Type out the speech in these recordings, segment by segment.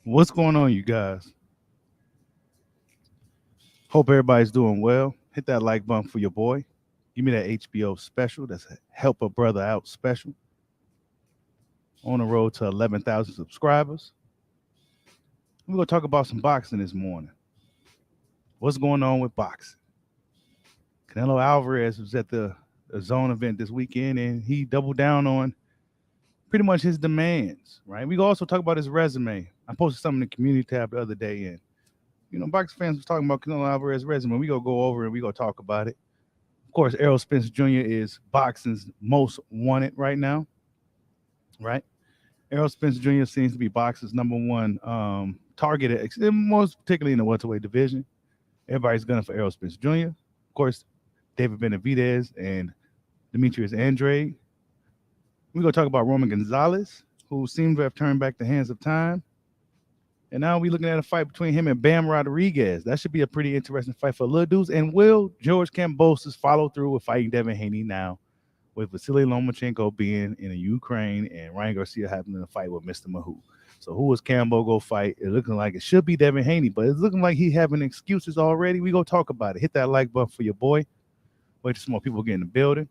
What's going on, you guys? Hope everybody's doing well. Hit that like button for your boy. Give me that HBO special. That's a help a brother out special. On the road to 11,000 subscribers. We're going to talk about some boxing this morning. What's going on with boxing? Canelo Alvarez was at the zone event this weekend and he doubled down on pretty much his demands, right? We can also talk about his resume. I posted something in the community tab the other day and boxing fans was talking about Canelo Alvarez's resume. We gonna go over and we gonna talk about it. Of course, Errol Spence Jr. is boxing's most wanted right now, right? Errol Spence Jr. seems to be boxing's number 1 targeted, most particularly in the welterweight division. Everybody's gunning for Errol Spence Jr. Of course, David Benavidez and Demetrius Andrade. We're gonna talk about Roman Gonzalez, who seemed to have turned back the hands of time. And now we're looking at a fight between him and Bam Rodriguez. That should be a pretty interesting fight for little dudes. And will George Kambosos follow through with fighting Devin Haney now, with Vasily Lomachenko being in Ukraine and Ryan Garcia having a fight with Mr. Mahou? So who is Cambo go fight? It's looking like it should be Devin Haney, but it's looking like he having excuses already. We go talk about it. Hit that like button for your boy. Wait till some more people get in the building.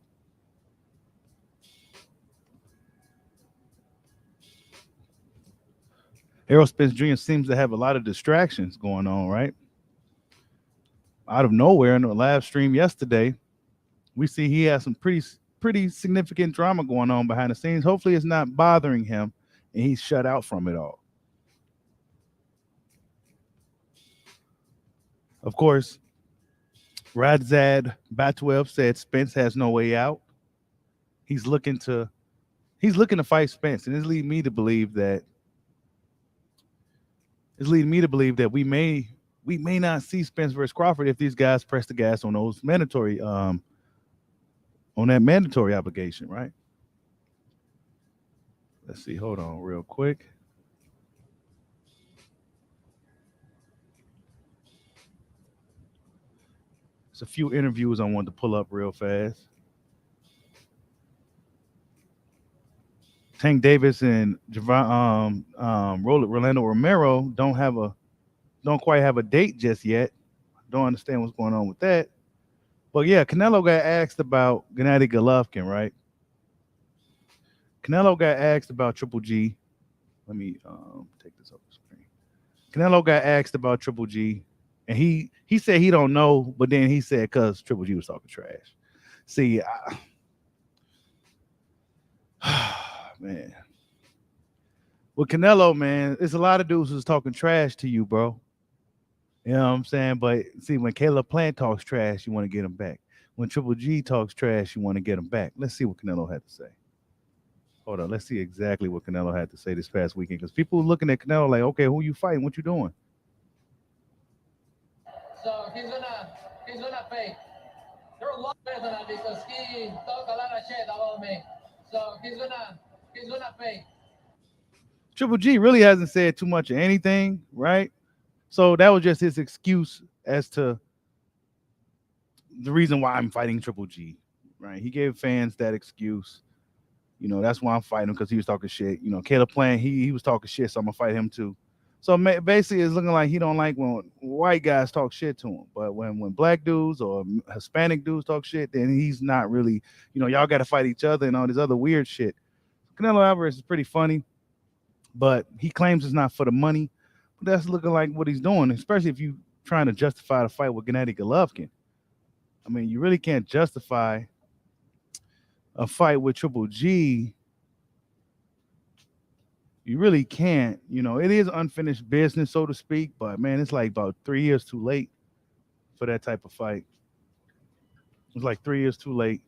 Errol Spence Jr. seems to have a lot of distractions going on, right? Out of nowhere in the live stream yesterday, we see he has some pretty significant drama going on behind the scenes. Hopefully it's not bothering him and he's shut out from it all. Of course, Radzad Batwev said Spence has no way out. He's looking to fight Spence, and it's leading me to believe that we may not see Spence versus Crawford if these guys press the gas on those mandatory on that mandatory obligation, right? Let's see. Hold on real quick. There's a few interviews I wanted to pull up real fast. Tank Davis and Rolando Romero don't quite have a date just yet. Don't understand what's going on with that. But yeah, Canelo got asked about Gennady Golovkin, right? Canelo got asked about Triple G. Let me take this off the screen. Canelo got asked about Triple G, and he said he don't know, but then he said because Triple G was talking trash. See, man, with Canelo, man, it's a lot of dudes who's talking trash to you, bro. You know what I'm saying? But see, when Caleb Plant talks trash, you want to get him back. When Triple G talks trash, you want to get him back. Let's see what Canelo had to say. Hold on, let's see exactly what Canelo had to say this past weekend, because people were looking at Canelo like, okay, who you fighting? What you doing? So he's gonna pay. They're a lot better than that because he talked a lot of shit about me. So he's gonna pay. Triple G really hasn't said too much of anything, right? So that was just his excuse as to the reason why I'm fighting Triple G, right? He gave fans that excuse. That's why I'm fighting him, because he was talking shit. Caleb Plant, he was talking shit, so I'm gonna fight him too. So basically, it's looking like he don't like when white guys talk shit to him, but when black dudes or Hispanic dudes talk shit, then he's not really. Y'all got to fight each other and all this other weird shit. Canelo Alvarez is pretty funny, but he claims it's not for the money. But that's looking like what he's doing, especially if you trying to justify the fight with Gennady Golovkin. I mean, you really can't justify a fight with Triple G. You really can't. It is unfinished business, so to speak, but man, it's like about 3 years too late for that type of fight. It's like 3 years too late.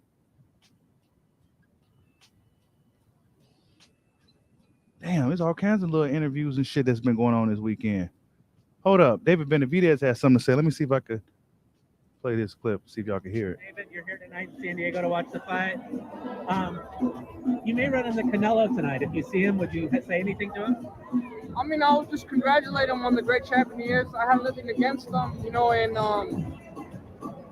Damn, there's all kinds of little interviews and shit that's been going on this weekend. Hold up. David Benavidez has something to say. Let me see if I could play this clip, see if y'all can hear it. David, you're here tonight in San Diego to watch the fight. You may run into Canelo tonight. If you see him, would you say anything to him? I mean, I would just congratulate him on the great champion he is. I have nothing against him, and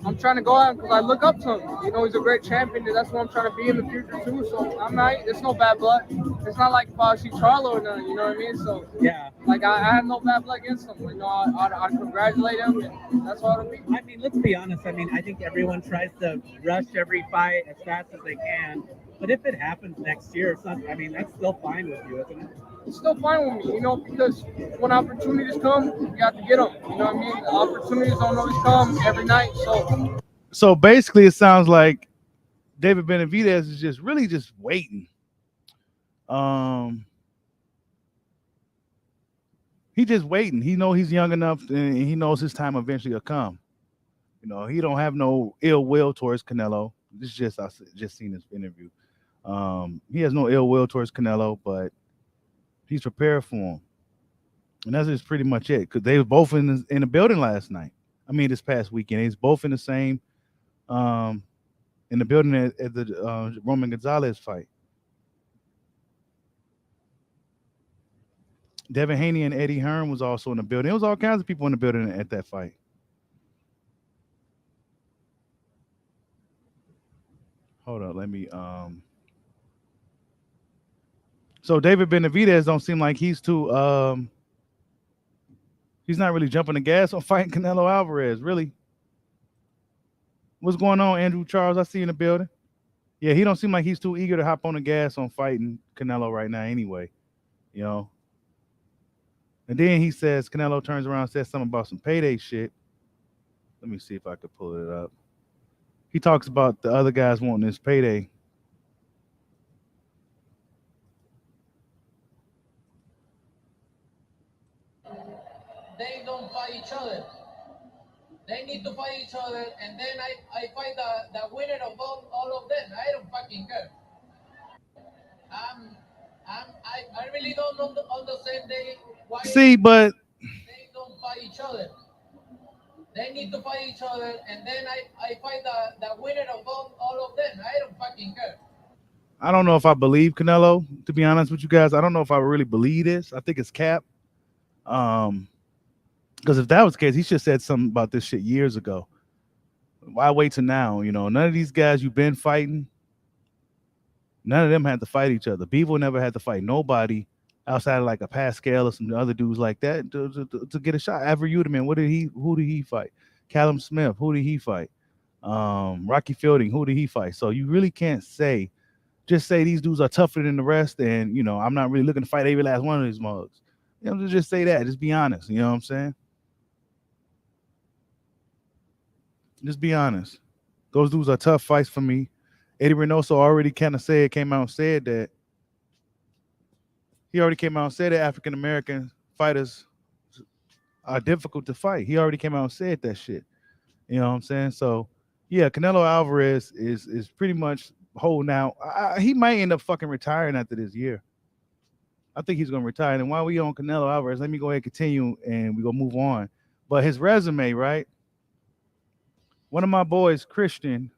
I'm trying to go out because I look up to him. You know, he's a great champion, and that's what I'm trying to be in the future too. So I'm not. It's no bad blood. It's not like if I see Charlo or nothing. You know what I mean? So Yeah. like I have no bad blood against him. You know, I congratulate him, and that's all it'll be. I mean, let's be honest. I mean, I think everyone tries to rush every fight as fast as they can. But if it happens next year or something, I mean, that's still fine with you, isn't it? It's still fine with me, you know, because when opportunities come, you got to get them. You know what I mean? The opportunities don't always come every night. So basically, it sounds like David Benavidez is just really just waiting. He just waiting. He know he's young enough, and he knows his time eventually will come. You know, he don't have no ill will towards Canelo. This is just I just seen this interview. He has no ill will towards Canelo, but he's prepared for him, and that's just pretty much it. Because they were both in the building last night. I mean, this past weekend, he's both in the same in the building at the Roman Gonzalez fight. Devin Haney and Eddie Hearn was also in the building. There was all kinds of people in the building at that fight. Hold on, let me So David Benavidez don't seem like he's too he's not really jumping the gas on fighting Canelo Alvarez, really. What's going on, Andrew Charles? I see you in the building. Yeah, he don't seem like he's too eager to hop on the gas on fighting Canelo right now anyway. You know. And then he says, Canelo turns around and says something about some payday shit. Let me see if I could pull it up. He talks about the other guys wanting this payday. They don't fight each other. They need to fight each other, and then I fight the winner of all of them. I don't fucking care. I really don't understand why See, but they don't fight each other. They need to fight each other, and then I fight the winner of all of them. I don't fucking care. I don't know if I believe Canelo, to be honest with you guys. I don't know if I really believe this. I think it's cap. Because if that was the case, he should have said something about this shit years ago. Why wait till now? You know, none of these guys you've been fighting, none of them had to fight each other. Bevo never had to fight nobody outside of like a Pascal or some other dudes like that to get a shot. Aver Uterman, who did he fight? Callum Smith, who did he fight? Rocky Fielding, who did he fight? So you really can't just say these dudes are tougher than the rest, and you know, I'm not really looking to fight every last one of these mugs. You know, just say that. Just be honest. You know what I'm saying? Just be honest. Those dudes are tough fights for me. Eddie Reynoso already kind of came out and said that. He already came out and said that African American fighters are difficult to fight. He already came out and said that shit. You know what I'm saying? So, yeah, Canelo Alvarez is pretty much holding out. He might end up fucking retiring after this year. I think he's going to retire. And while we on Canelo Alvarez, let me go ahead and continue, and we going to move on. But his resume, right? One of my boys, Christian,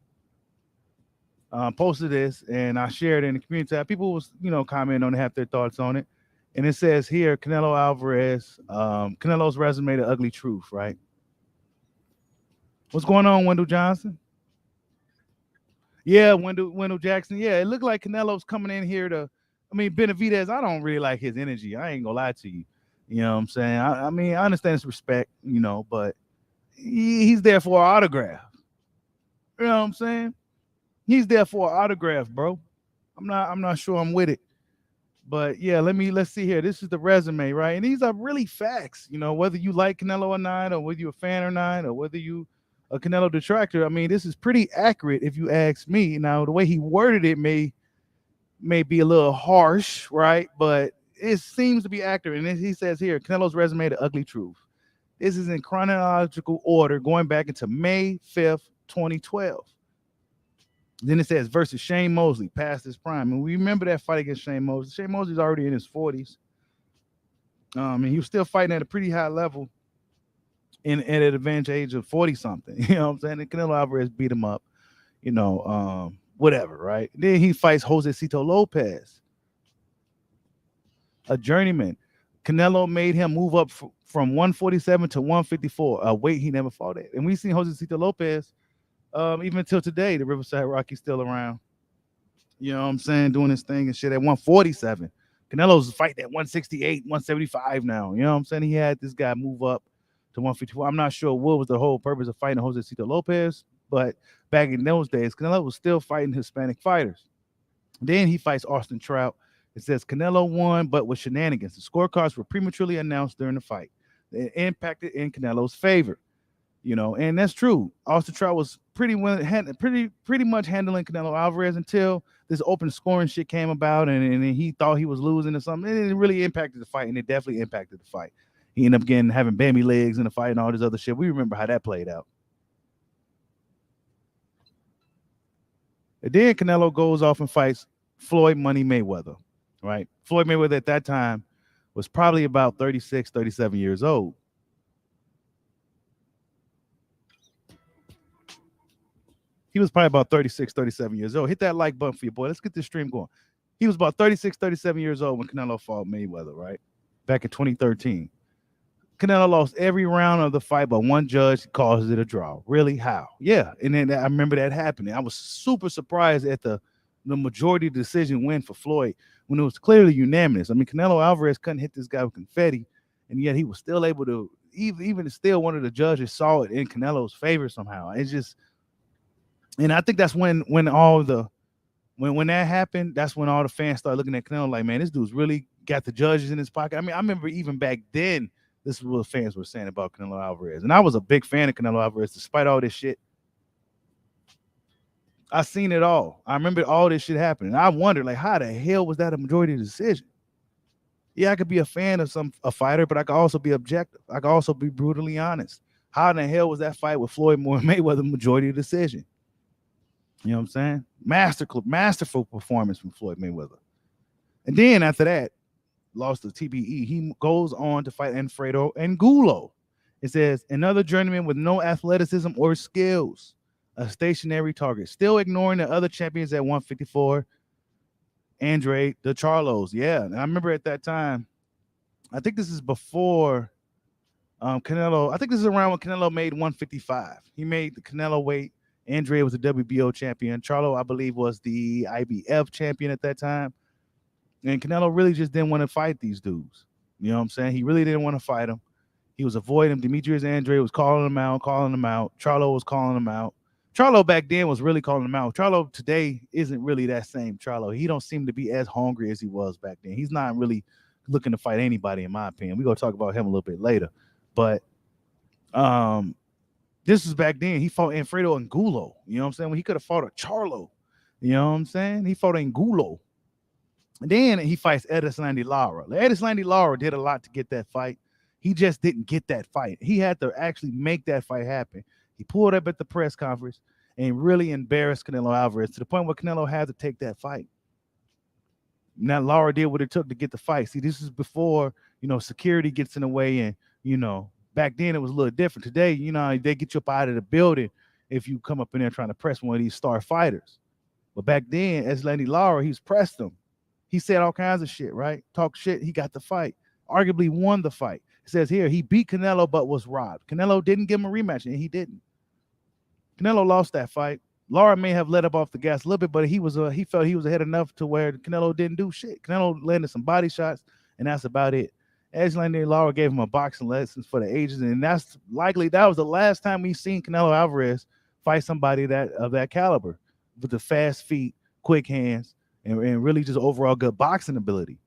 posted this, and I shared it in the community tab. People was, commenting on it, have their thoughts on it. And it says here, Canelo Alvarez, Canelo's resume, the ugly truth, right? What's going on, Wendell Johnson? Yeah, Wendell Jackson. Yeah, it looked like Canelo's coming in here Benavidez, I don't really like his energy. I ain't gonna lie to you. You know what I'm saying? I understand his respect, but he's there for an autograph. You know what I'm saying? He's there for an autograph, bro. I'm not sure I'm with it. But yeah, let's see here. This is the resume, right? And these are really facts, whether you like Canelo or not, or whether you're a fan or not, or whether you a Canelo detractor. This is pretty accurate if you ask me. Now, the way he worded it may be a little harsh, right? But it seems to be accurate. And he says here, Canelo's resume, the ugly truth. This is in chronological order going back into May 5th, 2012. Then it says versus Shane Mosley, past his prime. And we remember that fight against Shane Mosley. Shane Mosley's already in his 40s. And he was still fighting at a pretty high level at an advanced age of 40-something. You know what I'm saying? And Canelo Alvarez beat him up, whatever, right? Then he fights Jose Cito Lopez, a journeyman. Canelo made him move up from 147 to 154, a weight he never fought at. And we've seen Jose Cito Lopez Even until today, the Riverside Rocky's still around. You know what I'm saying? Doing his thing and shit at 147. Canelo's fighting at 168, 175 now. You know what I'm saying? He had this guy move up to 154. I'm not sure what was the whole purpose of fighting Jose Cito Lopez, but back in those days, Canelo was still fighting Hispanic fighters. Then he fights Austin Trout. It says Canelo won, but with shenanigans. The scorecards were prematurely announced during the fight. It impacted in Canelo's favor. You know, and that's true. Austin Trout was pretty much handling Canelo Alvarez until this open scoring shit came about, and he thought he was losing or something. And it really impacted the fight, and it definitely impacted the fight. He ended up having Bambi legs in the fight and all this other shit. We remember how that played out. And then Canelo goes off and fights Floyd Money Mayweather, right? Floyd Mayweather at that time was probably about 36, 37 years old. He was probably about 36, 37 years old. Hit that like button for your boy. Let's get this stream going. He was about 36, 37 years old when Canelo fought Mayweather, right? Back in 2013. Canelo lost every round of the fight, but one judge calls it a draw. Really? How? Yeah. And then I remember that happening. I was super surprised at the majority decision win for Floyd when it was clearly unanimous. I mean, Canelo Alvarez couldn't hit this guy with confetti, and yet he was still able to, even still one of the judges saw it in Canelo's favor somehow. It's just, and I think that's when that happened, that's when all the fans started looking at Canelo like, man, this dude's really got the judges in his pocket. I mean, I remember even back then, this is what fans were saying about Canelo Alvarez. And I was a big fan of Canelo Alvarez despite all this shit. I seen it all. I remember all this shit happening. I wondered, like, how the hell was that a majority decision? Yeah, I could be a fan of a fighter, but I could also be objective. I could also be brutally honest. How in the hell was that fight with Floyd Mayweather majority decision? You know what I'm saying? Masterful performance from Floyd Mayweather. And then after that, lost to TBE, he goes on to fight Alfredo Angulo. It says, another journeyman with no athleticism or skills, a stationary target, still ignoring the other champions at 154, Andrade, the Charlos. Yeah, and I remember at that time, I think this is before Canelo. I think this is around when Canelo made 155. He made the Canelo weight. Andrade was the WBO champion. Charlo, I believe, was the IBF champion at that time. And Canelo really just didn't want to fight these dudes. You know what I'm saying? He really didn't want to fight them. He was avoiding them. Demetrius Andrade was calling them out. Charlo was calling them out. Charlo back then was really calling them out. Charlo today isn't really that same Charlo. He don't seem to be as hungry as he was back then. He's not really looking to fight anybody, in my opinion. We're going to talk about him a little bit later. But this was back then. He fought Alfredo Angulo. You know what I'm saying? When he could have fought a Charlo. You know what I'm saying? He fought Angulo. And then he fights Erislandy Lara. Erislandy Lara did a lot to get that fight. He just didn't get that fight. He had to actually make that fight happen. He pulled up at the press conference and really embarrassed Canelo Alvarez to the point where Canelo had to take that fight. Now Lara did what it took to get the fight. See, this is before, security gets in the way, and, back then it was a little different. Today, they get you up out of the building if you come up in there trying to press one of these star fighters. But back then, Erislandy Lara, he's pressed him. He said all kinds of shit, right? Talk shit. He got the fight. Arguably won the fight. It says here, he beat Canelo but was robbed. Canelo didn't give him a rematch, and he didn't. Canelo lost that fight. Lara may have let up off the gas a little bit, but he felt he was ahead enough to where Canelo didn't do shit. Canelo landed some body shots, and that's about it. Erislandy Lara gave him a boxing lessons for the ages, and that was the last time we've seen Canelo Alvarez fight somebody of that caliber with the fast feet, quick hands, and really just overall good boxing ability.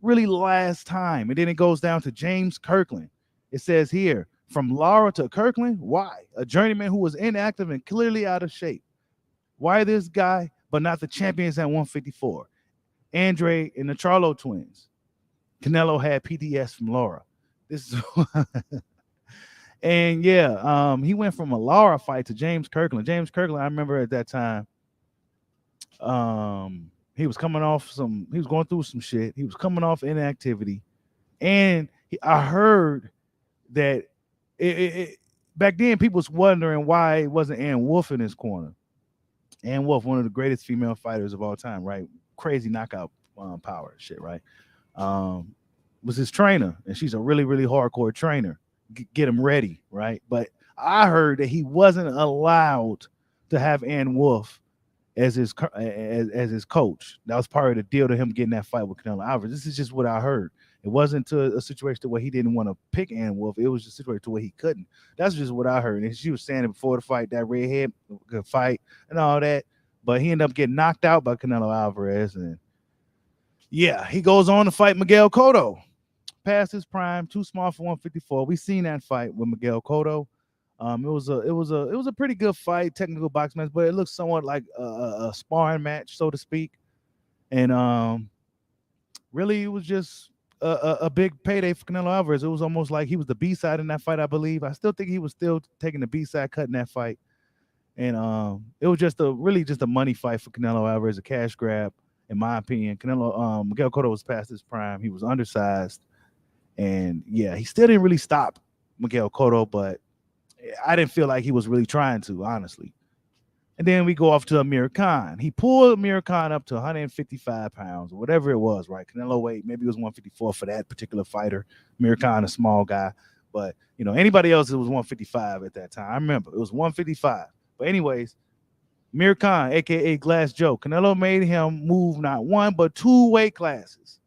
Really last time. And then it goes down to James Kirkland. It says here, from Lara to Kirkland, why? A journeyman who was inactive and clearly out of shape. Why this guy, but not the champions at 154? Andrade and the Charlo twins. Canelo had PTS from Lara. This is and yeah, he went from a Lara fight to James Kirkland. James Kirkland, I remember at that time, he was going through some shit. He was coming off inactivity. And I heard that back then people was wondering why it wasn't Ann Wolfe in his corner. Ann Wolfe, one of the greatest female fighters of all time, right? Crazy knockout power shit, right? Was his trainer. And she's a really, really hardcore trainer. Get him ready, right? But I heard that he wasn't allowed to have Ann Wolf as as his coach. That was part of the deal to him getting that fight with Canelo Alvarez. This is just what I heard. It wasn't to a situation where he didn't want to pick Ann Wolf. It was just a situation where he couldn't. That's just what I heard. And she was saying it before the fight, that redhead could fight and all that. But he ended up getting knocked out by Canelo Alvarez. And yeah, he goes on to fight Miguel Cotto. Past his prime, too small for 154. We seen that fight with Miguel Cotto. It was a pretty good fight, technical box match, but it looked somewhat like a sparring match, so to speak. And really, it was just a big payday for Canelo Alvarez. It was almost like he was the B side in that fight, I believe. I still think he was still taking the B side, cutting that fight. And it was just a money fight for Canelo Alvarez, a cash grab, in my opinion. Miguel Cotto was past his prime. He was undersized, and yeah, he still didn't really stop Miguel Cotto, but I didn't feel like he was really trying to, honestly. And then we go off to Amir Khan. He pulled Amir Khan up to 155 pounds, or whatever it was, right? Canelo weight, maybe it was 154 for that particular fighter. Amir Khan, a small guy. But, anybody else, it was 155 at that time. I remember, it was 155. But anyways, Amir Khan, a.k.a. Glass Joe, Canelo made him move not one, but two weight classes.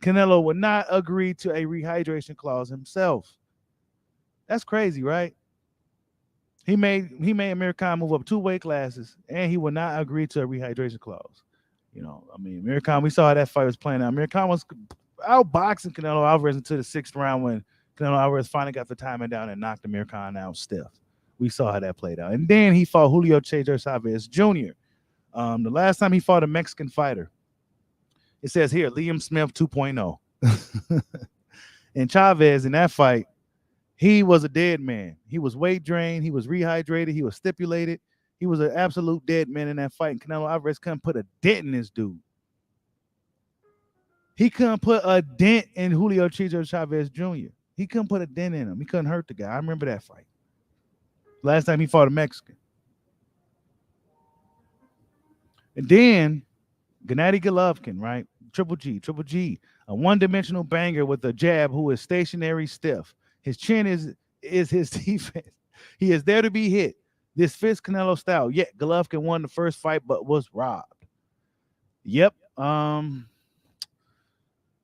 Canelo would not agree to a rehydration clause himself. That's crazy, right? He made Amir Khan move up two weight classes, and he would not agree to a rehydration clause. Amir Khan, we saw how that fight was playing out. Amir Khan was outboxing Canelo Alvarez into the sixth round when Canelo Alvarez finally got the timing down and knocked Amir Khan out stiff. We saw how that played out. And then he fought Julio Cesar Chavez Jr. The last time he fought a Mexican fighter, it says here, Liam Smith 2.0. And Chavez in that fight, he was a dead man. He was weight drained. He was rehydrated. He was stipulated. He was an absolute dead man in that fight. And Canelo Alvarez couldn't put a dent in this dude. He couldn't put a dent in Julio Cesar Chavez Jr. He couldn't put a dent in him. He couldn't hurt the guy. I remember that fight. Last time he fought a Mexican. And then Gennady Golovkin, right? Triple G, a one-dimensional banger with a jab who is stationary stiff. His chin is his defense. He is there to be hit. This fits Canelo style. Yet Golovkin won the first fight, but was robbed. Yep.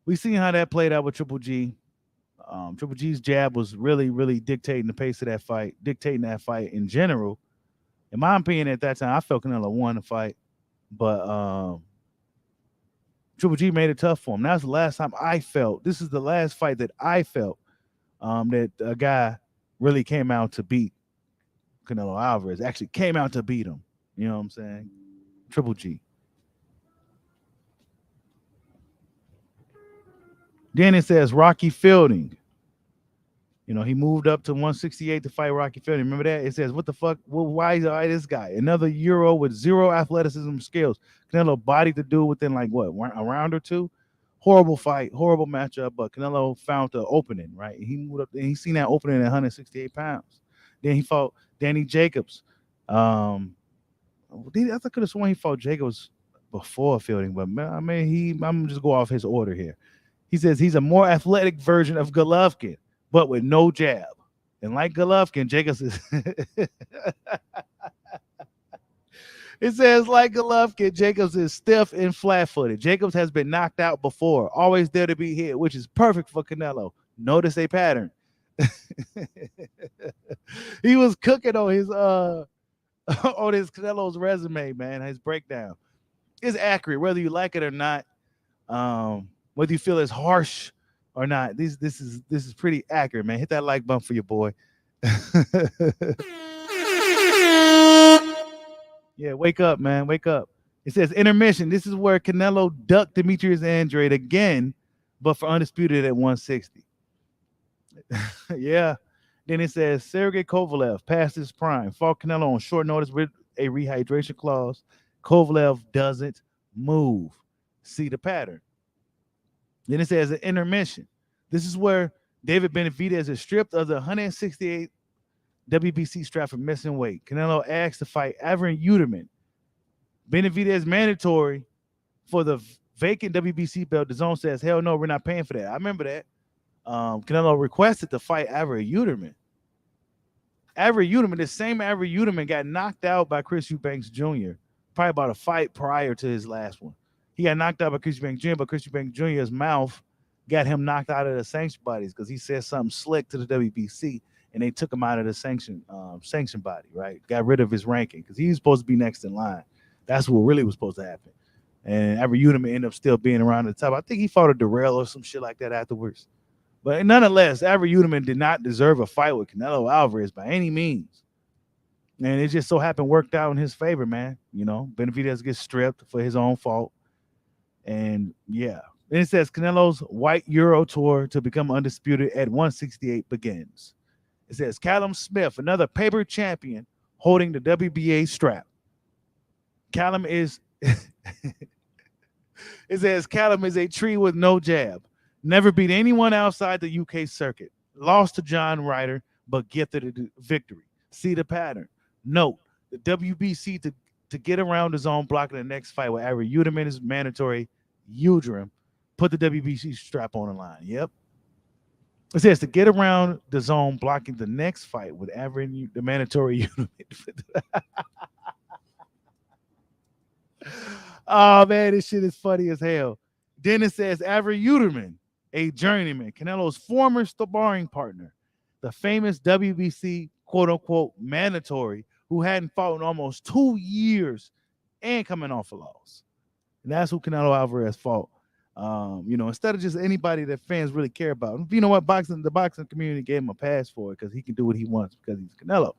We seen how that played out with Triple G. Triple G's jab was really, really dictating the pace of that fight, dictating that fight in general. In my opinion, at that time, I felt Canelo won the fight, but Triple G made it tough for him. That's the last time I felt. This is the last fight that I felt that a guy really came out to beat Canelo Alvarez. Actually came out to beat him. You know what I'm saying? Triple G. Then it says Rocky Fielding. He moved up to 168 to fight Rocky Fielding. Remember that? It says, what the fuck? Well, why is this guy? Another Euro with zero athleticism skills. Canelo bodied the dude within a round or two. Horrible fight, horrible matchup, but Canelo found the opening, right? He moved up and he seen that opening at 168 pounds. Then he fought Danny Jacobs. I could have sworn he fought Jacobs before Fielding, but I'm gonna just go off his order here. He says he's a more athletic version of Golovkin, but with no jab. And like Golovkin, Jacobs is it says like Golovkin, Jacobs is stiff and flat-footed. Jacobs has been knocked out before, always there to be hit, which is perfect for Canelo. Notice a pattern. He was cooking on his Canelo's resume, man. His breakdown is accurate, whether you like it or not. Whether you feel it's harsh or not, this is pretty accurate, man. Hit that like button for your boy. Yeah, wake up, man. Wake up. It says intermission. This is where Canelo ducked Demetrius Andrade again, but for undisputed at 160. Yeah. Then it says Sergey Kovalev past his prime, fought Canelo on short notice with a rehydration clause. Kovalev doesn't move. See the pattern. Then it says an intermission. This is where David Benavidez is stripped of the 168 WBC strap for missing weight. Canelo asked to fight Avron Uterman. Benavidez mandatory for the vacant WBC belt. The zone says, hell no, we're not paying for that. I remember that. Canelo requested to fight Avron Uterman. Avery Uterman, the same Avery Uterman got knocked out by Chris Eubanks Jr. probably about a fight prior to his last one. He got knocked out by Chris Eubanks Jr., but Chris Eubanks Jr.'s mouth got him knocked out of the sanction bodies because he said something slick to the WBC, and they took him out of the sanction body, right? Got rid of his ranking because he was supposed to be next in line. That's what really was supposed to happen. And Avery Uterman ended up still being around the top. I think he fought a Darrell or some shit like that afterwards. But nonetheless, Avery Uterman did not deserve a fight with Canelo Alvarez by any means. And it just so happened worked out in his favor, man. You know, Benavidez gets stripped for his own fault. And yeah. Then it says Canelo's White Euro Tour to become undisputed at 168 begins. It says Callum Smith, another paper champion, holding the WBA strap. Callum is it says Callum is a tree with no jab. Never beat anyone outside the UK circuit. Lost to John Ryder, but gifted a victory. See the pattern. Note, the WBC to get around the zone blocking the next fight with Avery Uterman is mandatory. Uterman put the WBC strap on the line. Yep. It says to get around the zone blocking the next fight with Avery, the mandatory Uterman. Oh, man, this shit is funny as hell. Then it says Avery Uterman, a journeyman, Canelo's former sparring partner, the famous WBC quote-unquote mandatory who hadn't fought in almost 2 years and coming off a loss. And that's who Canelo Alvarez fought. You know, instead of just anybody that fans really care about. You know what? The boxing community gave him a pass for it because he can do what he wants because he's Canelo.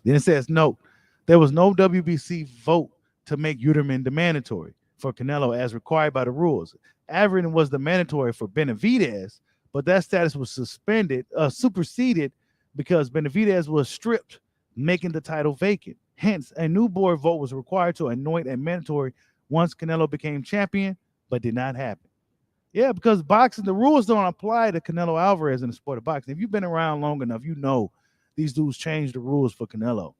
Then it says, note, there was no WBC vote to make Uterman the mandatory for Canelo as required by the rules. Avery was the mandatory for Benavidez, but that status was superseded because Benavidez was stripped, making the title vacant. Hence, a new board vote was required to anoint a mandatory once Canelo became champion, but did not happen. Yeah, because boxing, the rules don't apply to Canelo Alvarez in the sport of boxing. If you've been around long enough, you know these dudes changed the rules for Canelo.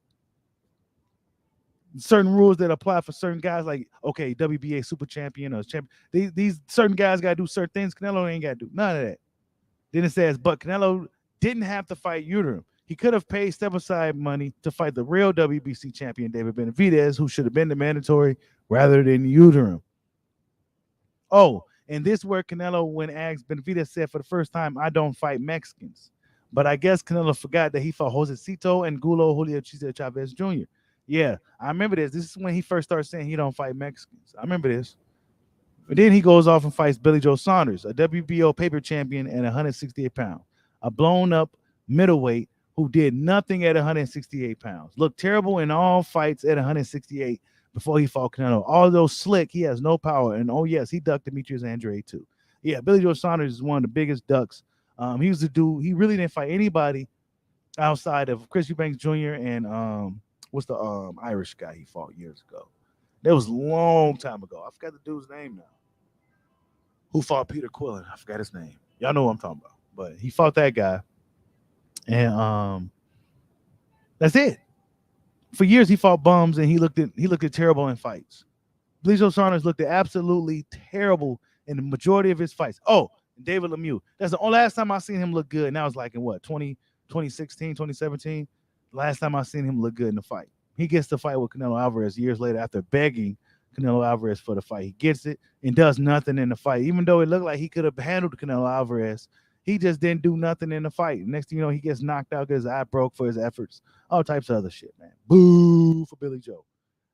Certain rules that apply for certain guys, like, okay, WBA super champion or champion. These certain guys got to do certain things. Canelo ain't got to do none of that. Then it says, but Canelo didn't have to fight Uterman. He could have paid step-aside money to fight the real WBC champion, David Benavidez, who should have been the mandatory rather than Uterman. Oh, and this is where Canelo, when asked, Benavidez said for the first time, I don't fight Mexicans. But I guess Canelo forgot that he fought Josecito and Julio Cesar Chavez Jr. Yeah, I remember this. This is when he first started saying he don't fight Mexicans. I remember this. But then he goes off and fights Billy Joe Saunders, a WBO paper champion at 168 pounds, a blown-up middleweight who did nothing at 168 pounds. Looked terrible in all fights at 168 before he fought Canelo. Although slick, he has no power. And, oh, yes, he ducked Demetrius Andrade, too. Yeah, Billy Joe Saunders is one of the biggest ducks. He was the dude. He really didn't fight anybody outside of Chris Eubanks Jr. and what's the Irish guy he fought years ago? That was a long time ago. I forgot the dude's name now. Who fought Peter Quillen? I forgot his name. Y'all know what I'm talking about. But he fought that guy. And that's it. For years he fought bums and he looked at terrible in fights. Billy Joe Saunders looked at absolutely terrible in the majority of his fights. Oh, David Lemieux. That's the only last time I seen him look good. And that was like in what, 2016, 2017? Last time I seen him look good in the fight. He gets to fight with Canelo Alvarez years later after begging Canelo Alvarez for the fight. He gets it and does nothing in the fight. Even though it looked like he could have handled Canelo Alvarez, he just didn't do nothing in the fight. Next thing you know, he gets knocked out because his eye broke for his efforts. All types of other shit, man. Boo for Billy Joe.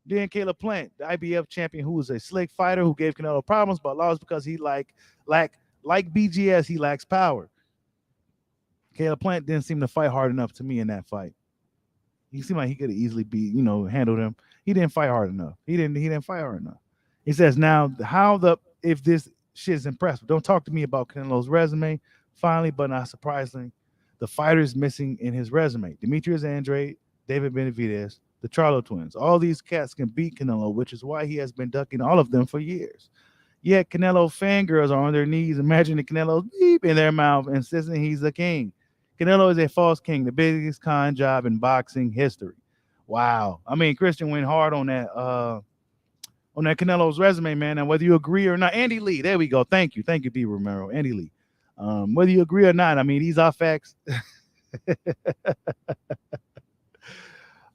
Then Caleb Plant, the IBF champion, who was a slick fighter who gave Canelo problems, but lost because he like BGS, he lacks power. Caleb Plant didn't seem to fight hard enough to me in that fight. He seemed like he could have easily handled him. He didn't fight hard enough. He didn't fight hard enough. He says, now, if this shit is impressive, don't talk to me about Canelo's resume. Finally, but not surprisingly, the fighter is missing in his resume. Demetrius Andrade, David Benavidez, the Charlo twins. All these cats can beat Canelo, which is why he has been ducking all of them for years. Yet Canelo fangirls are on their knees, imagining Canelo's deep in their mouth, insisting he's the king. Canelo is a false king, the biggest con job in boxing history. Wow. I mean, Christian went hard on that Canelo's resume, man. And whether you agree or not, Andy Lee, there we go. Thank you, B. Romero. Andy Lee. Whether you agree or not, I mean, these are facts.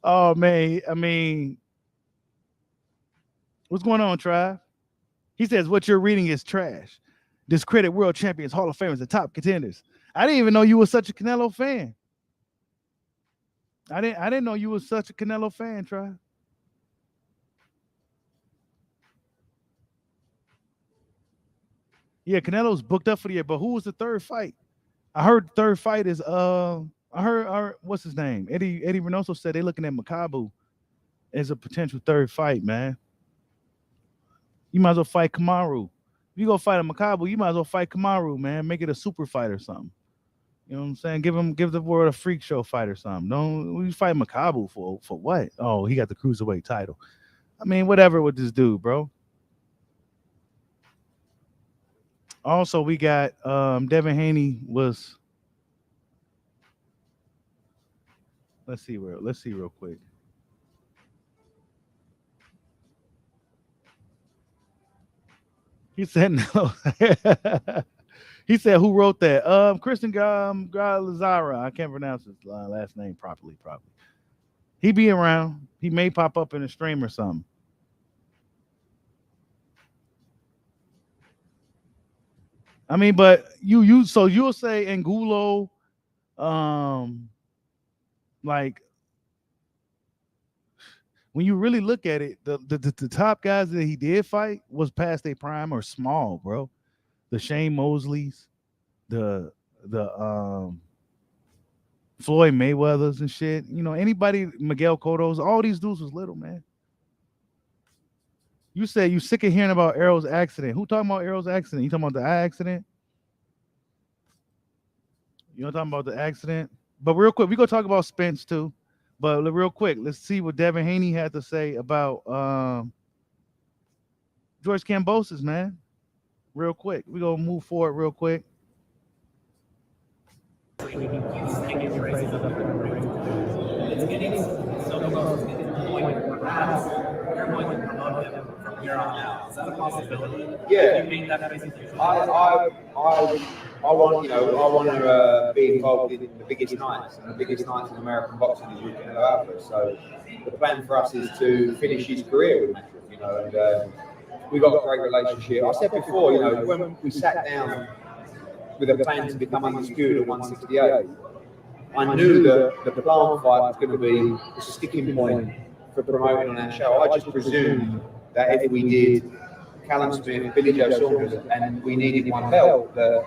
Oh man, I mean, what's going on, Tribe? He says what you're reading is trash. Discredit world champions, Hall of Famers, and top contenders. I didn't even know you were such a Canelo fan. I didn't know you were such a Canelo fan, Tribe. Yeah, Canelo's booked up for the year, but who was the third fight? I heard the third fight is I heard what's his name? Eddie Reynoso said they're looking at Makabu as a potential third fight, man. You might as well fight Kamaru. If you go fight a Makabu, you might as well fight Kamaru, man. Make it a super fight or something. You know what I'm saying? Give the world a freak show fight or something. Don't we fight Makabu for what? Oh, he got the cruiserweight title. I mean, whatever with this dude, bro. Also, we got Devin Haney was. Let's see real quick. He said no. He said who wrote that? Christian Lazara. I can't pronounce his last name properly. Probably. He be around. He may pop up in a stream or something. I mean, but so you'll say Angulo, like when you really look at it, the top guys that he did fight was past their prime or small, bro. The Shane Mosleys, the Floyd Mayweathers and shit. You know, anybody, Miguel Cotto's, all these dudes was little, man. You said you sick of hearing about Errol's accident. Who talking about Errol's accident? You talking about the eye accident? You know talking about the accident? But real quick, we gonna talk about Spence too. But real quick, let's see what Devin Haney had to say about George Kambosos, man. Real quick. We gonna move forward real quick. It's getting so close to the point where perhaps you're going to promote him from here on out. Is that a possibility? Yeah. You mean that basically? I want to be involved in the biggest nights, and the biggest nights in American boxing is with Canelo Alvarez. So the plan for us is to finish his career with Matthew, you know, and we got a great relationship. I said before, you know, when we sat down with a plan to become undisputed at 168, I knew that the plant fight was going to be the sticking point for promoting on that show. I just presumed that if we did Callum Smith, Billy Joe Saunders, and we needed one belt, the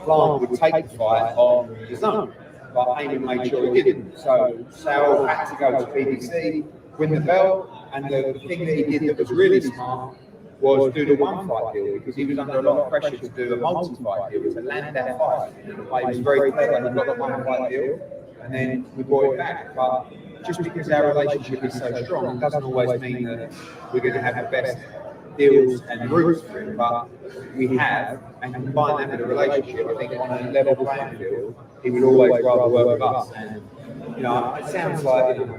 plant would take the fight on his own. But Heyman made sure he didn't. So Sal had to go to PBC, win the belt, and the thing that he did that was really smart was do the one fight deal, because he was under a lot of pressure to do a multi-fight deal, to land that fight. But he was very clever, he got the one fight deal, and then we brought it back. But just because our relationship is so strong, it doesn't always mean that we're going to have the best deals and routes for him, but we have, and combine that with a relationship, I think on a level playing field, he would always rather work with us. And, you know, it sounds like, you know,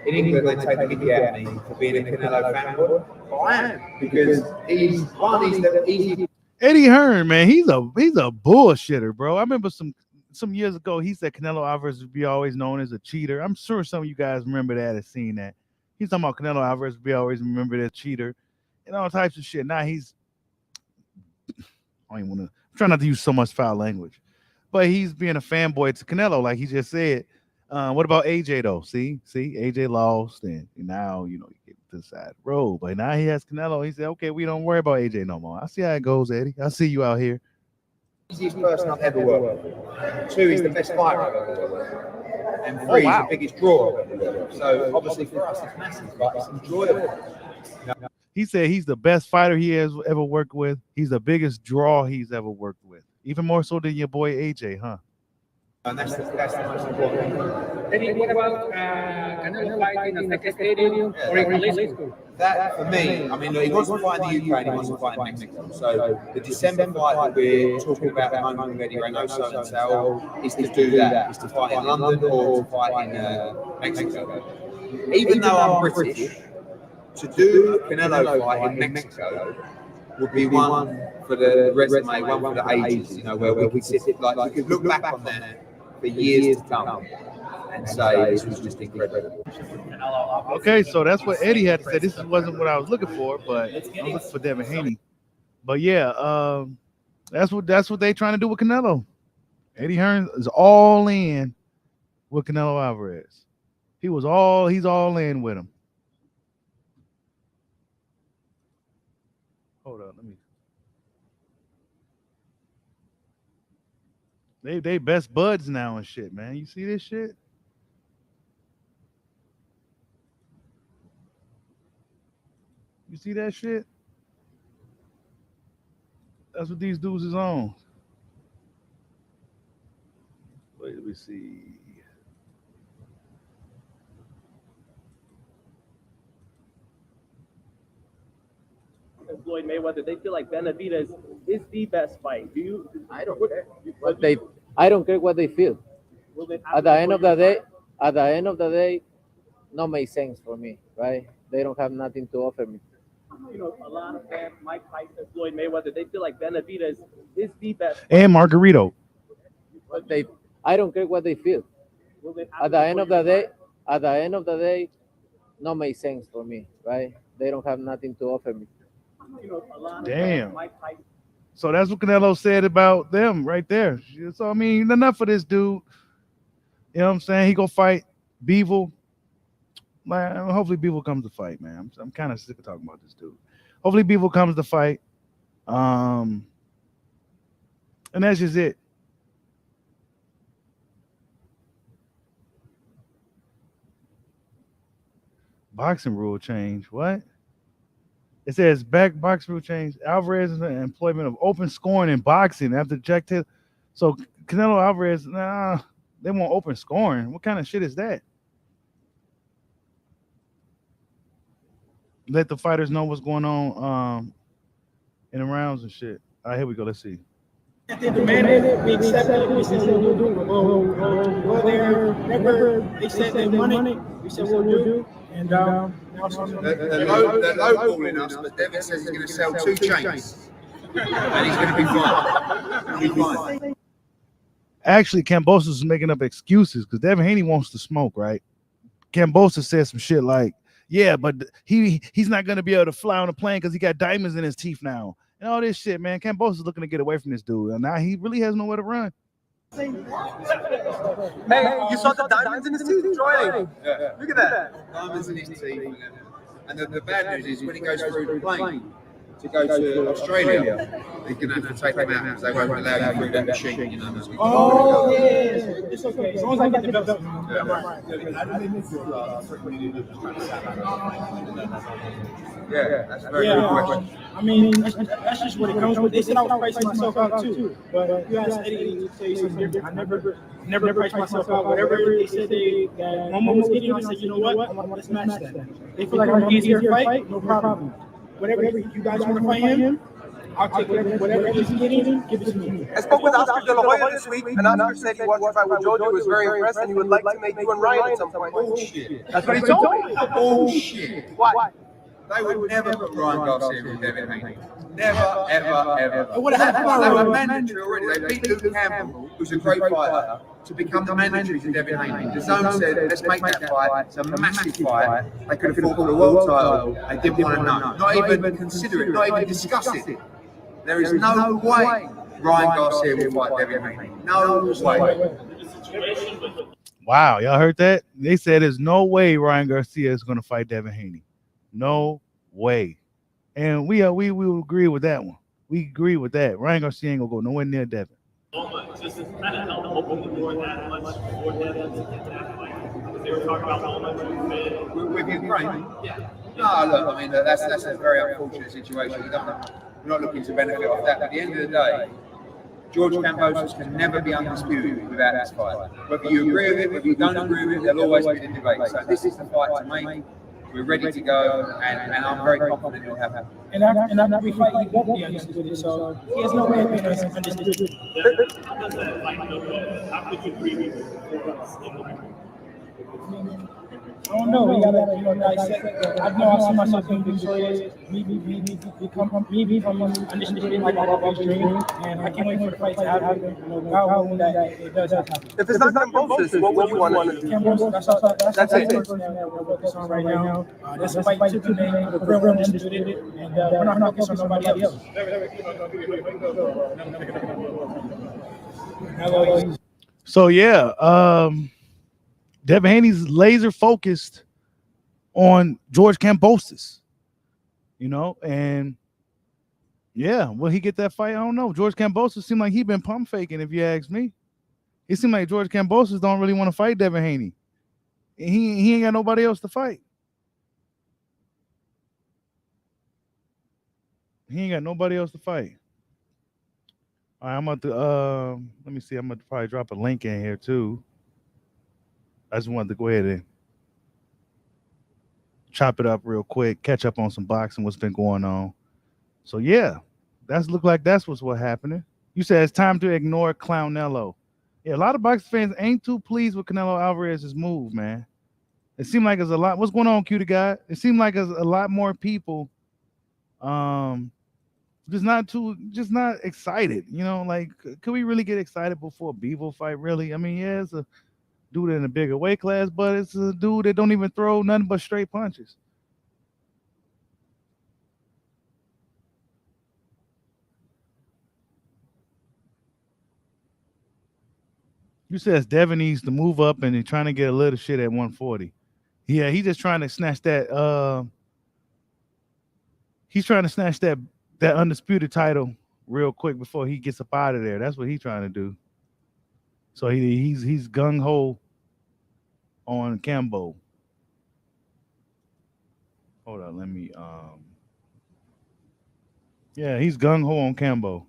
in England they take the mickey out of me for being a Canelo fanboy, but I am, because he's the easy. Eddie Hearn, man, he's a bullshitter, bro. I remember some years ago he said Canelo Alvarez would be always known as a cheater. I'm sure some of you guys remember that and seen that. He's talking about Canelo Alvarez would be always remembered as a cheater and all types of shit. Now I don't even want to. I'm trying not to use so much foul language, but he's being a fanboy to Canelo, like he just said. What about AJ though? See, AJ lost, and now you know you get to the side of the road. But now he has Canelo. He said, "Okay, we don't worry about AJ no more." I see how it goes, Eddie. I see you out here. Easiest person I've ever worked with. 2, he's the best fighter I've ever worked with. And 3, he's the biggest draw I've ever worked with. So obviously for us it's massive, but it's enjoyable. He said he's the best fighter he has ever worked with. He's the biggest draw he's ever worked with. Even more so than your boy AJ, huh? And that's the most important thing. Eddie, what about Canelo fighting in the stadium or in Jalisco? That, for me, I mean, look, he wants to fight in the UK and he wants to fight in Mexico. So the December fight that we're talking about at the moment with Eddie Reynoso and Sal is to do that, is to fight in London or to fight in Mexico. Even though I'm British, to do a Canelo fight in Mexico would be one for the resume, one for the ages, you know, where we could sit, like, we could look back on that for years to come and say this was just incredible. Okay, so that's what Eddie had to say. This wasn't what I was looking for, but I'm looking for Devin Haney. But yeah, that's what they trying to do with Canelo. Eddie Hearn is all in with Canelo Alvarez. He's all in with him. Hold on, let me. They best buds now and shit, man. You see this shit? You see that shit? That's what these dudes is on. Wait, let me see. Floyd Mayweather, they feel like Benavidez is the best fight. Do you? I don't care. I don't care what they feel. At the end of the day, no make sense for me, right? They don't have nothing to offer me. You know, a lot of fans, Mike Tyson, Floyd Mayweather, they feel like Benavidez is the best fight. And Margarito. I don't care what they feel. At the end of the day, no make sense for me, right? They don't have nothing to offer me. You know, a lot of Damn. fans, Mike Tyson. So that's what Canelo said about them right there. So, I mean, enough of this dude. You know what I'm saying? He go fight Bivol. Man, hopefully Bivol comes to fight, man. I'm kind of sick of talking about this dude. Hopefully Bivol comes to fight. And that's just it. Boxing rule change. What? It says back boxing rule change. Alvarez is an employment of open scoring in boxing after Jack Taylor. So Canelo Alvarez, nah, they want open scoring. What kind of shit is that? Let the fighters know what's going on in the rounds and shit. All right, here we go. Let's see. If they demanded it, we accepted it, we said we'll do it. We'll go there. Remember, they said they wanted it, we said we'll do. And now They're lowballing us, but Devin says he's going to sell 2 chains. And he's going to be fine. He'll be fine. Actually, Kambosos is making up excuses because Devin Haney wants to smoke, right? Kambosos said some shit like, yeah, but he's not going to be able to fly on a plane because he got diamonds in his teeth now. And all this shit, man. Kambosos is looking to get away from this dude. And now he really has nowhere to run. Hey, you saw the diamonds in his teeth? Joy. Yeah. Look at that. Diamonds in his teeth. And the bad news is when he goes through the plane to go to Australia, they're going to have to take him out because they won't allow you through that machine, you know. oh, yeah. It's okay. As long as I get the belt. Yeah, that's a very good question. I mean, that's just what it comes with. They said I was pricing myself out too. But you ask Eddie, he'll tell you something different. I never priced myself out. Whatever they said that Momo was getting, I said, you know what? Let's match that. They feel like I'm an easier fight, no problem. Whatever you guys want to fight him, I'll take whatever he's getting, give it to me. I spoke with Oscar De La Hoya this week, and Oscar said he watched the fight with Jojo, was very impressed, and he would like to make you and Ryan at some point. Bullshit. That's what he told me. Bullshit. Why? They would never put Ryan Garcia with Devin Haney. Never, ever, ever. What happened? They were mandatory already. They beat Luke Campbell, who's a great fighter, to become the mandatory to Devin Haney. The zone said, let's make that fight. It's a massive fight. They could have fought for the world title. They didn't want to know. Not even consider it. Not even discuss it. There is no way Ryan Garcia will fight Devin Haney. No way. Wow, y'all heard that? They said there's no way Ryan Garcia is going to fight Devin Haney. No way. And we will agree with that one. We agree with that. Ryan Garcia ain't gonna go nowhere near Devin. Just to kind of help open the door that much for Devin to get that fight. They were talking about how much With Ukraine? Yeah. No, look, I mean, that's a very unfortunate situation. We're not looking to benefit off that. But at the end of the day, George Kambosos can never be undisputed without this fight. Whether you agree with it, whether you don't agree with it, there'll always be a debate. So this is the fight to make. We're ready to go, and I'm very confident it'll happen. And after we fight, he won't be undisputed, so he has no way of being undisputed. How does that fight go? How could you preview for us in the I don't know. We gotta, dissect. I know I see myself being victorious. Me become undisputed like I've always dreamed, and I can't wait for the fight to happen. God willing that it does happen. If it's not Cambosis, what would you want to do? Cambosis, that's it. We're focused on right now. That's a fight to be made. We're real undisputed, and we're not focused on somebody else. So yeah, Devin Haney's laser focused on George Kambosos, and yeah, will he get that fight? I don't know. George Kambosos seemed like he been pump faking, if you ask me. It seemed like George Kambosos don't really want to fight Devin Haney. He ain't got nobody else to fight. He ain't got nobody else to fight. All right, I'm about to let me see. I'm gonna probably drop a link in here too. I just wanted to go ahead and chop it up real quick, catch up on some boxing, what's been going on. So yeah, that's what's happening. You said it's time to ignore Clownello. Yeah, a lot of boxing fans ain't too pleased with Canelo Alvarez's move, man. It seemed like there's a lot. What's going on, cutie guy? It seemed like there's a lot more people, just not excited. Like, could we really get excited before a Bevo fight? Really? I mean, yeah, it's a dude in a bigger weight class, but it's a dude that don't even throw nothing but straight punches. You says Devin needs to move up and he's trying to get a little shit at 140. Yeah, he's just trying to snatch that. He's trying to snatch that undisputed title real quick before he gets up out of there. That's what he's trying to do. So he's gung ho on Cambo. Hold on, let me. Yeah, he's gung ho on Cambo.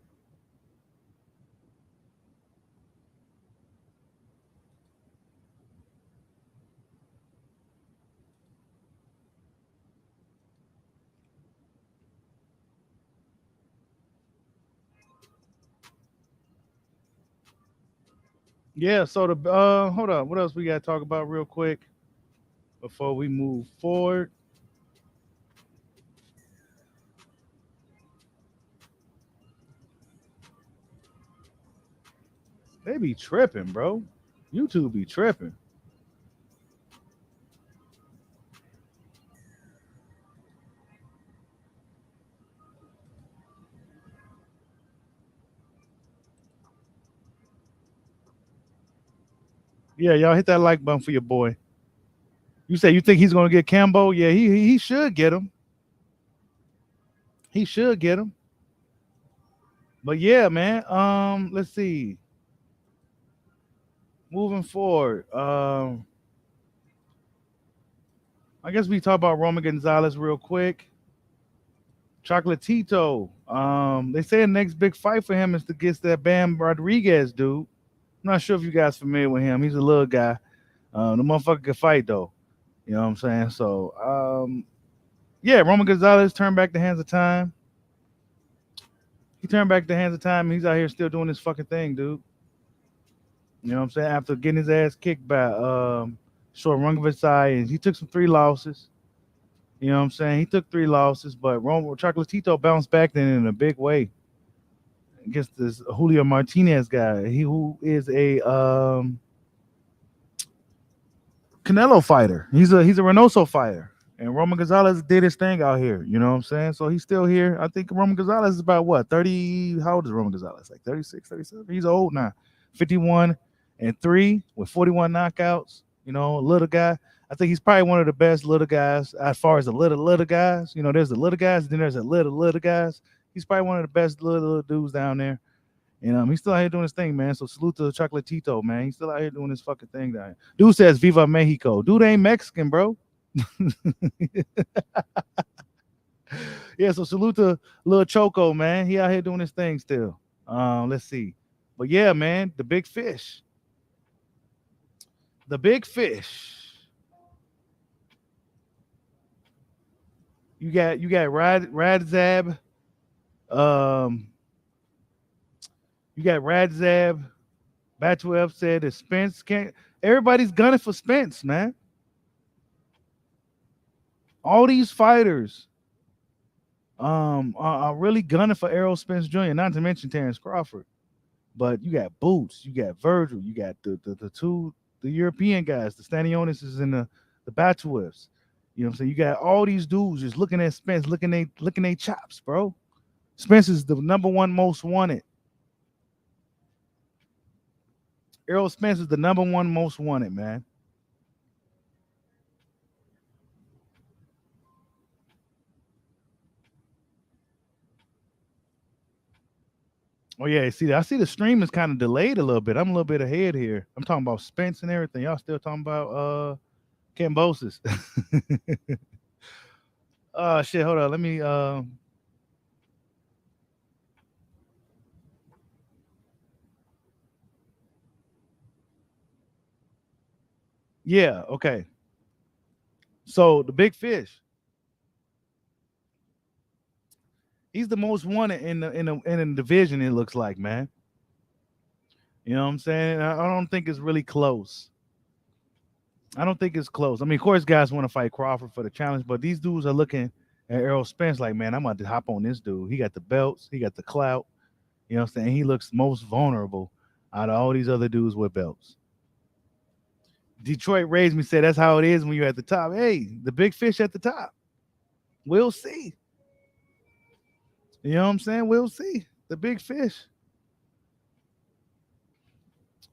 Yeah, so the hold on, what else we got to talk about real quick before we move forward? They be tripping, bro. YouTube be tripping. Yeah, y'all hit that like button for your boy. You say you think he's gonna get Cambo? Yeah, he should get him. He should get him. But yeah, man. Let's see. Moving forward. I guess we talk about Roman Gonzalez real quick. Chocolatito. They say the next big fight for him is to get that Bam Rodriguez dude. I'm not sure if you guys familiar with him. He's a little guy. The motherfucker can fight though. You know what I'm saying? So yeah, Roman Gonzalez turned back the hands of time. He turned back the hands of time and he's out here still doing this fucking thing, dude. You know what I'm saying? After getting his ass kicked by Short Rungvisai, and he took some 3 losses. You know what I'm saying? He took 3 losses, but Chocolatito bounced back then in a big way against this Julio Martinez guy. He who is a Canelo fighter. He's a Reynoso fighter. And Roman Gonzalez did his thing out here. You know what I'm saying? So he's still here. I think Roman Gonzalez is about what? 30. How old is Roman Gonzalez? Like 36, 37? He's old now. 51-3 with 41 knockouts. You know, little guy. I think he's probably one of the best little guys as far as the little guys. You know, there's the little guys, then there's the little guys. He's probably one of the best little dudes down there. And he's still out here doing his thing, man. So salute to Chocolatito, man. He's still out here doing his fucking thing down here. Dude says Viva Mexico. Dude ain't Mexican, bro. Yeah, so salute to Lil Choco, man. He out here doing his thing still. Let's see. But yeah, man, the big fish. The big fish. You got Radzab. You got Radzab. Batuev said that Spence can't. Everybody's gunning for Spence, man. All these fighters are really gunning for Errol Spence Jr., not to mention Terrence Crawford. But you got Boots, you got Virgil, you got the European guys, the Stanionis and the Batwifts. You know what I'm saying? You got all these dudes just looking at Spence, looking they chops, bro. Spence is the #1 most wanted. Errol Spence is the #1 most wanted, man. Oh yeah, see, I see the stream is kind of delayed a little bit. I'm a little bit ahead here. I'm talking about Spence and everything. Y'all still talking about Cambosis. Oh shit, hold on. Let me yeah, okay. So the big fish. He's the most wanted in the division, it looks like, man. You know what I'm saying? I don't think it's really close. I don't think it's close. I mean, of course, guys want to fight Crawford for the challenge, but these dudes are looking at Errol Spence like, man, I'm about to hop on this dude. He got the belts, he got the clout. You know what I'm saying? He looks most vulnerable out of all these other dudes with belts. Detroit raised me, said that's how it is when you're at the top. Hey, the big fish at the top. We'll see. You know what I'm saying? We'll see. The big fish.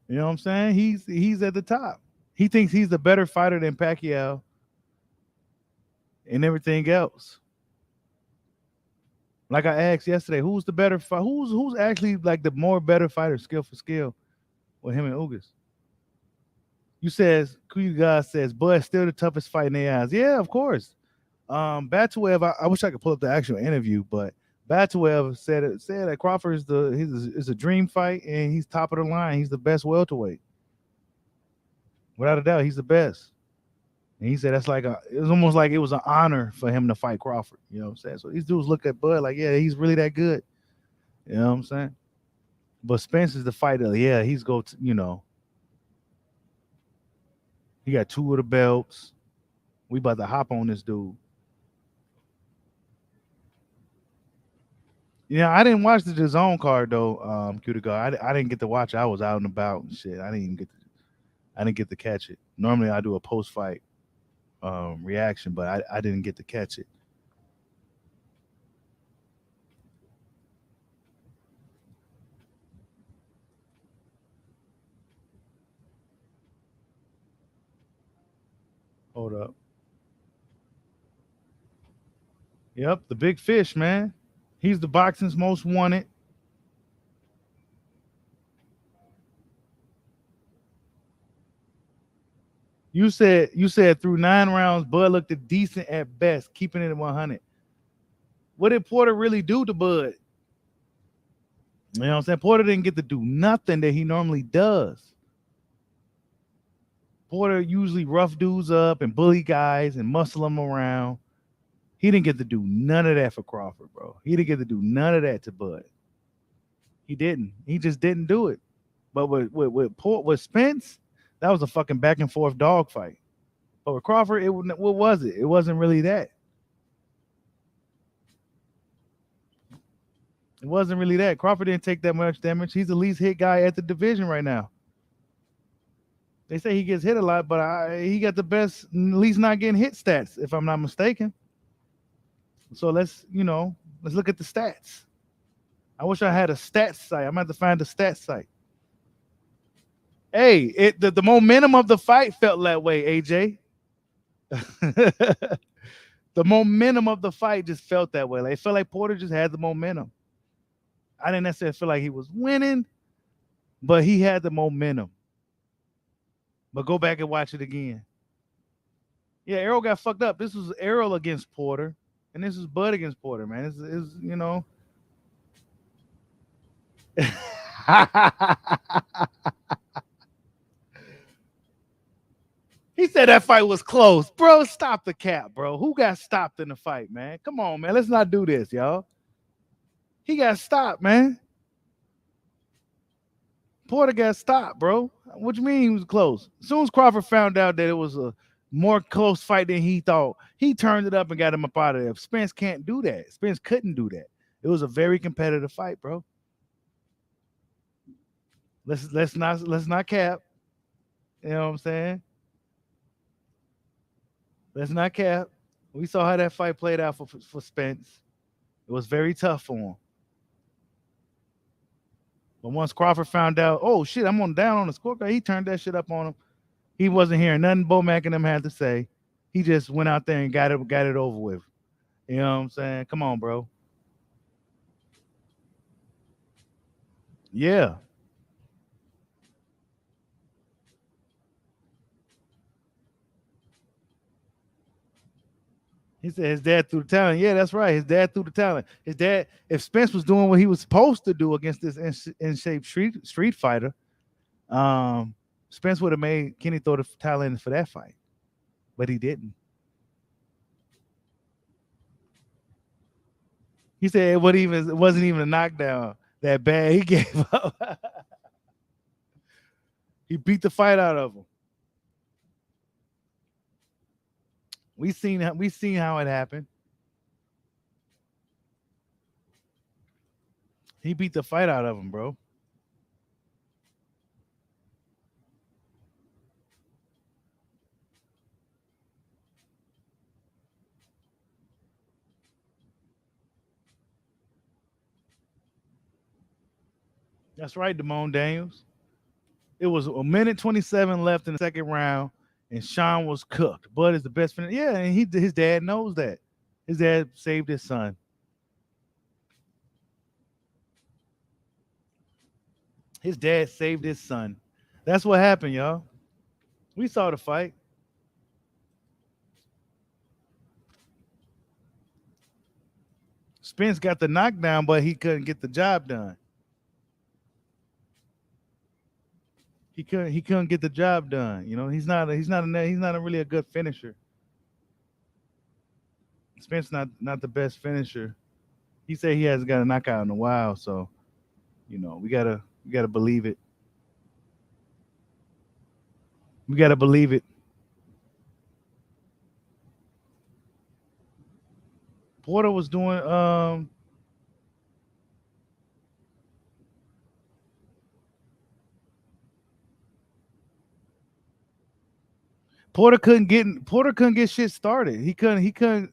You know what I'm saying? He's at the top. He thinks he's the better fighter than Pacquiao and everything else. Like I asked yesterday, who's the better fighter? Who's actually like the more better fighter, skill for skill, with him and Ugas? You says, you guys says, Bud's still the toughest fight in their eyes. Yeah, of course. Batuev, I wish I could pull up the actual interview, but Batuev said that Crawford is a dream fight and he's top of the line. He's the best welterweight. Without a doubt, he's the best. And he said it was almost like it was an honor for him to fight Crawford. You know what I'm saying? So these dudes look at Bud like, yeah, he's really that good. You know what I'm saying? But Spence is the fighter. Yeah, he's he got 2 of the belts. We about to hop on this dude. Yeah, I didn't watch the DAZN card though, Cutie Guard. I didn't get to watch it. I was out and about and shit. I didn't get to catch it. Normally I do a post-fight reaction, but I didn't get to catch it. Hold up. Yep, the big fish, man. He's the boxing's most wanted. You said through 9 rounds, Bud looked decent at best, keeping it at 100. What did Porter really do to Bud? You know what I'm saying? Porter didn't get to do nothing that he normally does. Porter usually rough dudes up and bully guys and muscle them around. He didn't get to do none of that for Crawford, bro. He didn't get to do none of that to Bud. He didn't. He just didn't do it. But with Spence, that was a fucking back and forth dogfight. But with Crawford, what was it? It wasn't really that. It wasn't really that. Crawford didn't take that much damage. He's the least hit guy at the division right now. They say he gets hit a lot, but he got the best, least not getting hit stats, if I'm not mistaken. So let's look at the stats. I wish I had a stats site. I'm going to have to find the stats site. Hey, the momentum of the fight felt that way, AJ. The momentum of the fight just felt that way. Like, it felt like Porter just had the momentum. I didn't necessarily feel like he was winning, but he had the momentum. But go back and watch it again. Yeah, Errol got fucked up. This was Errol against Porter, and this is Bud against Porter, man. It's He said that fight was close. Bro, stop the cap, bro. Who got stopped in the fight, man? Come on, man. Let's not do this, y'all. He got stopped, man. Porter got stopped, bro. What you mean he was close? As soon as Crawford found out that it was More close fight than he thought. He turned it up and got him up out of there. Spence can't do that. Spence couldn't do that. It was a very competitive fight, bro. Let's not cap. You know what I'm saying? Let's not cap. We saw how that fight played out for Spence. It was very tough for him. But once Crawford found out, oh shit, I'm down on the scorecard, he turned that shit up on him. He wasn't hearing nothing Bomac and them had to say. He just went out there and got it over with. You know what I'm saying? Come on, bro. Yeah. He said his dad threw the talent. Yeah, that's right. His dad threw the talent. His dad, if Spence was doing what he was supposed to do against this in shape street fighter, Spence would have made Kenny throw the talent for that fight, but he didn't. He said it wasn't even a knockdown that bad. He gave up. He beat the fight out of him. We seen how it happened. He beat the fight out of him, bro. That's right, Damone Daniels. It was a minute 27 left in the second round, and Sean was cooked. Bud is the best finisher. Yeah, and his dad knows that. His dad saved his son. His dad saved his son. That's what happened, y'all. We saw the fight. Spence got the knockdown, but he couldn't get the job done. He couldn't get the job done. You know, he's not really a good finisher. Spence not the best finisher. He said he hasn't got a knockout in a while, so you know, we gotta believe it. We gotta believe it. Porter was doing Porter couldn't get shit started. He couldn't.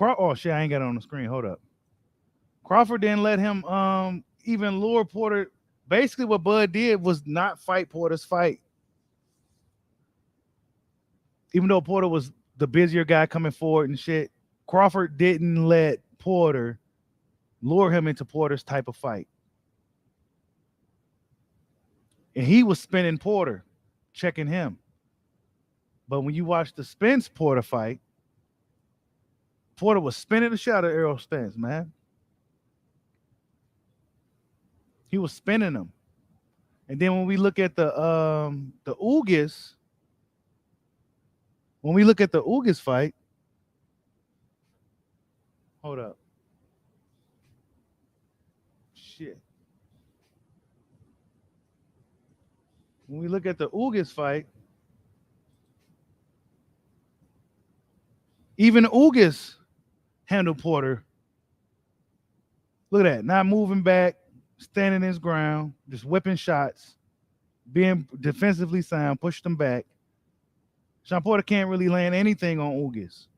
Oh shit! I ain't got it on the screen. Hold up. Crawford didn't let him even lure Porter. Basically, what Bud did was not fight Porter's fight. Even though Porter was the busier guy coming forward and shit, Crawford didn't let Porter lure him into Porter's type of fight. And he was spinning Porter, checking him. But when you watch the Spence Porter fight, Porter was spinning the shit out of Errol Spence, man. He was spinning them. And then when we look at the Ugas, fight, hold up. Shit. When we look at the Ugas fight, even Ugas handled Porter. Look at that. Not moving back, standing his ground, just whipping shots, being defensively sound, pushed them back. Sean Porter can't really land anything on Ugas.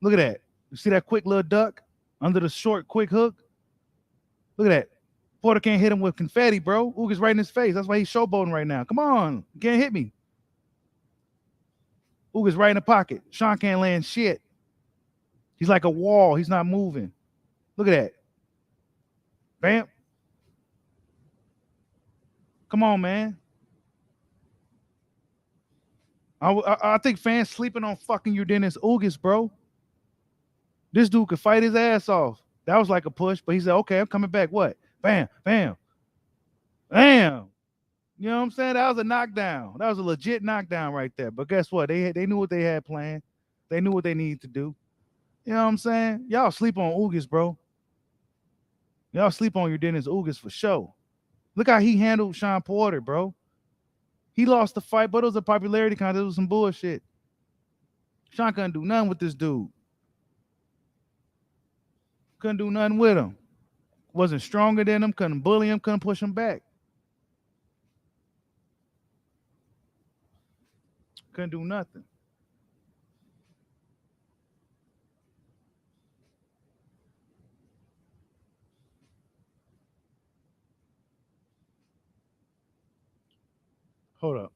Look at that. You see that quick little duck under the short, quick hook? Look at that. Porter can't hit him with confetti, bro. Ugas right in his face. That's why he's showboating right now. Come on. You can't hit me. Ugas right in the pocket. Sean can't land shit. He's like a wall. He's not moving. Look at that. Bam. Come on, man. I think fans sleeping on fucking Dennis Ugas, bro. This dude could fight his ass off. That was like a push, but he said, okay, I'm coming back. What? Bam, bam, bam. You know what I'm saying? That was a knockdown. That was a legit knockdown right there. But guess what? They knew what they had planned. They knew what they needed to do. You know what I'm saying? Y'all sleep on Ugas, bro. Y'all sleep on Dennis Ugas for sure. Look how he handled Sean Porter, bro. He lost the fight, but it was a popularity contest. It was some bullshit. Sean couldn't do nothing with this dude. Couldn't do nothing with him. Wasn't stronger than him, couldn't bully him, couldn't push him back. Couldn't do nothing. Hold up.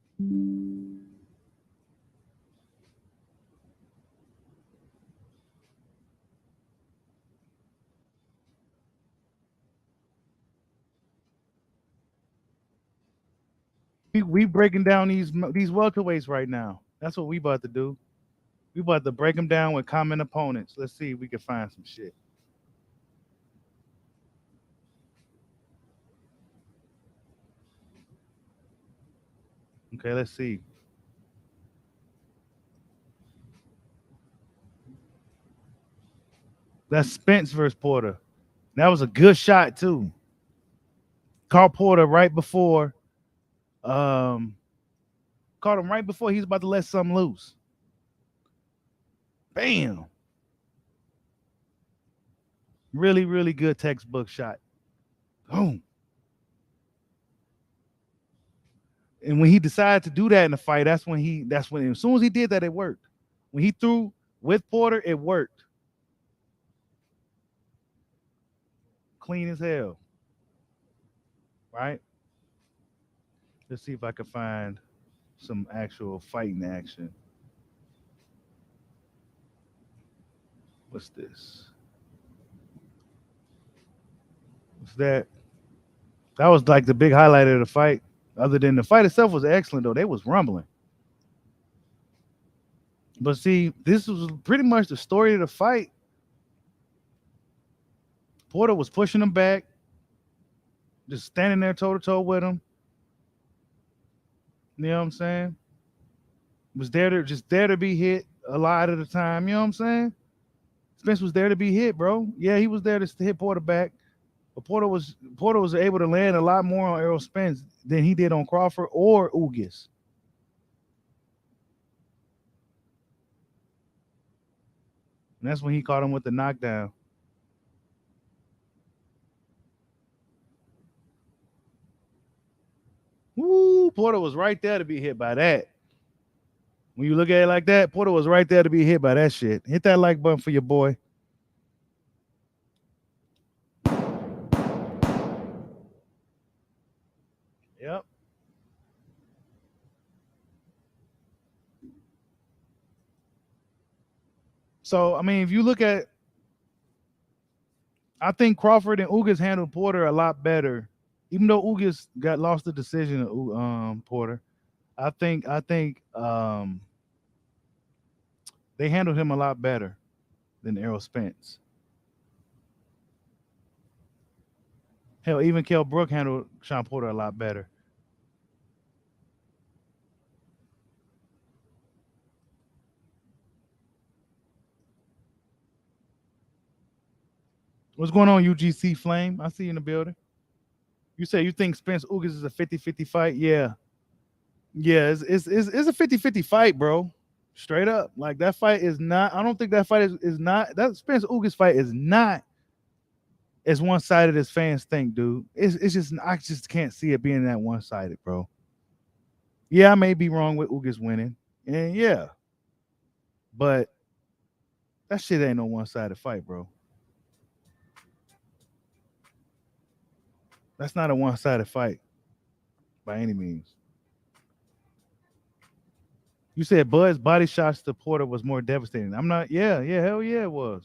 We breaking down these welterweights right now. That's what we about to do. We about to break them down with common opponents. Let's see if we can find some shit. Okay, let's see. That's Spence versus Porter. That was a good shot too. Caught Porter right before, caught him right before he was about to let something loose. Bam. Really, really good textbook shot. Boom. And when he decided to do that in the fight, that's when as soon as he did that, it worked. When he threw with Porter, it worked. Clean as hell. Right? Let's see if I can find some actual fighting action. What's this? What's that? That was like the big highlight of the fight. Other than the fight itself was excellent, though. They was rumbling. But see, this was pretty much the story of the fight. Porter was pushing him back, just standing there toe-to-toe with him. You know what I'm saying? Was there to be hit a lot of the time. You know what I'm saying? Spence was there to be hit, bro. Yeah, he was there to hit Porter back. But Porter was able to land a lot more on Errol Spence than he did on Crawford or Ugas. And that's when he caught him with the knockdown. Woo, Porter was right there to be hit by that. When you look at it like that, Porter was right there to be hit by that shit. Hit that like button for your boy. Yep. So, I mean, if you look at, I think Crawford and Ugas handled Porter a lot better. Even though Ugas lost the decision to Porter, I think they handled him a lot better than Errol Spence. Hell, even Kell Brook handled Sean Porter a lot better. What's going on, UGC Flame? I see you in the building. You say you think Spence Ugas is a 50-50 fight? Yeah. Yeah, it's a 50-50 fight, bro. Straight up. Like, that fight is not, I don't think that fight is not, that Spence Ugas fight is not as one-sided as fans think, dude. It's just, I just can't see it being that one-sided, bro. Yeah, I may be wrong with Ugas winning. And yeah. But that shit ain't no one-sided fight, bro. That's not a one-sided fight by any means. You said Bud's body shots to Porter was more devastating. I'm not, yeah, hell yeah, it was.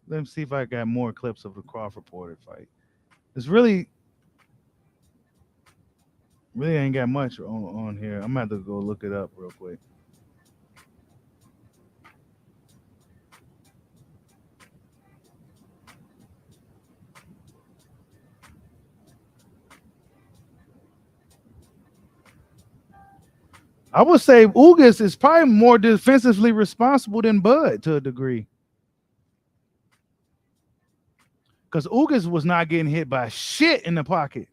Let me see if I got more clips of the Crawford Porter fight. It's really ain't got much on here. I'm gonna have to go look it up real quick. I would say Ugas is probably more defensively responsible than Bud to a degree. Because Ugas was not getting hit by shit in the pocket.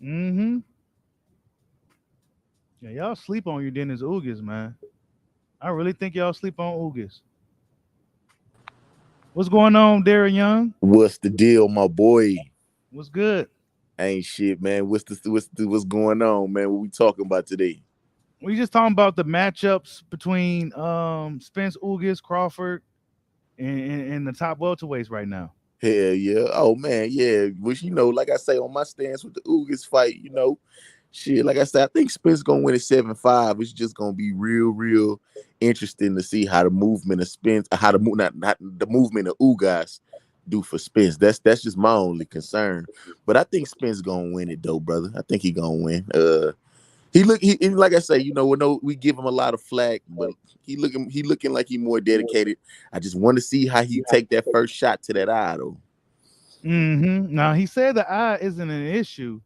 Mm-hmm. Yeah, y'all sleep on your Dennis Ugas, man. I really think y'all sleep on Ugas. What's going on, Darren Young? What's the deal, my boy? What's good? Ain't shit, man. What's going on, man? What we talking about today? We just talking about the matchups between Spence Ugas, Crawford, and the top welterweights right now. Hell yeah. Oh man, yeah. Which like I say on my stance with the Ugas fight, shit. Like I said, I think Spence gonna win at 7-5. It's just gonna be real interesting to see how the movement of Spence, how the not the movement of Ugas do for Spence. That's just my only concern. But I think Spence gonna win it though, brother. I think he gonna win. He like I say, we give him a lot of flack, but he looking like he more dedicated. I just want to see how he take that first shot to that eye though. Mm-hmm. Now he said the eye isn't an issue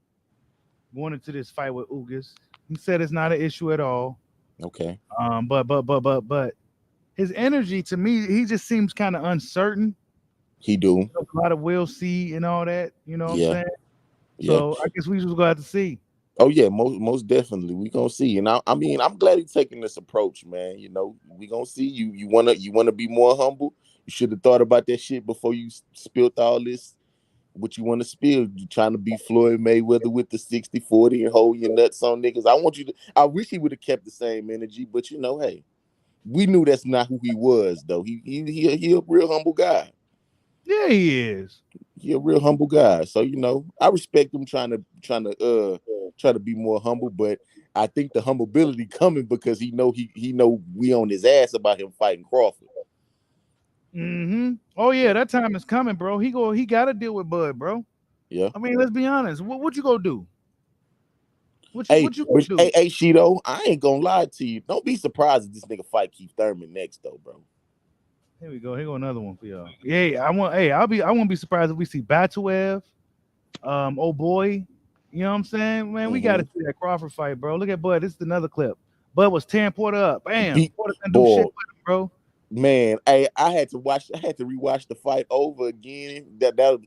going into this fight with Ugas. He said it's not an issue at all. Okay. But his energy to me, he just seems kind of uncertain. He do a lot of we'll see and all that. You know what I'm saying? Yeah. So I guess we just gonna have to see. Oh yeah, most definitely. We gonna see. And I mean, I'm glad he's taking this approach, man. We gonna see. You wanna be more humble. You should have thought about that shit before you spilled all this. What you want to spill? You trying to be Floyd Mayweather with the 60-40 and hold your nuts on niggas. I wish he would have kept the same energy, but hey, we knew that's not who he was though. He a real humble guy. Yeah, he is. He a real humble guy. So I respect him trying to be more humble, but I think the humility coming because he know we on his ass about him fighting Crawford. Mm-hmm. Oh yeah, that time is coming, bro. He got to deal with Bud, bro. Yeah. I mean, let's be honest. What you gonna do? What you gonna do? Hey, Shido, I ain't gonna lie to you. Don't be surprised if this nigga fight Keith Thurman next, though, bro. Here we go. Here go another one for y'all. Yeah, I won't be surprised if we see Batuev, oh boy. You know what I'm saying? Man, we gotta see that Crawford fight, bro. Look at Bud. This is another clip. Bud was tearing Porter up. Bam. Porter can do shit with him, bro. Man, I had to rewatch the fight over again.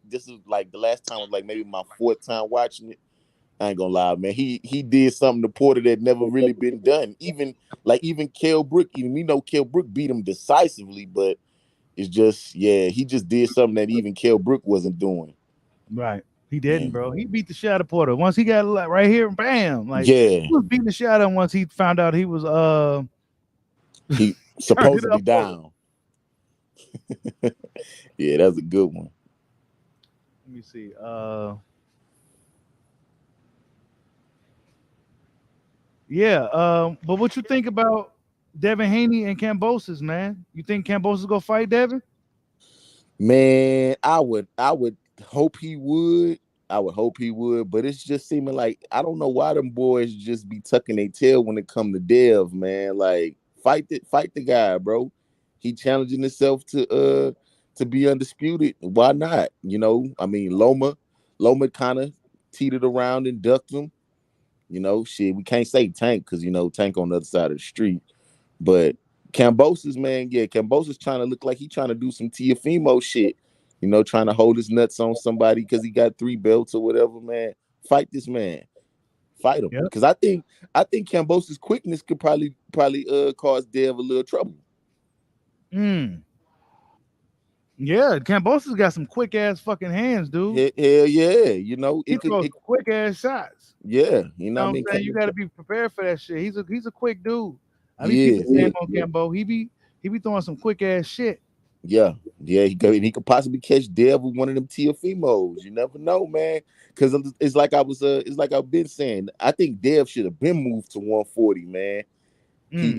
This is like the last time was like maybe my fourth time watching it. I ain't gonna lie, man. He did something to Porter that never really been done. Even Kell Brook, we know Kell Brook beat him decisively, but it's just he just did something that even Kell Brook wasn't doing. Right. He didn't, bro. He beat the shit out of Porter. Once he got right here, bam. He was beating the shit out of him once he found out he was he supposedly down. Yeah, that's a good one. Let me see. But what you think about Devin Haney and Kambosos, man? You think Kambosos go fight Devin? Man, I would hope he would. But it's just seeming like I don't know why them boys just be tucking their tail when it come to Dev, man. Like fight the guy, bro. He challenging himself to be undisputed. Why not? I mean, Loma kind of teetered around and ducked him. Shit, we can't say Tank because Tank on the other side of the street. But Kambosos, man, Kambosos trying to look like he trying to do some Teofimo shit. Trying to hold his nuts on somebody because he got 3 belts or whatever, man. Fight this man. Fight him. Because I think Kambosos' quickness could probably cause Dev a little trouble. Yeah, Kambosos got some quick ass fucking hands, dude. Hell yeah, he throws quick ass shots. Yeah, what I'm saying? You got to be prepared for that shit. He's a quick dude. I mean, keep the same on Kambo. He be throwing some quick ass shit. Yeah, he could possibly catch Dev with one of them Teofimos. You never know, man. Because it's like I've been saying. I think Dev should have been moved to 140, man.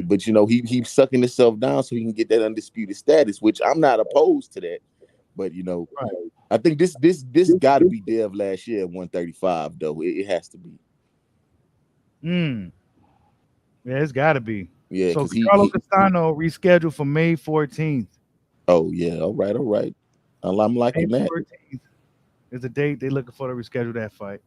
But he's sucking himself down so he can get that undisputed status, which I'm not opposed to that. But right. I think this got to be Dev last year at 135 though. It has to be. Yeah, it's got to be. Yeah. So Charlo Castano rescheduled for May 14th. Oh yeah, all right. I'm liking May that. 14th is the date they're looking for to reschedule that fight.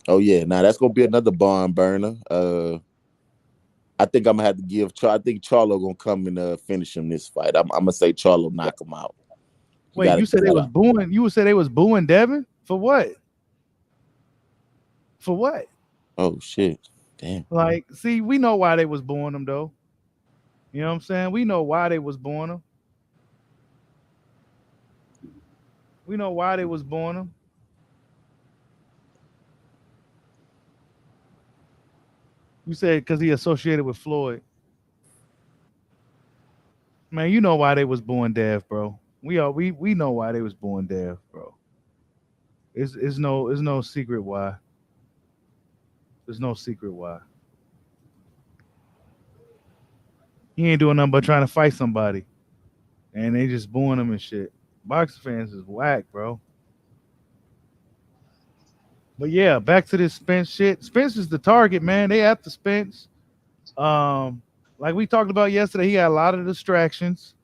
Oh yeah, now that's gonna be another barn burner. I think I'm gonna have to give. I think Charlo gonna come and finish him this fight. I'm gonna say Charlo knock him out. Wait, you said they was booing? You said they was booing Devin for what? For what? Oh shit. Damn. Like, see, we know why they was born them though. You know what I'm saying? We know why they was born them. We know why they was born them. You said because he associated with Floyd. Man, you know why they was born deaf, bro. We know why they was born deaf, bro. It's no secret why. There's no secret why. He ain't doing nothing but trying to fight somebody. And they just booing him and shit. Boxing fans is whack, bro. But yeah, back to this Spence shit. Spence is the target, man. They after Spence. Like we talked about yesterday, he got a lot of distractions.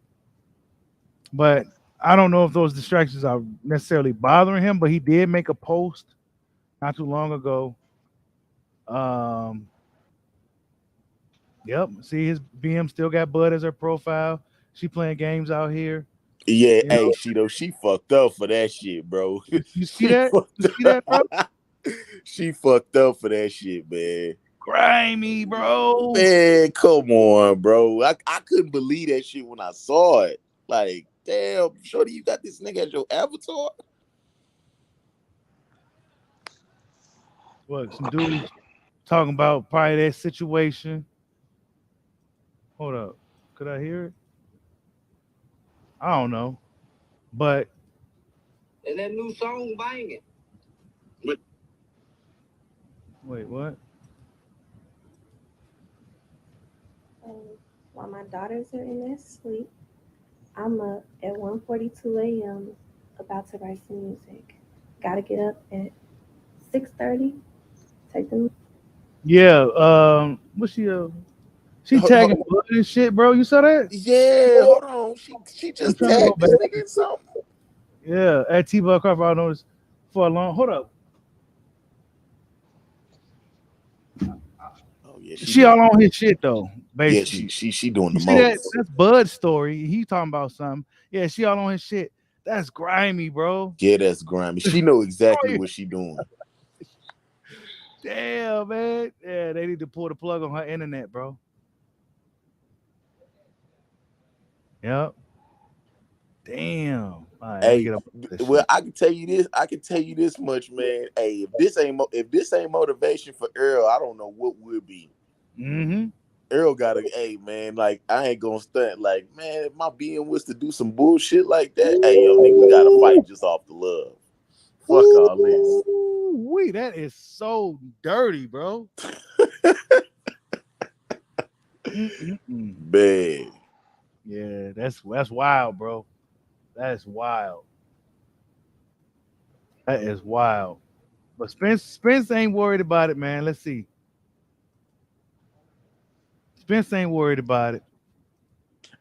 But I don't know if those distractions are necessarily bothering him, but he did make a post not too long ago. Yep. See, his BM still got Bud as her profile. She playing games out here. Yeah, You hey, know? she fucked up for that shit, bro. You see that? You see that, bro? She fucked up for that shit, man. Grimy, bro. Man, come on, bro. I couldn't believe that shit when I saw it. Like, damn, shorty, you got this nigga as your avatar? What, some dudes talking about probably that situation. Hold up. Could I hear it? I don't know. But And that new song banging. wait, what? While my daughters are in their sleep, I'm up at 1:42 a.m. about to write some music. Gotta get up at 6:30. Take them. Yeah, what's she tagging blood and shit, bro. You saw that? Yeah, hold on. She just tagged this nigga in something. Yeah, at T-Bug Crawford, I noticed for a long. Hold up. Oh yeah, she all on his shit though. Basically, yeah, she doing the see that? most. That's Bud's story. He talking about something. Yeah, she all on his shit. That's grimy, bro. Yeah, that's grimy. She know exactly what she doing. Damn, man. Yeah, they need to pull the plug on her internet, bro. Yep. Damn. All right, let me Hey, get up this well, shit. I can tell you this. I can tell you this much, man. Hey, if this ain't motivation for Earl, I don't know what would be. Mm-hmm. Earl gotta, hey man, like I ain't gonna stunt. Like, man, if my being was to do some bullshit like that, hey yo, nigga, we gotta fight just off the love. Fuck all this. Wait, that is so dirty, bro. Man. Yeah, that's wild, bro. That's wild. That is wild. But Spence ain't worried about it, man. Let's see. Spence ain't worried about it.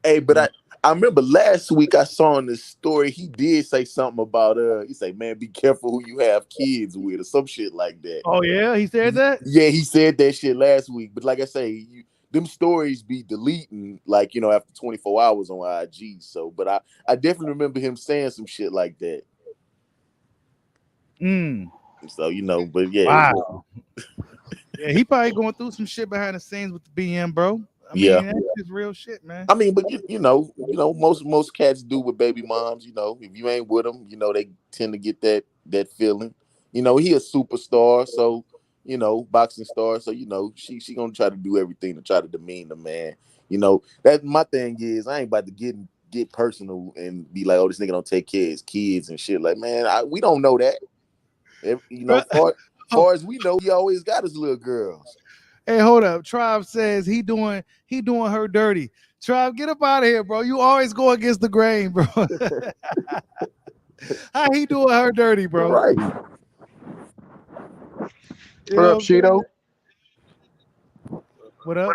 Hey, but I remember last week I saw in this story he did say something about he say, man, be careful who you have kids with or some shit like that. Oh yeah, he said that? Yeah, he said that shit last week. But like I say, them stories be deleting like, after 24 hours on IG. So, but I definitely remember him saying some shit like that. So, but yeah. Wow. Yeah, he probably going through some shit behind the scenes with the BM, bro. I mean, that's just real shit, man. I mean, but most cats do with baby moms. If you ain't with them, they tend to get that feeling. He a superstar, so boxing star, so she gonna try to do everything to try to demean the man. That my thing is I ain't about to get personal and be like, oh, this nigga don't take care of his kids and shit. Like, man, we don't know that. Far as we know, he always got his little girls. Hey, hold up. Tribe says he doing her dirty. Tribe, get up out of here, bro. You always go against the grain, bro. How he doing her dirty, bro? Right. What up, Cheeto? What up?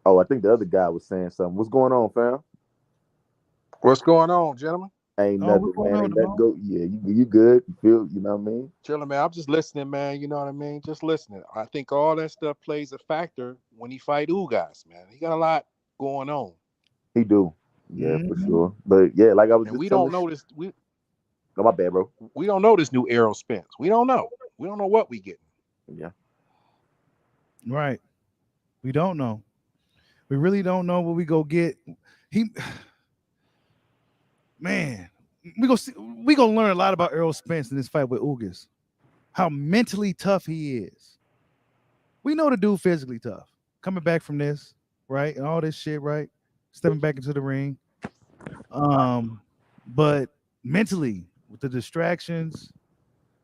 Oh, I think the other guy was saying something. What's going on, fam? What's going on, gentlemen? Ain't nothing, man. Ain't nothing go. Yeah, you good? You feel? You know what I mean? Chilling, man. I'm just listening, man. You know what I mean? Just listening. I think all that stuff plays a factor when he fight Ugas, man. He got a lot going on. He do. Yeah, for sure. But yeah, like I was and just we telling don't know this. No, my bad, bro. We don't know this new Errol Spence. We don't know. We don't know what we getting. Yeah. Right. We don't know. We really don't know what we go get. Man, we gonna learn a lot about Errol Spence in this fight with Ugas. How mentally tough he is. We know the dude physically tough. Coming back from this, right? And all this shit, right? Stepping back into the ring. But mentally, with the distractions,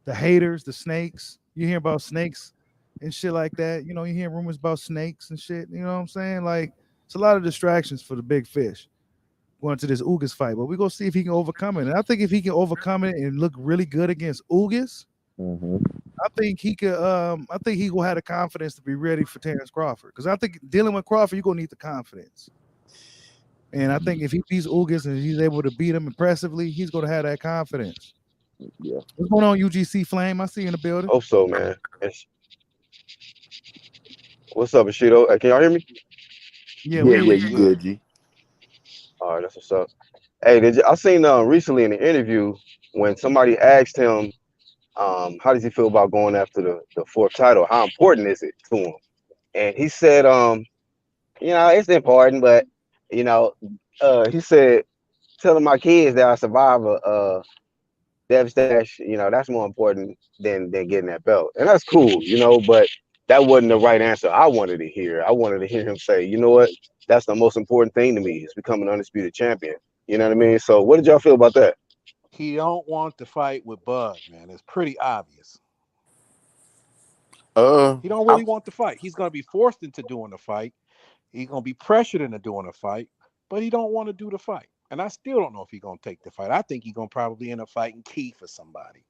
the haters, the snakes, you hear about snakes and shit like that. You hear rumors about snakes and shit. You know what I'm saying? Like, it's a lot of distractions for the big fish going to this Ugas fight. But we're going to see if he can overcome it. And I think if he can overcome it and look really good against Ugas, I think he could. I think he will have the confidence to be ready for Terrence Crawford. Because I think dealing with Crawford, you're gonna need the confidence. And I think if he beats Ugas and he's able to beat him impressively, he's gonna have that confidence. Yeah. What's going on, UGC Flame? I see you in the building. Hope so, man. What's up, Bushido? Can y'all hear me? Yeah, you good, G. All right, that's what's up. Hey, I seen recently in the interview when somebody asked him, how does he feel about going after the fourth title? How important is it to him? And he said, it's important, but he said, telling my kids that I survive a Dev Stash, that's more important than getting that belt. And that's cool, but that wasn't the right answer I wanted to hear. I wanted to hear him say, you know what? That's the most important thing to me is becoming an undisputed champion. You know what I mean? So what did y'all feel about that? He don't want to fight with Bud, man. It's pretty obvious. He don't really want to fight. He's going to be forced into doing the fight. He's going to be pressured into doing the fight, but he don't want to do the fight. And I still don't know if he's going to take the fight. I think he's going to probably end up fighting Keith for somebody.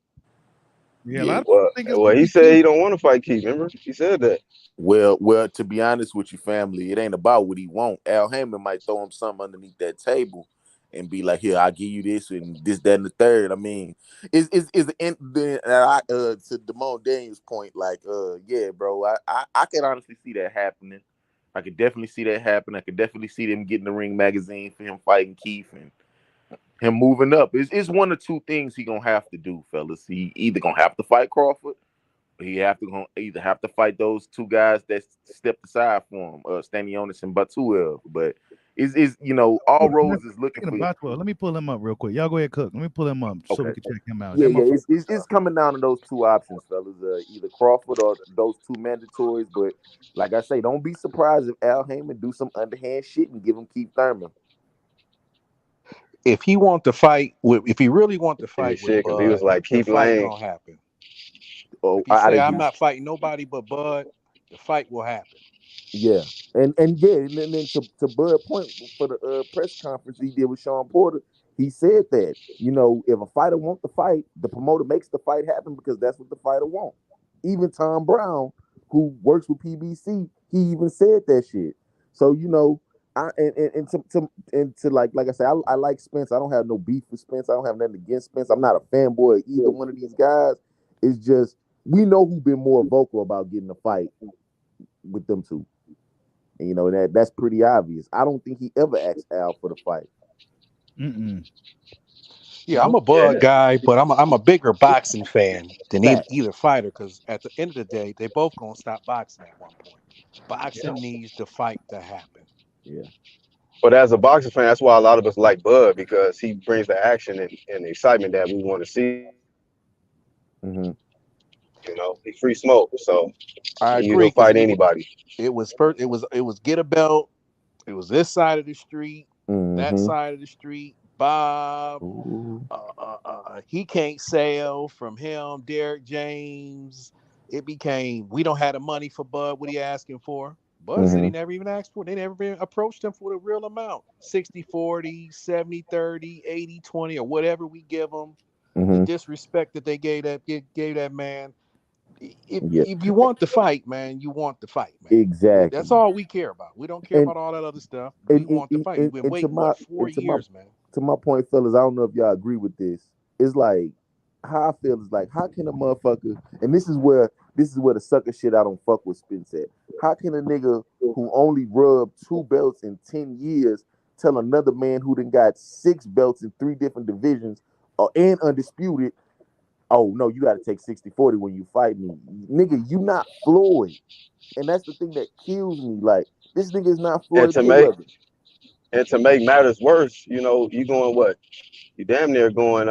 Yeah, a lot of well, people think it's well, he said he don't want to fight Keith. Remember, he said that. Well, to be honest with you, family, it ain't about what he want. Al Heyman might throw him something underneath that table and be like, "Here, I'll give you this and this, that, and the third." I mean, to Damone Daniels' point, like, yeah, bro, I can honestly see that happening. I could definitely see that happen. I could definitely see them getting the Ring magazine for him fighting Keith and him moving up. It's one or two things he gonna have to do, fellas. He either gonna have to fight Crawford. He either have to fight those two guys that stepped aside for him, Stanionis and Batuel. But is all roads is looking for Batuel. Let me pull him up real quick. Y'all go ahead, Cook. Let me pull him up so we can check him out. Yeah, it's coming down to those two options, fellas. Either Crawford or those two mandatories. But like I say, don't be surprised if Al Heyman do some underhand shit and give him Keith Thurman. If he want to fight if he really want to fight with Bud, he was like, the keep fight lane. gonna happen. Oh, if he say I'm not fighting nobody but Bud, the fight will happen. Yeah, and then to Bud point for the press conference he did with Sean Porter, he said that if a fighter wants to fight, the promoter makes the fight happen because that's what the fighter wants. Even Tom Brown, who works with PBC, he even said that shit. So like I said, I like Spence. I don't have no beef with Spence. I don't have nothing against Spence. I'm not a fanboy of either one of these guys. It's just we know who's been more vocal about getting a fight with them two. And that's pretty obvious. I don't think he ever asked Al for the fight. Yeah, I'm a Bud guy, but I'm a bigger boxing fan than either fighter because at the end of the day, they both gonna stop boxing at one point. Boxing needs the fight to happen. Yeah. But as a boxing fan, that's why a lot of us like Bud because he brings the action and the excitement that we want to see. He's free smoke, so I agree. He'll fight anybody. It was get a belt. It was this side of the street, that side of the street. Bob, he can't sell from him. Derek James. It became we don't have the money for Bud. What he asking for? Bud said he never even asked for it. They never even approached him for the real amount. 60-40, 70-30, 80-20, or whatever we give him. The disrespect that they gave that man. If you want to fight, man, you want to fight, man. Exactly. That's all we care about. We don't care about all that other stuff. We want to fight. We've been waiting 4 years, man. To my point, fellas, I don't know if y'all agree with this. It's like how I feel is like how can a motherfucker, and this is where the sucker shit I don't fuck with Spence at. How can a nigga who only rubbed 2 belts in 10 years tell another man who done got 6 belts in 3 different divisions and undisputed, Oh no, you got to take 60-40 when you fight me, nigga. You not Floyd, and that's the thing that kills me. Like this nigga is not And Floyd Mayweather. to make matters worse, you know, you going what? You damn near going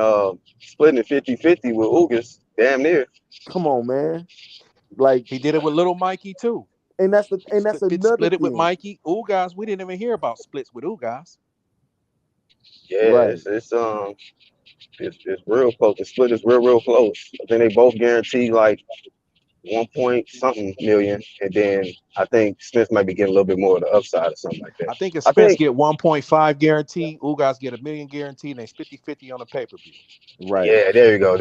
splitting it 50-50 with Ugas. Damn near. Come on, man. Like he did it with Little Mikey too. And that's another split it thing. with Mikey. Ugas, we didn't even hear about splits with Ugas. Yeah, right. It's real close. The split is real close. I think they both guarantee like 1 point something million, and then I think Spence might be getting a little bit more of the upside or something like that. I think if Spence get 1.5 guaranteed, Ugas get $1 million guaranteed, and it's 50-50 on the pay-per-view. Right. Yeah, there you go.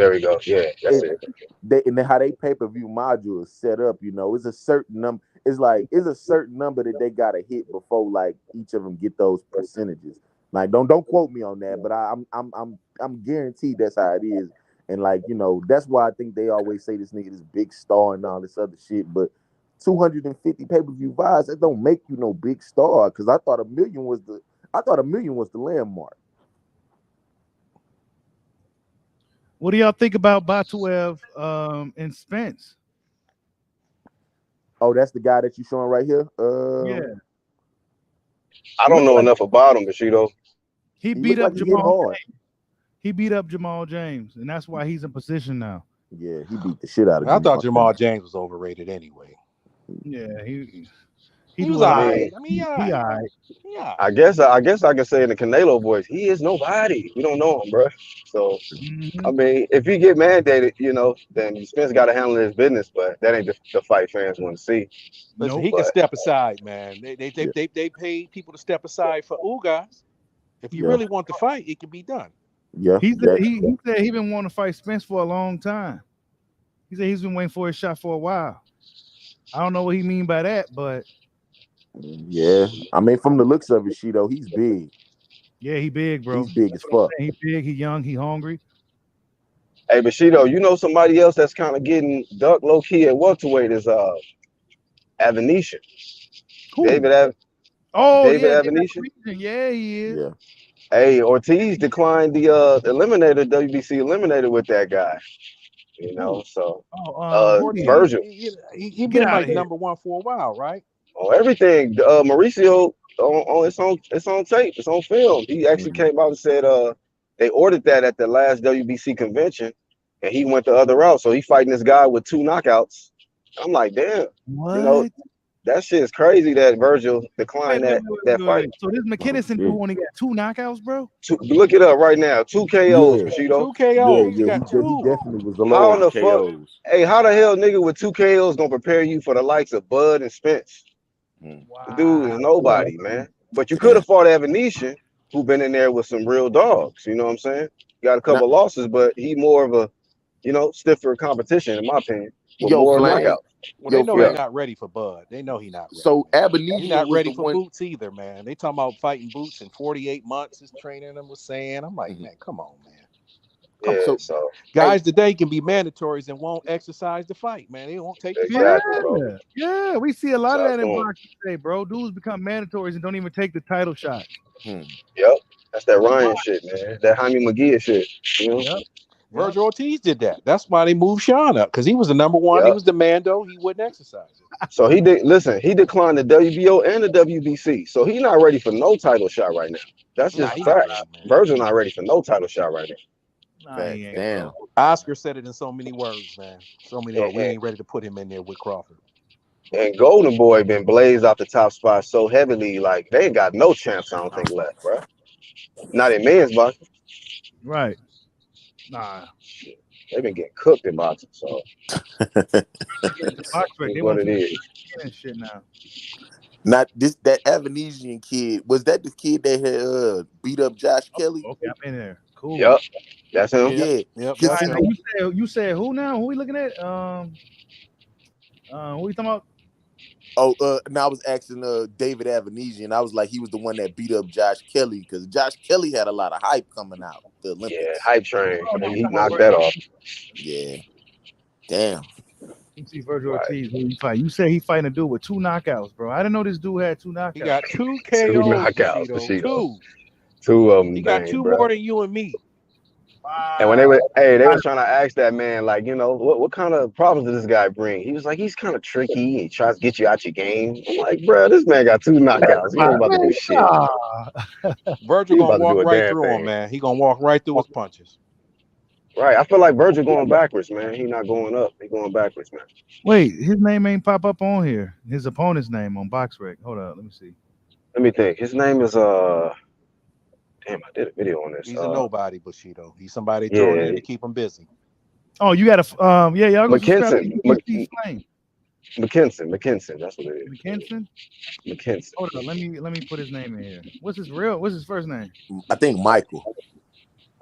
Yeah, that's it. And then how they pay-per-view module is set up, you know, it's a certain number. It's a certain number that they gotta hit before like each of them get those percentages. Like don't quote me on that, but I'm guaranteed that's how it is. And like, you know, that's why I think they always say this nigga this big star and all this other shit. But 250 pay-per-view buys, that don't make you no big star. Cause I thought $1 million was the landmark. What do y'all think about Batuev and Spence? Oh, that's the guy that you showing right here? Yeah. I don't know enough about him, Bushido. He beat up Jamal James. He beat up Jamal James, and that's why he's in position now. Yeah, he beat the shit out of I thought Jamal James was overrated anyway. Yeah, he was all right. I mean, he all right. Yeah. I guess I can say in the Canelo voice, he is nobody. We don't know him, bro. So I mean, if he get mandated, you know, then Spence got to handle his business. But that ain't the fight fans want to see. Listen, he can step aside, man. They paid people to step aside for Ugas. If you really want to fight, it can be done. Yeah, he said he been wanting to fight Spence for a long time. He said he's been waiting for his shot for a while. I don't know what he mean by that, but yeah, I mean from the looks of it, Shido, he's big. Yeah, he big, bro. He's big as fuck. He big, he young, he hungry. Hey, Bushido, you know somebody else that's kind of getting duck low key at welterweight is Avenetian. David Avenetian. Yeah, he is. Yeah. Hey, Ortiz declined the eliminator, WBC eliminator with that guy. You know, so Virgil. He been like #1 for a while, right? Oh, everything. Mauricio it's on tape, it's on film. He actually came out and said they ordered that at the last WBC convention, and he went the other route. So he fighting this guy with 2 knockouts. I'm like, damn, what? You know, that shit is crazy that Virgil declined that fight. So this McKinnison dude only got 2 knockouts, bro. Look it up right now. 2 KOs, Bushido. 2 KOs. Yeah, he definitely was alone. How the fuck? Hey, how the hell nigga with 2 KOs gonna prepare you for the likes of Bud and Spence? Wow. The dude is nobody, man. But you could have fought Avenetian, who been in there with some real dogs. You know what I'm saying? Got a couple losses, but he more of a, you know, stiffer competition in my opinion. More knockout. Well, they know he's not ready for Bud. They know he's not ready. So Avenetian, he's not ready for Boots either, man. They talking about fighting Boots in 48 months. His training them was saying. I'm like, man, come on, man. So guys today can be mandatories and won't exercise the fight, man. They won't take the fight. Yeah, we see a lot of that in boxing today, bro. Dudes become mandatories and don't even take the title shot. Yep, that's that Ryan shit, man. That Jaime McGee shit. You know? Yep. Virgil Ortiz did that. That's why they moved Sean up, because he was the #1. Yep. He was the Mando. He wouldn't exercise it. So he did. Listen, he declined the WBO and the WBC. So he's not ready for no title shot right now. That's just fact. Virgil not ready for no title shot right now. Damn. Oscar said it in so many words, man. So many words. We ain't ready to put him in there with Crawford. And Golden Boy been blazed off the top spot so heavily, like they ain't got no chance, I don't think, left, bro. Not in men's boxing. Right. Nah. They've been getting cooked in boxing, so they what it is. Shit now. Not this that Avenetian kid. Was that the kid that had beat up Josh Kelly? Okay, I'm in there. Cool. Yep. That's him. Yeah. Yep. You said who now? Who we looking at? Who you talking about? Oh, now I was asking David Avenetian. I was like, he was the one that beat up Josh Kelly because Josh Kelly had a lot of hype coming out. The Olympics. Yeah, hype train. He knocked that off. Yeah. Damn. You see Virgil Ortiz, who you fight. You said he fighting a dude with 2 knockouts, bro. I didn't know this dude had 2 knockouts. He got 2 KOs. 2 knockouts. Two. Two of them. He got 2 more than you and me. And when they was trying to ask that man, like, you know, what kind of problems does this guy bring? He was like, he's kind of tricky. He tries to get you out your game. I'm like, bro, this man got 2 knockouts. He ain't about to do shit. Virgil He gonna about to do walk a right damn through him, thing. man. He gonna walk right through his punches. Right. I feel like Virgil going backwards, man. He not going up. He going backwards, man. Wait, his name ain't pop up on here. His opponent's name on BoxRec. Hold up, let me see. Let me think. His name is damn, I did a video on this. He's a nobody, Bushido. He's somebody Yeah. throwing in to keep him busy. Oh, you got to yeah, y'all go subscribe McKinson. to Flame. McKinson. That's what it is. McKinson? McKinson. Hold on, let me put his name in here. What's his first name? I think Michael.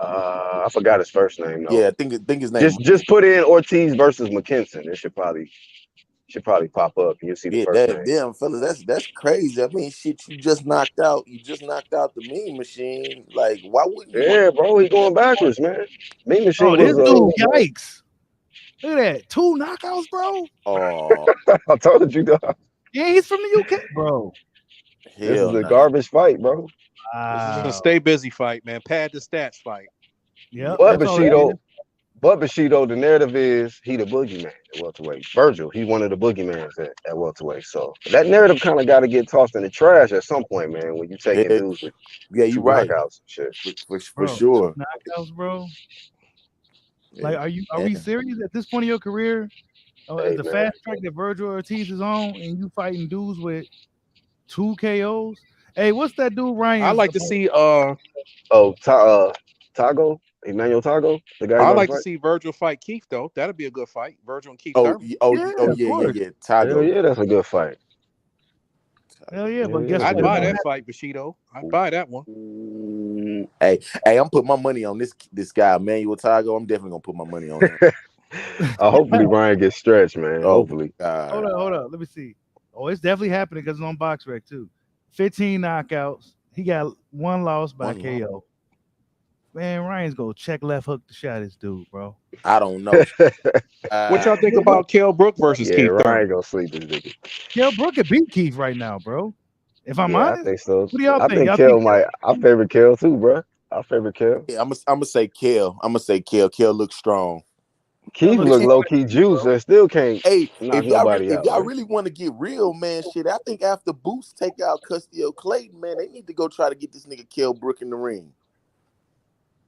I forgot his first name though. Yeah, I think his name. Just put in Ortiz versus McKinson. It should probably pop up. You'll see the first name. Damn, fellas, that's crazy. I mean, shit, you just knocked out the Mean Machine. Like, why wouldn't you? Yeah, bro, he going backwards, man. Mean Machine. Oh, this dude, yikes! Look at that, 2 knockouts, bro. Oh, I told you, dog. Yeah, he's from the UK, bro. This is a garbage fight, bro. This is a stay busy fight, man. Pad the stats fight. Yeah, But Bushido, the narrative is he the boogeyman at welterweight. Virgil, he's one of the boogeymans at welterweight. So that narrative kind of got to get tossed in the trash at some point, man. When you taking dudes with you right. knockouts and shit. For sure. Knockouts, bro. Like, are we serious at this point in your career? Is the fast track that Virgil Ortiz is on, and you fighting dudes with 2 KOs? Hey, what's that dude Ryan? I like to see Emmanuel Tago, the guy. I like to see Virgil fight Keith though. That'd be a good fight. Virgil and Keith. Yeah. Tago. Yeah, that's a good fight. Hell yeah, but guess I'd what? buy that fight, Bushido. I'd buy that one. Hey, I'm putting my money on this guy, Emmanuel Tago. I'm definitely gonna put my money on him. Hopefully Ryan gets stretched, man. Hopefully. Hold up. Let me see. Oh, it's definitely happening because it's on BoxRec too. 15 knockouts. He got 1 loss by KO. Man, Ryan's gonna check left hook to shot this dude, bro. I don't know. What y'all think about Kell Brook versus Keith? Ryan gonna sleep this nigga. Kell Brook could beat Keith right now, bro. If I'm honest, I think so. What do y'all think? I think Kell might. I favor Kell too, bro. I favor Kell. Yeah, I'm gonna say Kell. Kell looks strong. Keith look low key juice and still can't. Hey, knock if y'all really want to get real, man, shit, I think after Boots take out Custio Clayton, man, they need to go try to get this nigga Kell Brook in the ring.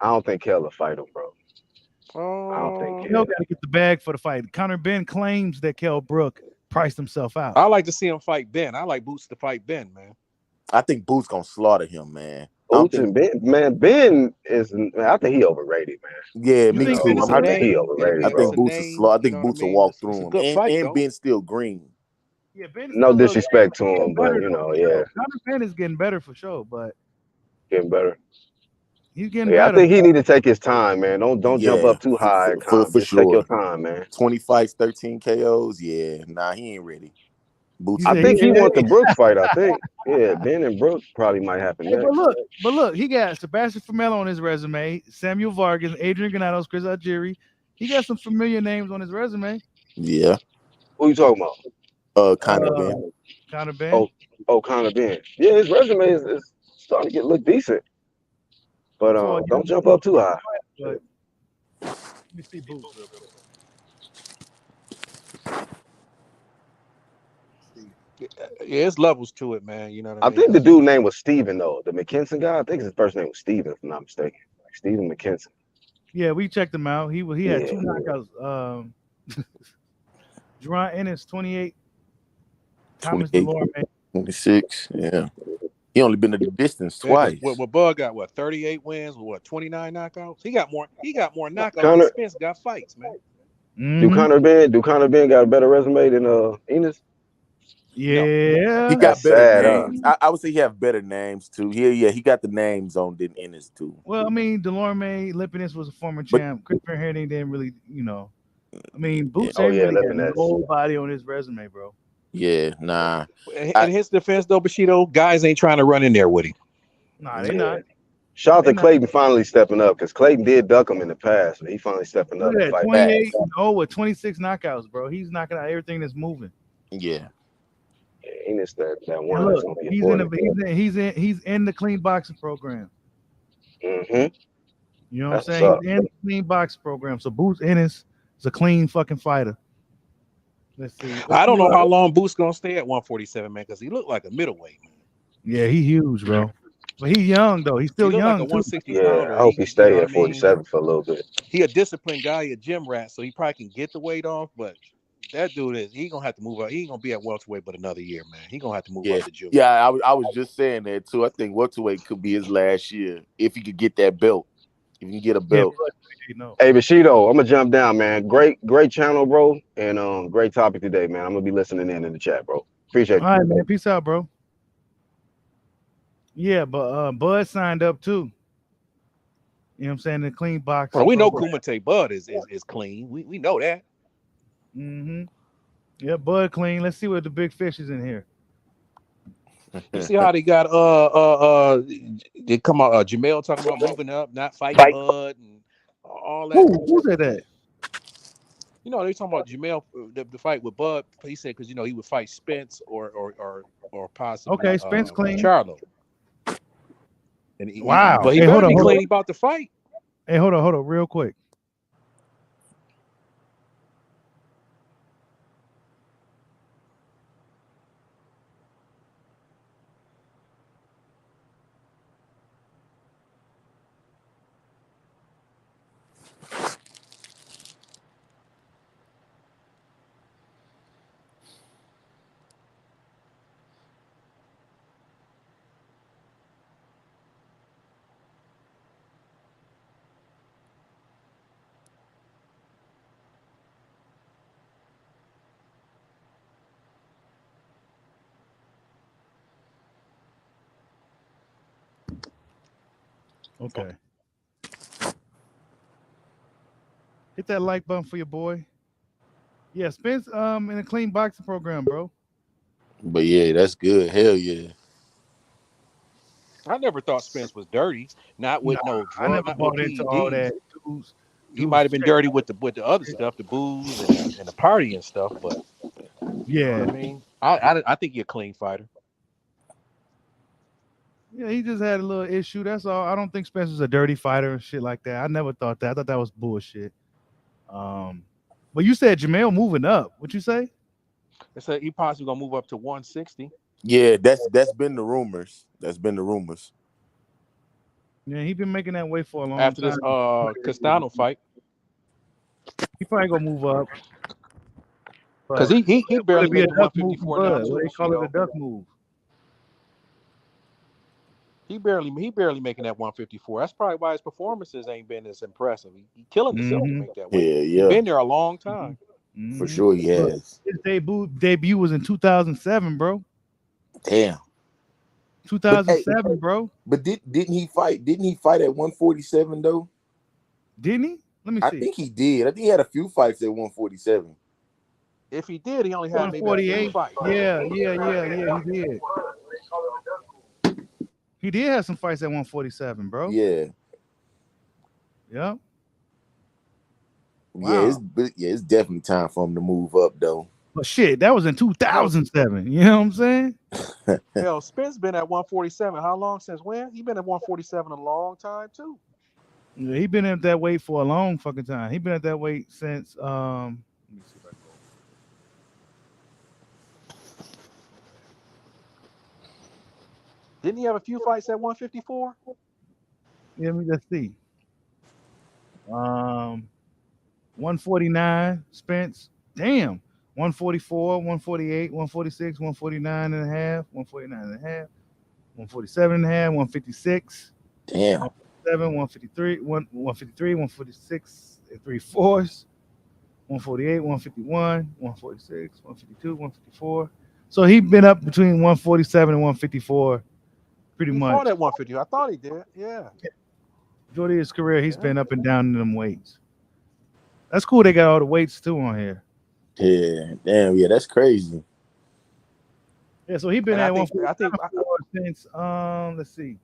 I don't think Kell will fight him, bro. I don't think Kell got to get the bag for the fight. Conor Ben claims that Kell Brook priced himself out. I like to see him fight Ben. I like Boots to fight Ben, man. I think Boots gonna slaughter him, man. Boots and Ben, man. Ben is. Man, I think he overrated, man. Yeah, me too. I think he overrated. I think bro. Boots is slaughter. I think Boots will walk through him, and Ben's still green. Yeah, Ben's no disrespect to him, but you know, yeah. Conor Ben is getting better for sure, but getting better. He's getting better. I think he need to take his time, man. Don't jump up too high. For Just sure. take your time, man. 20 fights, 13 KOs. Yeah, nah, he ain't ready. Boots. I think he wants the Brooks fight. I think, yeah, Ben and Brooks probably might happen next. But look, he got Sebastian Formella on his resume, Samuel Vargas, Adrian Granados, Chris Algieri. He got some familiar names on his resume. Yeah. Who you talking about? Conor Ben. Conor Ben. Oh, Conor Ben. Yeah, his resume is starting to look decent. But don't jump up too high. But let me see Boots real quick. Yeah, it's levels to it, man. You know what I mean? I think the dude name was Steven, though. The McKinson guy. I think his first name was Steven, if I'm not mistaken. Like Steven McKinson. Yeah, we checked him out. He had 2 knockouts. Jerron Ennis, 28. Thomas DeLorme, 26. Yeah. He only been to the distance twice. What Bug got? What 38 wins? What 29 knockouts? He got more knockouts Conor, than Spence got fights, man. Do Conor Ben got a better resume than Enos? Yeah, he got better names. I would say he have better names too. He got the names on than Ennis too. Well, I mean, Delorme Lipinus was a former champ. Christopher Henry didn't really, I mean, Boots ain't really got nobody on his resume, bro. Yeah, nah. In his defense, though, Bushido, guys ain't trying to run in there with him. Nah, they not. Shout out to Clayton finally stepping up, because Clayton did duck him in the past, but he finally stepping up. Look at that, 28 with 26 knockouts, bro. He's knocking out everything that's moving. Yeah. Enos that one. Look, he's in the clean boxing program. Mm-hmm. You know what I'm That's what's saying? up. He's in the clean box program. So Boots Ennis is a clean fucking fighter. Let's see. I don't know how long Boots gonna stay at 147, man, because he looked like a middleweight, man. Yeah, he huge, bro. But he's young though. He's still He looked like a young too. 160 Yeah, pounder. I hope he You stay know at what I mean? 47 for a little bit. He a disciplined guy, he a gym rat, so he probably can get the weight off, but that dude he gonna have to move up. He ain't gonna be at welterweight but another year, man. He gonna have to move up to junior. Yeah, I was just saying that too. I think welterweight could be his last year if he could get that belt. If he can get a belt. Hey, Bushido, I'm gonna jump down, man. Great channel, bro, and great topic today, man. I'm gonna be listening in the chat, bro. Appreciate it. All right, man. Peace out, bro. Yeah, but Bud signed up too. You know what I'm saying? The clean box. Well, we know Kumite Bud is clean. We know that. Mm-hmm. Yeah, Bud clean. Let's see what the big fish is in here. You see how they got they come out Jamel talking about moving up, not fighting Bud and all that. Who said that? You know, they talking about Jamel the fight with Bud. He said because he would fight Spence or possibly Okay, Spence clean. Charlo. And Wow. But he better be clean about the fight. Hey, hold on, real quick. Okay. Hit that like button for your boy. Yeah, Spence in a clean boxing program, bro. But yeah, that's good. Hell yeah. I never thought Spence was dirty. Not with no drug, I never bought into all that. He might have been dirty with the other stuff, the booze and the party and stuff, but yeah, you know what I mean, I think you're a clean fighter. Yeah, he just had a little issue. That's all. I don't think Spencer's a dirty fighter and shit like that. I never thought that. I thought that was bullshit. But you said Jamel moving up. What'd you say? They said he possibly gonna move up to 160. Yeah, that's been the rumors. That's been the rumors. Yeah, he been making that way for a long After time. this Castano fight. He probably gonna move up. Because he barely be a made duck move 154 from now Bud. too. What they call it a duck move. He barely making that 154. That's probably why his performances ain't been as impressive. He killing himself to make that weight. Yeah. He's been there a long time. For sure he has. His debut was in 2007, bro. Damn. 2007, bro. But didn't he fight? Didn't he fight at 147 though? Didn't he? Let me see. I think he did. I think he had a few fights at 147. If he did, he only had maybe 148. fights. Yeah, he did. He did have some fights at 147, bro. Yeah. Yep. Wow. Yeah, it's definitely time for him to move up though. But shit, that was in 2007. You know what I'm saying? Hell, Spence been at 147. How long since when? He been at 147 a long time too. Yeah, he been at that weight for a long fucking time. He been at that weight since let me see if I can Didn't he have a few fights at 154? Yeah, let's see. 149, Spence. Damn. 144, 148, 146, 149 and a half, 149 and a half, 147 and a half, 156. Damn. 157, 153, 153, 146 and 3/4. 148, 151, 146, 152, 154. So he been up between 147 and 154 pretty much. Fought at 150. I thought he did. Yeah. Majority of his career, he's been up and down in them weights. That's cool. They got all the weights too on here. Yeah, damn, yeah, that's crazy. Yeah, so he been at 147 since let's see,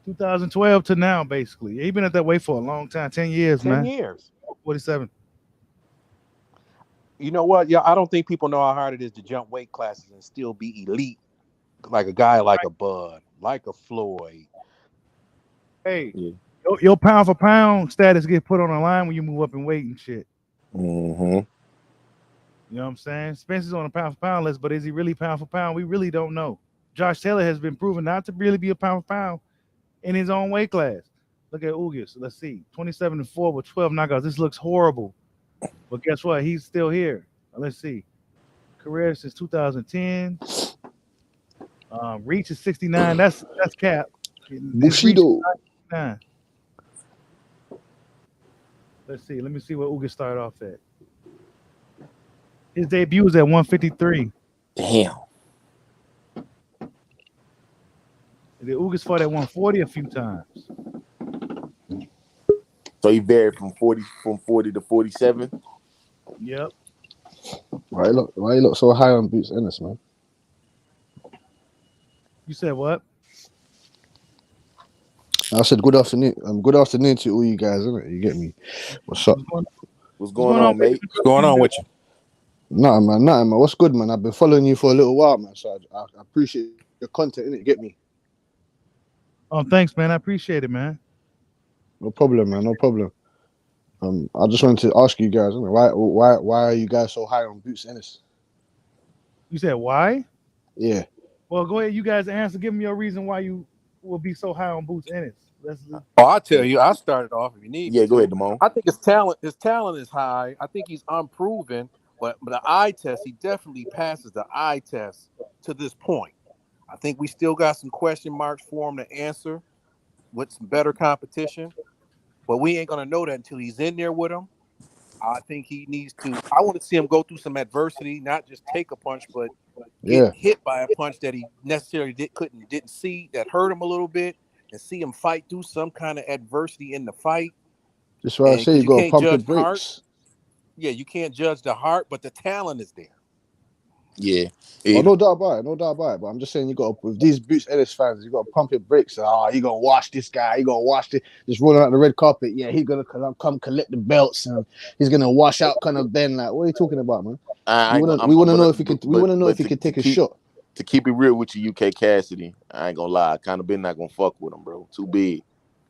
2012 to now, basically. He been at that weight for a long time, 10 years, 10 man. 10 years. 47. You know what? Yeah, I don't think people know how hard it is to jump weight classes and still be elite, like a guy like a Bud, like a Floyd. Hey, Yeah. your pound for pound status get put on the line when you move up in weight and shit. Mm-hmm. You know what I'm saying? Spence is on a pound for pound list, but is he really pound for pound? We really don't know. Josh Taylor has been proven not to really be a pound for pound in his own weight class. Look at Ugas. Let's see. 27-4 with 12 knockouts. This looks horrible. But guess what? He's still here. Let's see. Career since 2010. Reach is 69. That's cap. His reach is Bushido. 69. Let's see. Let me see what Ugas started off at. His debut was at 153. Damn. The Ugas fought at 140 a few times. So he varied from 40 to 47. Yep. Why you look so high on Boots Ennis, man? You said what? I said good afternoon. Good afternoon to all you guys, innit? You get me? What's up? What's going on, mate? What's going on with you? Nothing, man. What's good, man? I've been following you for a little while, man. So I appreciate your content, innit? You get me? Oh, thanks, man. I appreciate it, man. No problem, man. No problem. I just wanted to ask you guys, innit? Why are you guys so high on Boots Ennis? You said why? Yeah. Well, go ahead. You guys answer. Give me your reason why you will be so high on Boots Ennis. Oh, I'll tell you. I started off if you need. Yeah, me go to. ahead, Damone. I think his talent is high. I think he's unproven, but the eye test, he definitely passes the eye test to this point. I think we still got some question marks for him to answer with some better competition, but we ain't gonna know that until he's in there with him. I think he needs to. I want to see him go through some adversity, not just take a punch, but get hit by a punch that he necessarily didn't see, that hurt him a little bit, and see him fight through some kind of adversity in the fight. That's why I say you got to pump your brakes. Yeah, you can't judge the heart, but the talent is there. Yeah. Oh, no doubt about it. But I'm just saying, you got to, with these Boots Ennis fans, you got to pump your brakes. You gonna watch this guy. You gonna watch this. Just rolling out the red carpet. Yeah, he's gonna come collect the belts and he's gonna wash out Conor Ben. Like, what are you talking about, man? We want to know if he can. We want to know if he can take a shot. To keep it real with you, UK Cassidy, I ain't gonna lie. Conor Ben not gonna fuck with him, bro. Too big.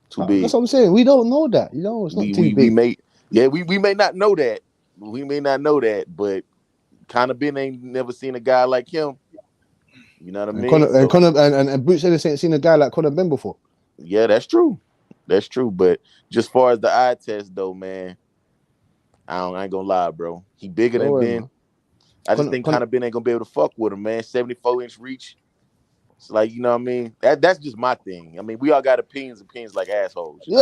That's what I'm saying. We don't know that. You know, it's not too big. We may not know that. We may not know that, but Conor Ben ain't never seen a guy like him. You know what I mean? And Boots Ennis ain't seen a guy like Conor Ben before. Yeah, that's true. That's true. But just far as the eye test, though, man, I ain't gonna lie, bro. He bigger than Ben. I just think Conor Ben ain't gonna be able to fuck with him, man. 74-inch reach. It's like, you know what I mean? That's just my thing. I mean, we all got opinions like assholes. Yeah.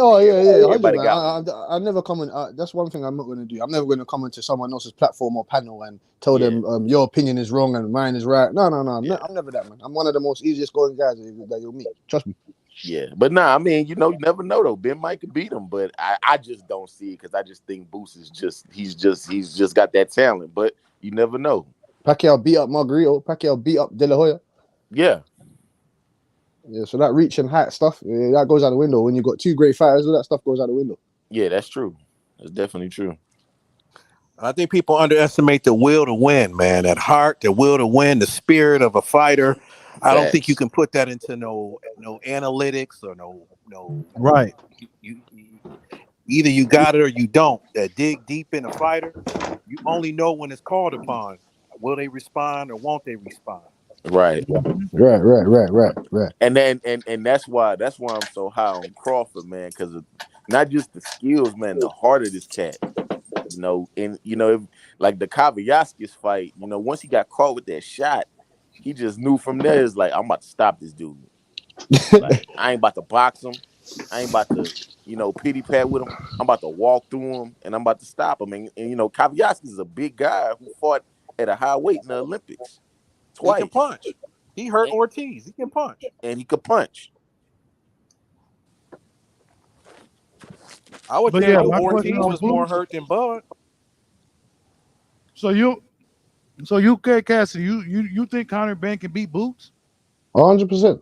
Everybody got I never comment. That's one thing I'm not going to do. I'm never going to comment to someone else's platform or panel and tell them your opinion is wrong and mine is right. No. I'm never that, man. I'm one of the most easiest going guys that you'll meet. Trust me. Yeah, but nah, I mean, you never know though. Ben might could beat him, but I just don't see it because I just think Boots is he's just got that talent. But you never know. Pacquiao beat up Margarito. Pacquiao beat up De La Hoya. Yeah. Yeah, so that reach and height stuff, that goes out the window. When you got two great fighters, all that stuff goes out the window. Yeah, that's true. That's definitely true. I think people underestimate the will to win, man. That heart, the will to win, the spirit of a fighter. I don't think you can put that into no analytics or no. Right. You either you got it or you don't. Dig deep in a fighter. You only know when it's called upon. Will they respond or won't they respond? Right. Right. And then and that's why I'm so high on Crawford, man, because not just the skills, man, the heart of this cat. And if, like the Kovacic fight, once he got caught with that shot, he just knew from there, it's like, I'm about to stop this dude. Like, I ain't about to box him. I ain't about to, pity pat with him. I'm about to walk through him and I'm about to stop him. And Kovacic is a big guy who fought at a high weight in the Olympics. Twice. He can punch. He hurt Ortiz. He can punch. And he could punch. I would tell you Ortiz was more hurt than Bud. So you Cassidy, you think Conor Ben can beat Boots? 100%.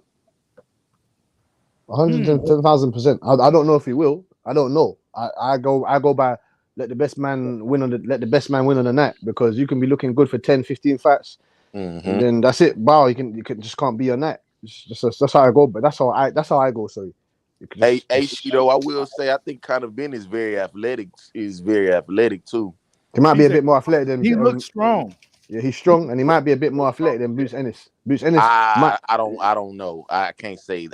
110,000%. I don't know if he will. I don't know. I go by let the best man win on the night, because you can be looking good for 10, 15 fights. And then that's it. Wow, you can just can't be your night. That's how I go. But that's how I go. Sorry. Hey, Shido, I will say I think Conor Ben is very athletic. Is very athletic too. He might be a bit more athletic than. He looks strong. Yeah, he's strong, and he might be a bit more athletic than Bruce Ennis. Bruce Ennis might. I don't know. I can't say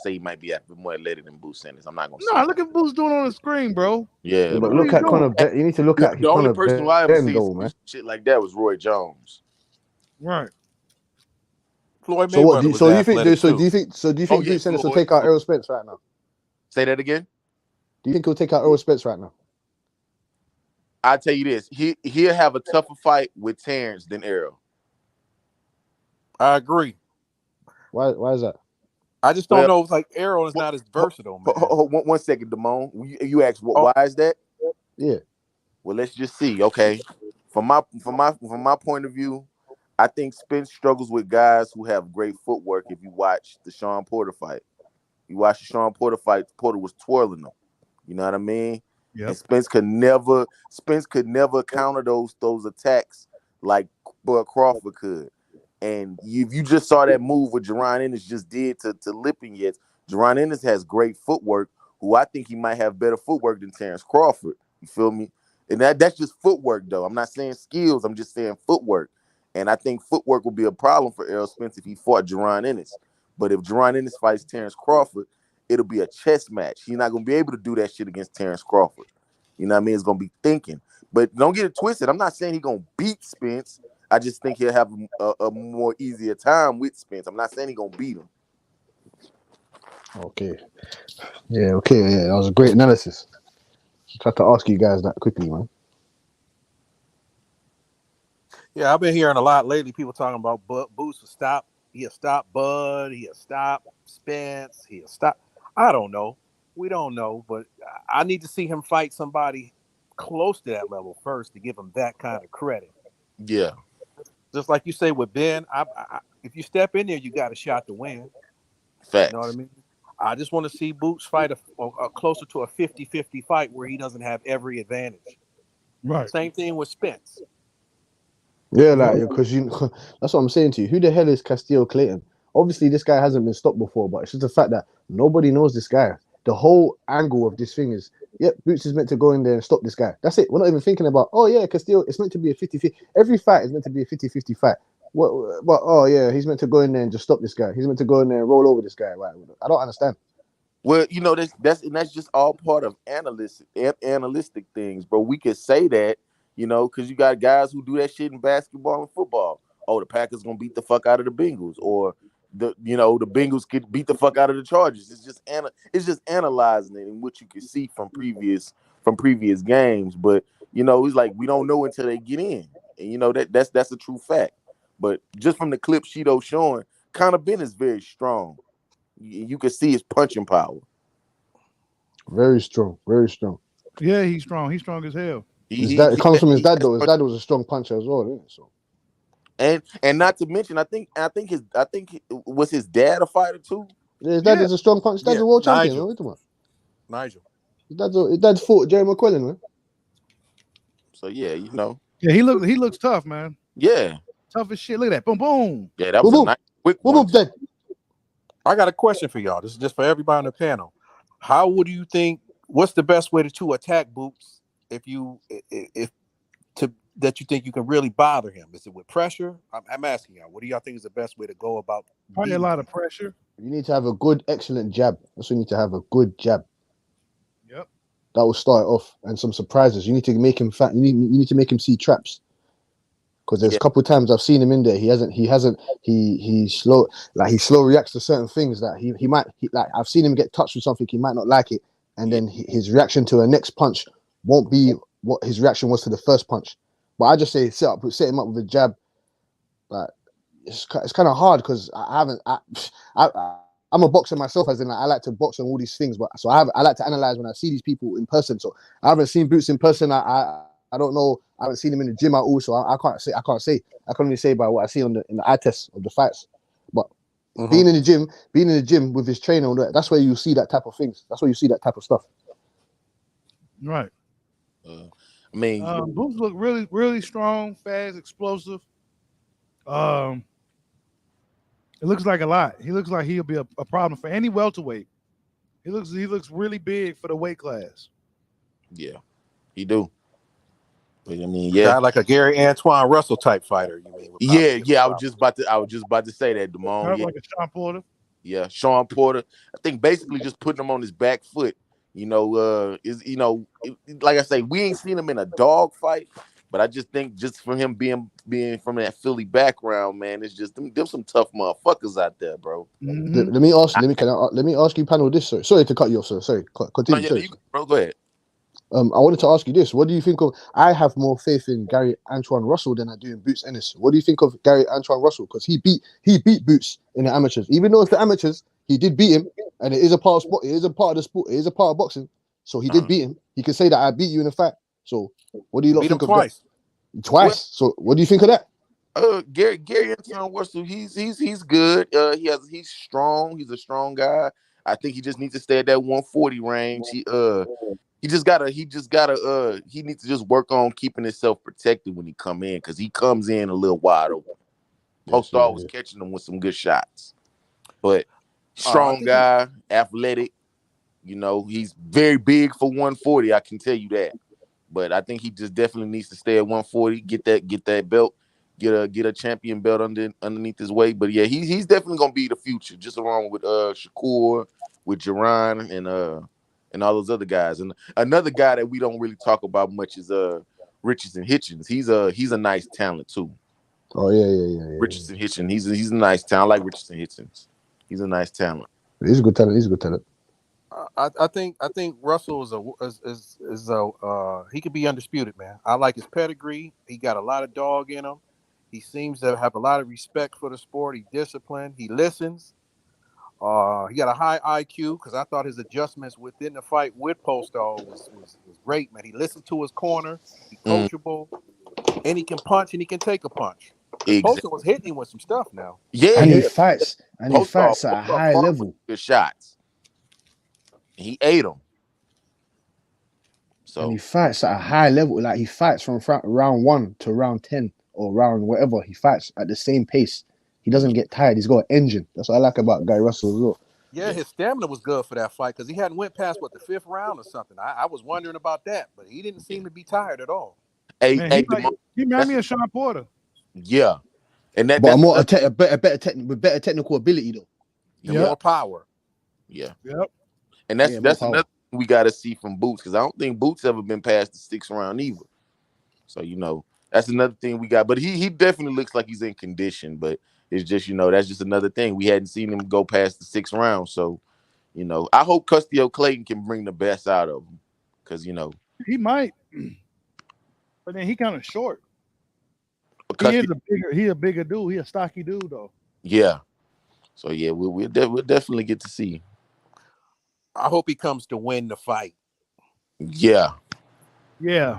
he might be more athletic than Bruce Ennis. I'm not gonna say. Nah, look at Bruce doing on the screen, bro. Yeah, But look at Conor Ben. You need to look at the only Conor person who I ever Ben seen though, man. shit like that was Roy Jones. Right. Floyd So what? Mayweather was Do you athletic think? too. Do you think Bruce Ennis will take out Errol Spence right now? Say that again. Do you think he'll take out Errol Spence right now? I'll tell you this: he'll have a tougher fight with Terrence than Errol. I agree. Why is that? I just don't know. It's like Errol is not as versatile, man. One second, Damone. You asked why is that? Yeah. Well, let's just see. Okay, from my point of view, I think Spence struggles with guys who have great footwork. If you watch the Sean Porter fight, Porter was twirling them. You know what I mean? Yep. And Spence could never counter those attacks like Bud Crawford could. And if you just saw that move what Jaron Ennis just did to Lipinets, Jaron Ennis has great footwork, who I think he might have better footwork than Terrence Crawford. You feel me? And that's just footwork, though. I'm not saying skills. I'm just saying footwork. And I think footwork would be a problem for Errol Spence if he fought Jaron Ennis. But if Jaron Ennis fights Terrence Crawford, it'll be a chess match. He's not going to be able to do that shit against Terrence Crawford. You know what I mean? It's going to be thinking. But don't get it twisted. I'm not saying he's going to beat Spence. I just think he'll have a more easier time with Spence. I'm not saying he's going to beat him. Okay. Yeah, that was a great analysis. I tried to ask you guys that quickly, man. Yeah, I've been hearing a lot lately. People talking about Boots will stop. He'll stop Bud. He'll stop Spence. He'll stop. I don't know. We don't know, but I need to see him fight somebody close to that level first to give him that kind of credit. Yeah. Just like you say with Ben, if you step in there, you got a shot to win. Facts. You know what I mean? I just want to see Boots fight a closer to a 50-50 fight where he doesn't have every advantage. Right. Same thing with Spence. Yeah, like because that's what I'm saying to you. Who the hell is Castillo Clayton? Obviously, this guy hasn't been stopped before, but it's just the fact that nobody knows this guy. The whole angle of this thing is, Boots is meant to go in there and stop this guy. That's it. We're not even thinking about, Castillo, it's meant to be a 50-50. Every fight is meant to be a 50-50 fight. He's meant to go in there and just stop this guy. He's meant to go in there and roll over this guy. Right? I don't understand. Well, that's just all part of analytic things, bro. We could say that, because you got guys who do that shit in basketball and football. Oh, the Packers gonna beat the fuck out of the Bengals, or the Bengals could beat the fuck out of the Chargers. It's just analyzing it and what you can see from previous games. But it's like we don't know until they get in, and that's a true fact. But just from the clip Shido showing, Conor Ben is very strong. You can see his punching power. Very strong, very strong. Yeah, he's strong. He's strong as hell. It comes from his dad though. His dad was a strong puncher as well, isn't it? So. And not to mention, I think was his dad a fighter too? Yeah, his dad is a strong puncher. His dad's a world champion. Nigel. His dad's fought Jerry McQuillan, man. So yeah, Yeah, he looks tough, man. Yeah. Tough as shit. Look at that. Boom, boom. Yeah, that was a nice quick one. I got a question for y'all. This is just for everybody on the panel. How would you think? What's the best way to attack Boots that you think you can really bother him? Is it with pressure? I'm asking y'all. What do y'all think is the best way to go about? Probably a lot of pressure. You need to have a good, excellent jab. That's what you need to have, a good jab. Yep. That will start off, and some surprises. You need to make him fat. You need to make him see traps. Because there's a couple of times I've seen him in there. He slow reacts to certain things that he might I've seen him get touched with something he might not like it, and then his reaction to a next punch won't be what his reaction was to the first punch. But I just say set him up with a jab. But it's kind of hard because I'm a boxer myself, as in I like to box on all these things. But so I like to analyze when I see these people in person. So I haven't seen Boots in person. I don't know. I haven't seen him in the gym at all, so I can't say. I can only say by what I see in the eye test of the fights. But being in the gym with his trainer, that's where you see that type of things. That's where you see that type of stuff. Right. I mean, Boots look really, really strong, fast, explosive. It looks like a lot. He looks like he'll be a problem for any welterweight. He looks really big for the weight class. Yeah, he do. But I mean, Guy like a Gary Antoine Russell type fighter. You mean? Yeah. I was just about to say that, Damone. Yeah. Like a Sean Porter. Yeah, Sean Porter. I think basically just putting him on his back foot. Like I say, we ain't seen him in a dog fight, but I just think just for him being from that Philly background, man, it's just them some tough motherfuckers out there, bro. Mm-hmm. Let me ask you, panel, this. Sorry to cut you off, sir. Sorry, continue. No, bro, go ahead. I wanted to ask you this. What do you think of? I have more faith in Gary Antoine Russell than I do in Boots Ennis. What do you think of Gary Antoine Russell? Because he beat Boots in the amateurs. Even though it's the amateurs, he did beat him, and it is a part of sport. It is a part of the sport. It is a part of boxing. So he did beat him. He can say that I beat you in a fight. So what do you think of twice? Twice. So what do you think of that? Gary Antoine Russell, he's good. He's strong. He's a strong guy. I think he just needs to stay at that 140 range. He needs to just work on keeping himself protected when he come in, because he comes in a little wide open. Postal was catching him with some good shots. But strong guy, athletic, he's very big for 140, I can tell you that. But I think he just definitely needs to stay at 140, get that belt, get a champion belt underneath his weight. But yeah, he's definitely gonna be the future, just along with Shakur, with Jaron, and all those other guys. And another guy that we don't really talk about much is Richardson Hitchens. He's a nice talent too. Oh yeah. Richardson Hitchens. He's a nice talent. I like Richardson Hitchens. He's a nice talent. He's a good talent. I think Russell is he could be undisputed, man. I like his pedigree. He got a lot of dog in him. He seems to have a lot of respect for the sport. He's disciplined. He listens. He got a high IQ, because I thought his adjustments within the fight with Postal was great, man. He listened to his corner. He's coachable, and he can punch and he can take a punch. Exactly. Postal was hitting him with some stuff now. Yeah, and he fights at a high level. Good shots. He ate them. So and he fights at a high level. Like he fights from round 1 to round 10 or round whatever. He fights at the same pace. He doesn't get tired. He's got an engine. That's what I like about Gary Russell as well. Yeah, his stamina was good for that fight, because he hadn't went past the 5th round or something. I was wondering about that, but he didn't seem to be tired at all. He reminded me of Sean Porter. Yeah, and but a better technical ability though. More power. Yeah. Yep. And that's another thing we got to see from Boots, because I don't think Boots ever been past the 6th round either. So that's another thing we got. But he definitely looks like he's in condition. But it's just that's just another thing, we hadn't seen him go past the 6th round. So I hope Custio Clayton can bring the best out of him, because he might. But then he kind of short. He a bigger dude. He a stocky dude though. Yeah. So yeah, we'll definitely get to see. I hope he comes to win the fight. Yeah. Yeah.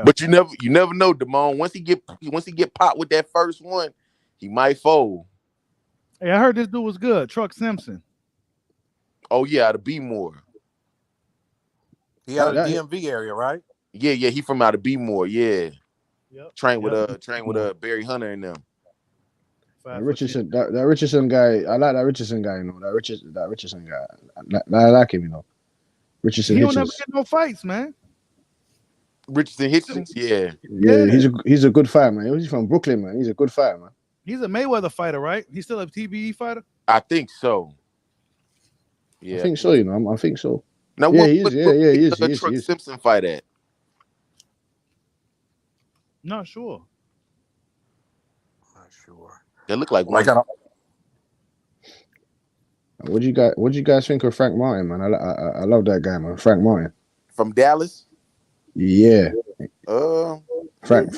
But you never know, Damone. Once he get popped with that first one, he might fold. Hey, I heard this dude was good. Truck Simpson. Oh yeah, out of B-More. He out of the DMV area, right? Yeah. He from out of B-More. Yeah. Yep. Train with Barry Hunter and them. That Richardson guy, I like that Richardson guy, that Richardson guy. I like him, Richardson. He don't never get no fights, man. Richardson Hitchens, yeah. He's a good fighter, man. He's from Brooklyn, man. He's a good fighter, man. He's a Mayweather fighter, right? He's still a TBE fighter? I think so. Yeah. I think so, I think so. Now he is. Truck Simpson fight at? Not sure. They look like one. What do you guys think of Frank Martin, man? I love that guy, man. Frank Martin from Dallas. Yeah. Frank.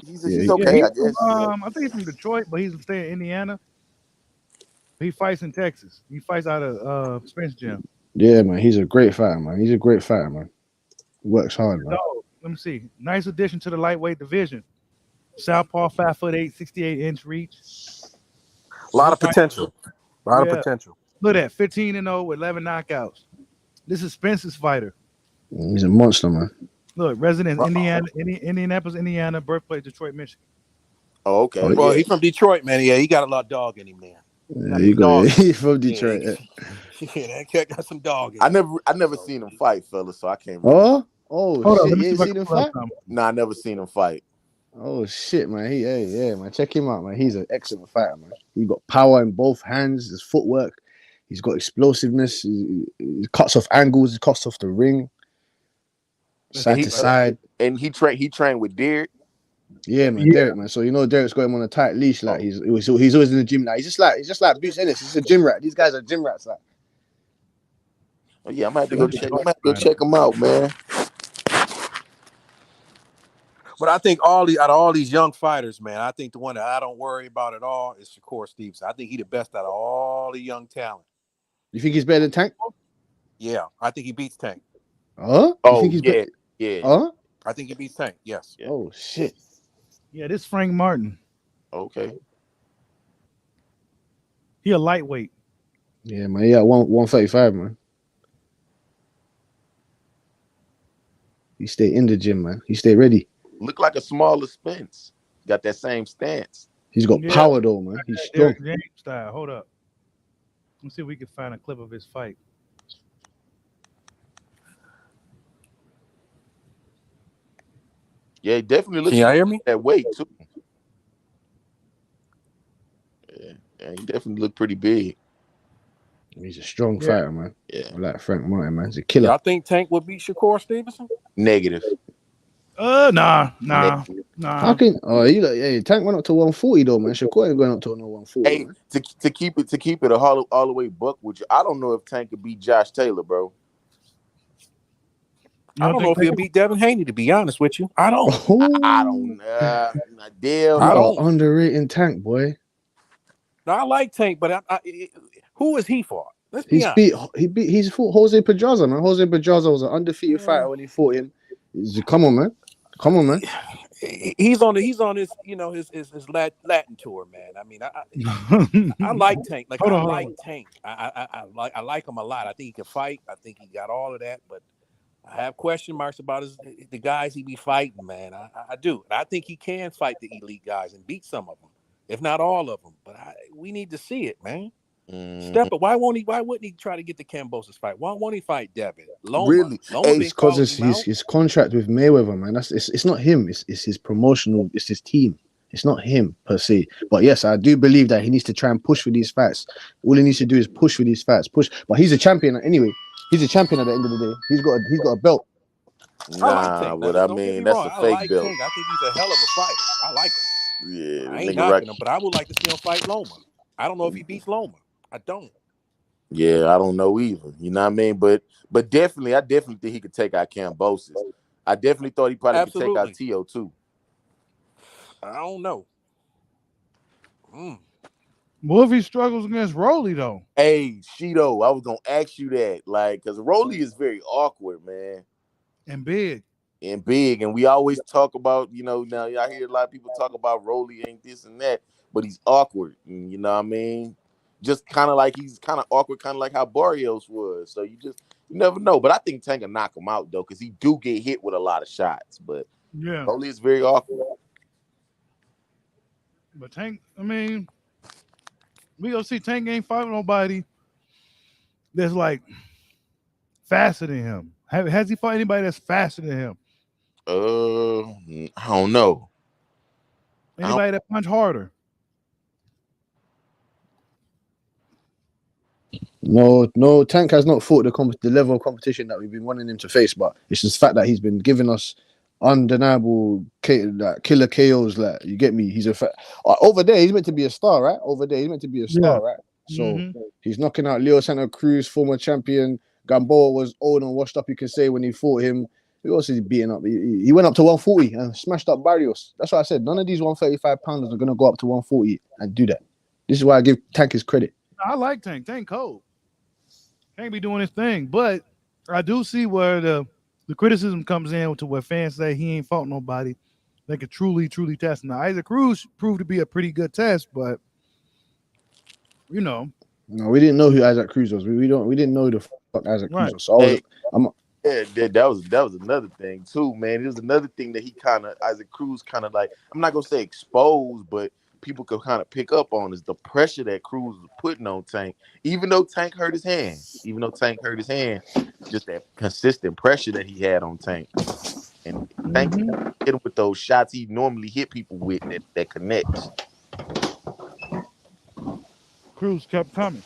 He's okay, I guess. I think he's from Detroit, but he's staying in Indiana. He fights in Texas. He fights out of Spence Gym. Yeah, man. He's a great fighter, man. He works hard, man. So, let me see. Nice addition to the lightweight division. Southpaw, 5'8", 68-inch reach. A lot of potential. Potential. Look at 15-0 with 11 knockouts. This is Spence's fighter. He's a monster, man. Look, resident Indianapolis, Indiana, birthplace Detroit, Michigan. Oh, okay. Well, he's from Detroit, man. Yeah, he got a lot of dog in him, man. Yeah, you got he's from Detroit. Yeah, that cat got some dog in I it. never seen him fight, fellas, so I can't really. Oh Hold on, shit! let me You see ain't if I seen can him pull up fight? something. Nah, I never seen him fight. Oh shit, man. Yeah, man. Check him out, man. He's an excellent fighter, man. He got power in both hands. His footwork. He's got explosiveness. He cuts off angles. He cuts off the ring, side to side. And he trained with Derek. Yeah, man, Derek, man. So you know Derek's got him on a tight leash. Like he's always in the gym. Like he's just like Bruce Ennis. He's a gym rat. These guys are gym rats. Like, Oh yeah, I might have to go check. I might have to go check him out, man. But I think out of all these young fighters, man, I think the one that I don't worry about at all is Shakur Stevenson. I think he's the best out of all the young talent. you think he's better than Tank? Yeah, I think he beats Tank. Huh? You think he's better? Yeah. Huh? I think he beats Tank. Yes. Yeah. Oh shit. Yeah, this Frank Martin. Okay. He a lightweight. Yeah, man. Yeah, 135, man. He stay in the gym, man. He stay ready. Look like a smaller Spence. Got that same stance. He's got power though, man. He's strong. Derek James style. Hold up. Let's see if we can find a clip of his fight. Yeah, he definitely looks. Can y'all hear me? That weight too. Yeah, he definitely looked pretty big. He's a strong fighter, man. Yeah, I like Frank Martin, man. He's a killer. Y'all think Tank would beat Shakur Stevenson? Negative. Nah. How can Tank went up to 140 though, man. Shakur ain't going up to no 140. Hey, man. to keep it all the way buck with you, I don't know if Tank could beat Josh Taylor, bro. I don't know if he'll beat Devin Haney, to be honest with you. I don't. I don't. You are underrating Tank, boy. No, I like Tank, but who is he for? Let's be honest. He's fought Jose Pedraza, man. Jose Pedraza was an undefeated fighter when he fought him. Come on, man. He's on his his Latin tour, man. I mean, I like Tank. Like I like Tank. I like him a lot. I think he can fight. I think he got all of that, but I have question marks about the guys he be fighting, man. I do. I think he can fight the elite guys and beat some of them, if not all of them. But we need to see it, man. Step up. Why wouldn't he try to get the Kambosos fight? Why won't he fight Devin? Loma. Really? It's because his contract with Mayweather, man. It's not him. It's his promotional. It's his team. It's not him per se. But yes, I do believe that he needs to try and push for these fights. All he needs to do is push for these fights. Push. But he's a champion anyway. He's a champion at the end of the day. He's got a belt. Nah, but I mean that's a fake belt. Tank. I think he's a hell of a fighter. I like him. Yeah, I ain't knocking him, but I would like to see him fight Loma. I don't know if he beats Loma. I don't. Yeah, I don't know either. You know what I mean? But I definitely think he could take out Kambosos. I definitely thought he probably could take out Tio too. I don't know. What if he struggles against Rolly though? Hey, Shido, I was gonna ask you that, like, because Rolly is very awkward, man, and big, and we always talk about, now I hear a lot of people talk about Rolly ain't this and that, but he's awkward, and you know what I mean? Just kind of like he's kind of awkward, kind of like how Barrios was. So you never know. But I think Tank can knock him out though, because he do get hit with a lot of shots. But yeah, Rolly is very awkward. But Tank, I mean, we gonna see Tank ain't fighting nobody that's like faster than him. Has he fought anybody that's faster than him? I don't know. Anybody that punch harder? No, Tank has not fought the level of competition that we've been wanting him to face, but it's just the fact that he's been giving us undeniable killer KOs. Like, you get me? He's over there. He's meant to be a star, right? Right? So he's knocking out Leo Santa Cruz, former champion. Gamboa was old and washed up, you can say, when he fought him. Who else is he beating up? He went up to 140 and smashed up Barrios. That's what I said. None of these 135 pounders are going to go up to 140 and do that. This is why I give Tank his credit. I like Tank. Tank cold. Tank be doing his thing, but I do see where the criticism comes in to where fans say he ain't fought nobody that could truly test. Now Isaac Cruz proved to be a pretty good test, but no, we didn't know who Isaac Cruz was. We didn't know who the fuck Isaac Cruz was. So that was another thing too, man. It was another thing that Isaac Cruz kind of like, I'm not gonna say exposed, but people could kind of pick up on is the pressure that Cruz was putting on Tank. Even though Tank hurt his hand, just that consistent pressure that he had on Tank. And Tank hit him with those shots he normally hit people with that connects. Cruz kept coming.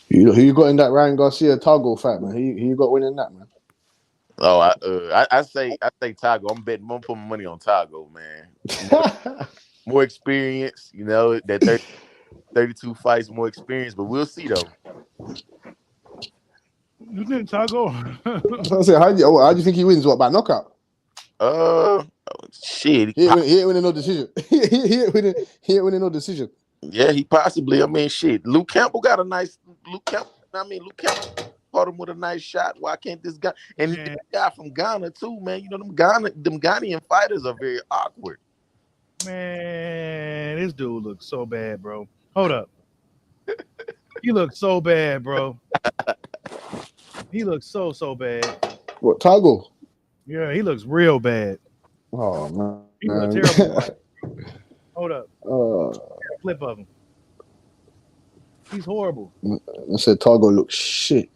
Who you got in that Ryan Garcia Targo fight, man? Who you got winning that, man? Oh, I say Tago. I'm putting my money on Tago, man. More experience, you know, that 32 fights, more experience, but we'll see though. You think Tago? How do you think he wins? What, by knockout? Shit. He ain't winning no decision. he ain't winning no decision. Yeah, he possibly. I mean, shit. Luke Campbell got a nice. Luke Campbell caught him with a nice shot. Why can't this guy? And this guy from Ghana too, man. You know them Ghanaian fighters are very awkward. Man, this dude looks so bad, bro. Hold up. He looks so bad, bro. He looks so bad. What, Tago? Yeah, he looks real bad. Oh man, he looks terrible. Hold up. A clip of him. He's horrible. I said Tago looks shit.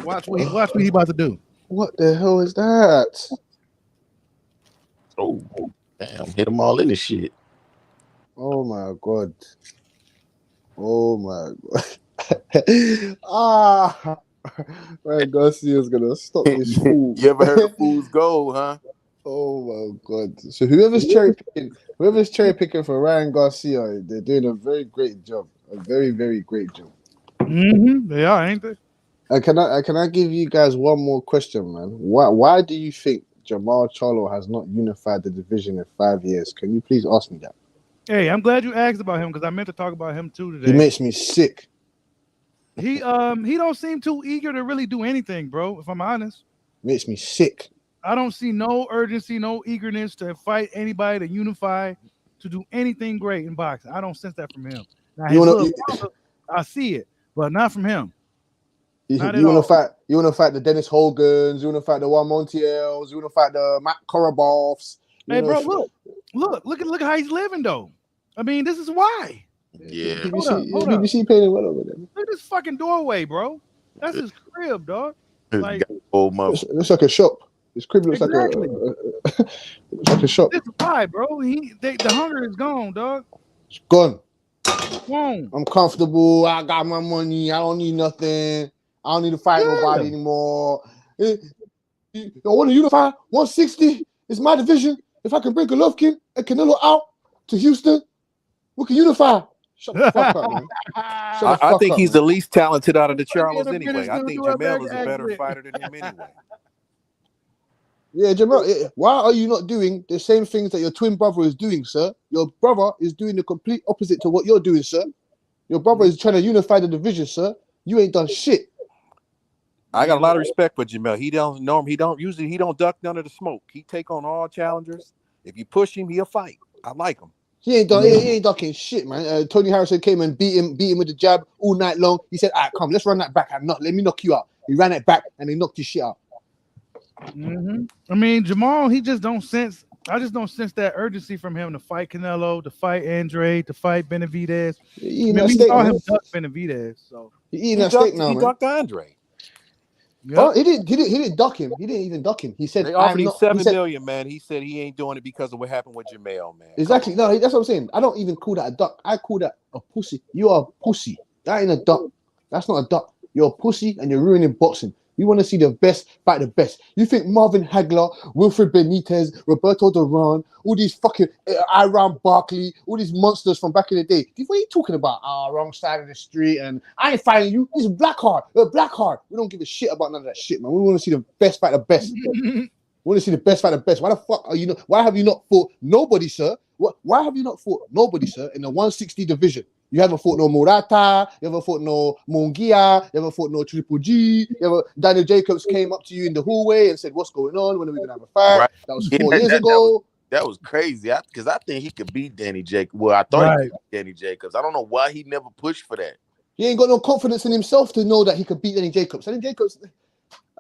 Watch what he about to do. What the hell is that? Oh, damn! Hit them all in this shit. Oh my god. Oh my god. Ryan Garcia's gonna stop this fool. You ever heard of Fool's Gold, huh? Oh my god. So whoever's cherry picking for Ryan Garcia, they're doing a very great job. A very, very great job. They are, ain't they? Can I give you guys one more question, man? Why do you think Jamal Charlo has not unified the division in 5 years? Can you please ask me that? Hey, I'm glad you asked about him because I meant to talk about him too today. He makes me sick. He don't seem too eager to really do anything, bro. If I'm honest, makes me sick. I don't see no urgency, no eagerness to fight anybody, to unify, to do anything great in boxing. I don't sense that from him. Now, I see it, but not from him. You want to fight the Dennis Hogans, you want to fight the Juan Montiels, you want to fight the Matt Korobovs. Hey, bro, look how he's living though. I mean, this is why. Yeah. BBC paying him well over there. Look at this fucking doorway, bro. That's his crib, dog. Like old mother. Looks like a shop. His crib looks like a shop. This is why, bro. The hunger is gone, dog. It's gone. Gone. I'm comfortable. I got my money. I don't need nothing. I don't need to fight nobody anymore. I want to unify 160. It's my division. If I can bring Golovkin and Canelo out to Houston, we can unify. Shut the fuck up, man. I think he's the least talented out of the Charlos anyway. I think Jamel is a better fighter than him anyway. Yeah, Jamel, why are you not doing the same things that your twin brother is doing, sir? Your brother is doing the complete opposite to what you're doing, sir. Your brother is trying to unify the division, sir. You ain't done shit. I got a lot of respect for Jamel. He don't duck none of the smoke. He take on all challengers. If you push him, he'll fight. I like him. He ain't ducking shit, man. Tony Harrison came and beat him with the jab all night long. He said, "All right, come, let's run that back. Let me knock you out." He ran it back and he knocked his shit out. I mean, Jamal, he just don't sense. I just don't sense that urgency from him to fight Canelo, to fight Andrade, to fight Benavidez. We saw him duck Benavidez, so he ducked Andrade. Yep. Oh, he didn't duck him. He didn't even duck him. He said they offered him $7 million, man. He said he ain't doing it because of what happened with Jamel, man. Exactly. No, that's what I'm saying. I don't even call that a duck. I call that a pussy. You are a pussy. That ain't a duck. That's not a duck. You're a pussy and you're ruining boxing. You want to see the best fight the best. You think Marvin Hagler, Wilfred Benitez, Roberto Duran, all these fucking Iran Barkley, all these monsters from back in the day. What are you talking about? Wrong side of the street, and I ain't fighting you. This is black hard. Black hard. We don't give a shit about none of that shit, man. We want to see the best fight the best. We want to see the best fight the best. Why the fuck are you not? Why have you not fought nobody, sir? Why have you not fought nobody, sir, in the 160 division? You haven't fought no Murata, you haven't fought no Mungia, you haven't fought no Triple G. Daniel Jacobs came up to you in the hallway and said, "What's going on? When are we gonna have a fight?" Right. That was 4 years ago. That was crazy. Because I think he could beat Danny Jacobs. Well, I thought he could beat Danny Jacobs. I don't know why he never pushed for that. He ain't got no confidence in himself to know that he could beat Lenny Jacobs. Lenny Jacobs,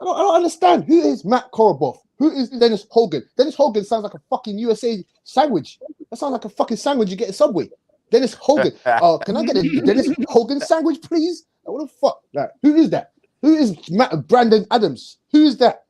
I don't understand. Who is Matt Korobov? Who is Dennis Hogan? Dennis Hogan sounds like a fucking USA sandwich. That sounds like a fucking sandwich you get at Subway. Dennis Hogan. Can I get a Dennis Hogan sandwich, please? What the fuck? Like, who is that? Who is Brandon Adams? Who is that?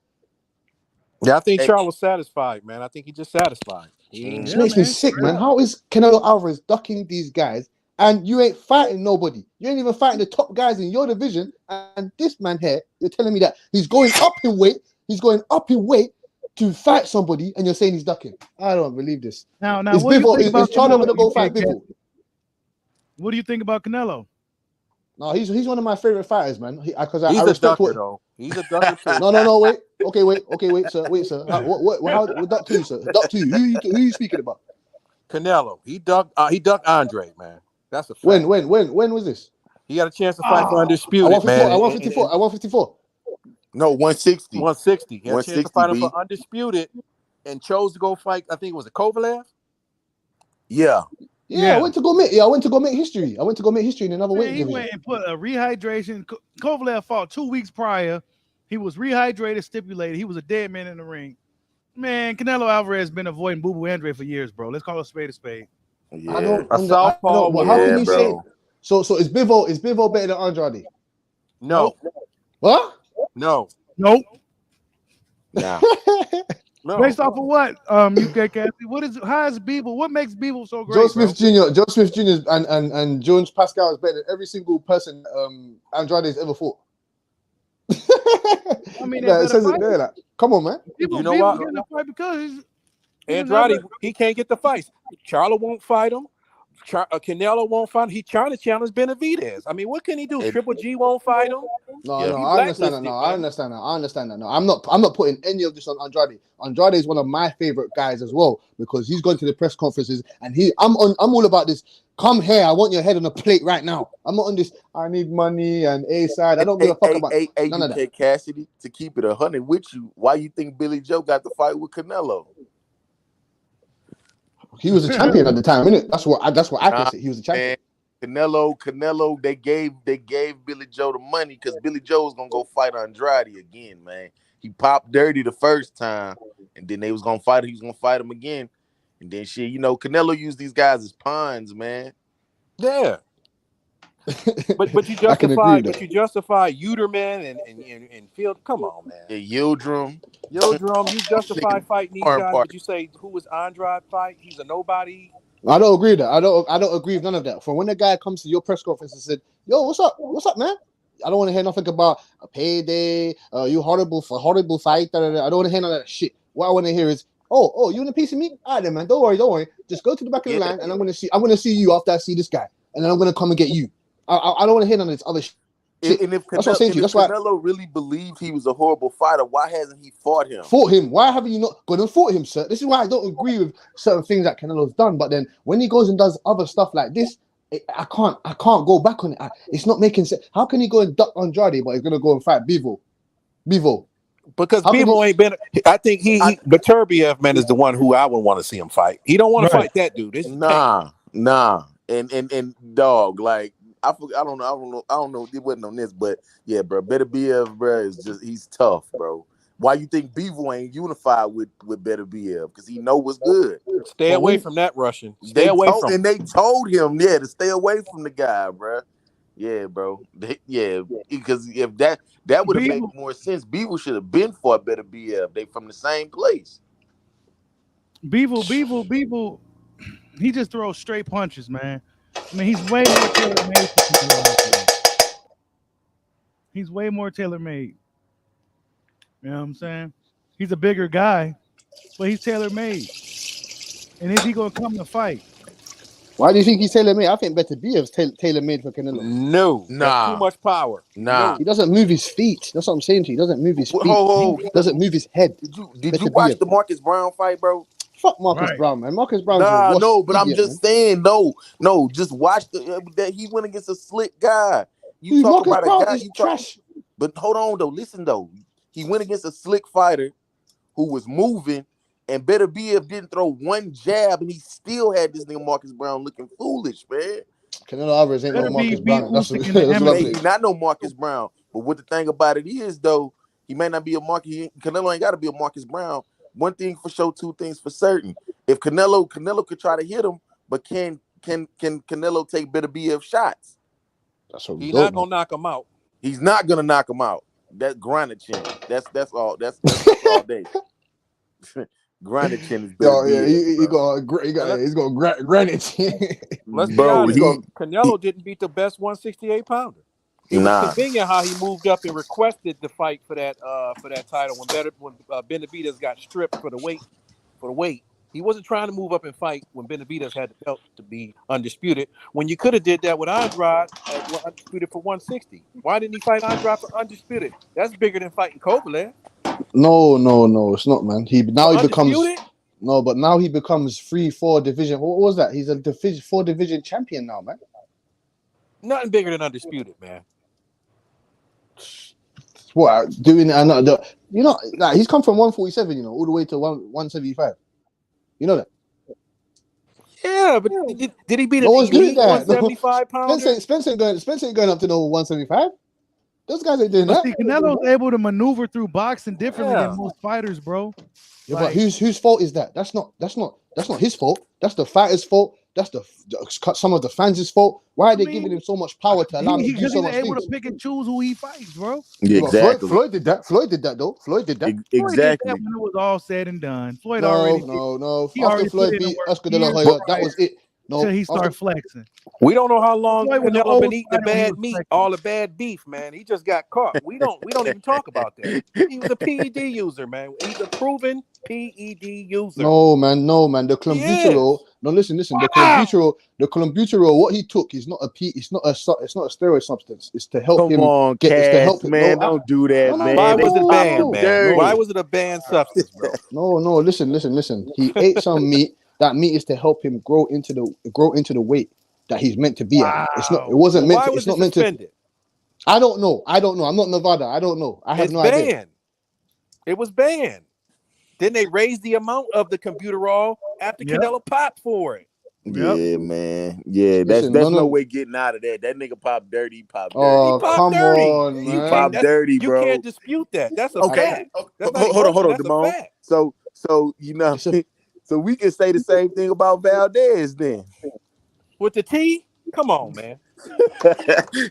Yeah, I think Charlo's satisfied, man. I think he's just satisfied. It makes me sick, man. How is Canelo Alvarez ducking these guys and you ain't fighting nobody? You ain't even fighting the top guys in your division. And this man here, you're telling me that he's going up in weight. He's going up in weight to fight somebody, and you're saying he's ducking. I don't believe this. Now, is what do you think about Charlo Canelo? gonna go fight Bivol? What do you think about Canelo? No, he's one of my favorite fighters, man. Because I He's a respect ducker, though. He's a ducker too. No, wait. Okay, wait, sir. What duck to you, sir? Duck to you. Who you speaking about? Canelo. He ducked Andrade, man. That's a fact. When was this? He got a chance to fight for Undisputed, I man. 154. No, 160. 160. He had a chance to fight him B. for Undisputed and chose to go fight, I think it was a Kovalev? Yeah. Yeah, I went to go make history. I went to go make history in another weight division. He went and put a rehydration. Kovalev fought 2 weeks prior. He was rehydrated, stipulated. He was a dead man in the ring. Man, Canelo Alvarez has been avoiding Boo Boo Andrade for years, bro. Let's call a spade a spade. Yeah. I don't. Southpaw. How can you say? So is Bivol better than Andrade? No. What? No. Nope. Nah. No. Based off of what? UK Cassie. How is Bivol? What makes Bivol so great? Joe Smith Jr. and Jones Pascal is better than every single person Andrade has ever fought. I mean, it says it there. Like, come on, man. You know what? Getting a fight because Andrade, he can't get the fights. Charlo won't fight him. Canelo won't fight him. He's trying to challenge Benavidez. I mean, what can he do? Triple G won't fight him. No, I understand that. I understand that. No, I'm not putting any of this on Andrade. Andrade is one of my favorite guys as well because he's gone to the press conferences and I'm all about this. Come here, I want your head on a plate right now. I'm not on this. I need money and A side. I don't give a fuck about none of that. Cassidy, to keep it 100 with you, why you think Billy Joe got the fight with Canelo? He was a champion at the time, innit? That's what I can say. He was a champion. Canelo, they gave Billy Joe the money because Billy Joe was gonna go fight Andrade again, man. He popped dirty the first time, and then they was gonna fight. He was gonna fight him again, and then shit. Canelo used these guys as pawns, man. Yeah. but you justify Uterman and Field. Come on, man. Yeah, Yildirim, you justify fighting these guys, but you say who was Andrade fight? He's a nobody. I don't agree with that. I don't agree with none of that. For when the guy comes to your press conference and said, "Yo, what's up? What's up, man?" I don't want to hear nothing about a payday. You horrible fight. I don't want to hear none of that shit. What I want to hear is, "Oh, you want a piece of me? All right, then, man. Don't worry. Just go to the back of the line, and I'm gonna see you after I see this guy, and then I'm gonna come and get you." I don't want to hear none of this other shit. And if Canelo really believed he was a horrible fighter, why hasn't he fought him? Why haven't you not gone and fought him, sir? This is why I don't agree with certain things that Canelo's done. But then when he goes and does other stuff like this, I can't go back on it. It's not making sense. How can he go and duck Andrade, but he's gonna go and fight Bivol? Because Bivol ain't been. I think but Turbiev, man, is the one who I would want to see him fight. He don't want to fight that dude. Nah. And dog, like. I don't know. It wasn't on this, but yeah, bro. Benavidez, bro, is he's tough, bro. Why you think Bivol ain't unified with Benavidez? Because he know what's good. Stay away from that Russian. They told him, to stay away from the guy, bro. Yeah, bro. Because if that would have made more sense. Bivol should have been fought Benavidez. They from the same place. Bivol, he just throws straight punches, man. I mean, he's way more tailor-made. He's way more tailor-made. You know what I'm saying? He's a bigger guy, but he's tailor-made. And is he going to come to fight? Why do you think he's tailor-made? I think Benavidez tailor-made for Canelo. No. Too much power. Nah. He doesn't move his feet. That's what I'm saying to you. He doesn't move his feet. He doesn't move his head. Did you watch the Marcus Brown fight, bro? Fuck Marcus Brown, man. Marcus Brown. I'm just saying, no. Just watch that he went against a slick guy. You talk Marcus about Brown a guy. is trash. But hold on, though. Listen, though. He went against a slick fighter who was moving, and Benavidez didn't throw one jab, and he still had this nigga Marcus Brown looking foolish, man. Canelo Alvarez ain't no Better be Marcus Brown. That's Usyk what, in the that's what I'm Hey, saying. he's not no Marcus Brown. But what the thing about it is, though, he may not be a Marcus. Canelo ain't got to be a Marcus Brown. One thing for sure, two things for certain. If Canelo could try to hit him, but can Canelo take Benavidez shots? That's what we He's don't not know. gonna knock him out. He's not gonna knock him out. That's grinded chin. That's all. That's all day. Grinded chin is Yo, yeah, Benavidez, he's got granite. Let's be bro. honest. He Canelo didn't beat the best 168 pounder. It was nah. convenient how he moved up and requested the fight for that title when Benavidez got stripped for the weight. He wasn't trying to move up and fight when Benavidez had the belt to be undisputed. When you could have did that with Andrade at undisputed for 160. Why didn't he fight Andrade for undisputed? That's bigger than fighting Kovalev. No, it's not, man. Now he becomes Undisputed? no, but now he becomes 3-4 division. What was that? He's a 4 division champion now, man. Nothing bigger than undisputed, man. What doing another? You know, like he's come from 147, you know, all the way to 175. You know that? Yeah, but did he beat No an one's doing elite that. 175 pounder? Spence ain't going up to no 175. Those guys ain't doing But that. see, Canelo's able to maneuver through boxing differently Yeah. than most fighters, bro. Yeah, but whose fault is that? That's not his fault. That's the fighter's fault. That's some of the fans' fault. Why are they giving him so much power to allow him to do Because so he's much able things? to pick and choose who he fights, bro. Yeah, But exactly. Floyd did that. Floyd did that though. Floyd did that. Floyd did that Exactly. when it was all said and done. Floyd No. He After already Floyd put in the beat work Oscar De La years Hoya, that prior was it. No, till he after- started flexing. We don't know how long Floyd was an Canelo old been eating the fighter when he bad was meat, flexing. all the bad beef, man. He just got caught. We don't even talk about that. He was a PED user, man. He's a proven PED user. No, man. The He clenbuterol. No, listen. The clenbuterol. What he took is not it's not a steroid substance. It's to help Come him on, get. It's to help Cass, him. man. No, Don't do that, man. Why was They it pop banned, you man? dirty. Why was it a banned substance, bro? No. Listen. He ate some meat. That meat is to help him grow into the weight that he's meant to be at. It's not. It wasn't Well, meant why to. was It's it not meant to. suspended? I don't know. I'm not Nevada. I don't know. I have It's no idea. banned. It was banned. Then they raised the amount of the computerol after Canelo popped for it. Yeah, man. Yeah, Listen, that's none no of- way getting out of that. That nigga popped dirty. He popped dirty. Oh, bro. come on, You man. can't. dirty, You bro. can't dispute that. That's a Okay. fact. That's not Hold on, emotion, that's a Damone. fact. So you know, so we can say the same thing about Valdez then. With the T, come on, man.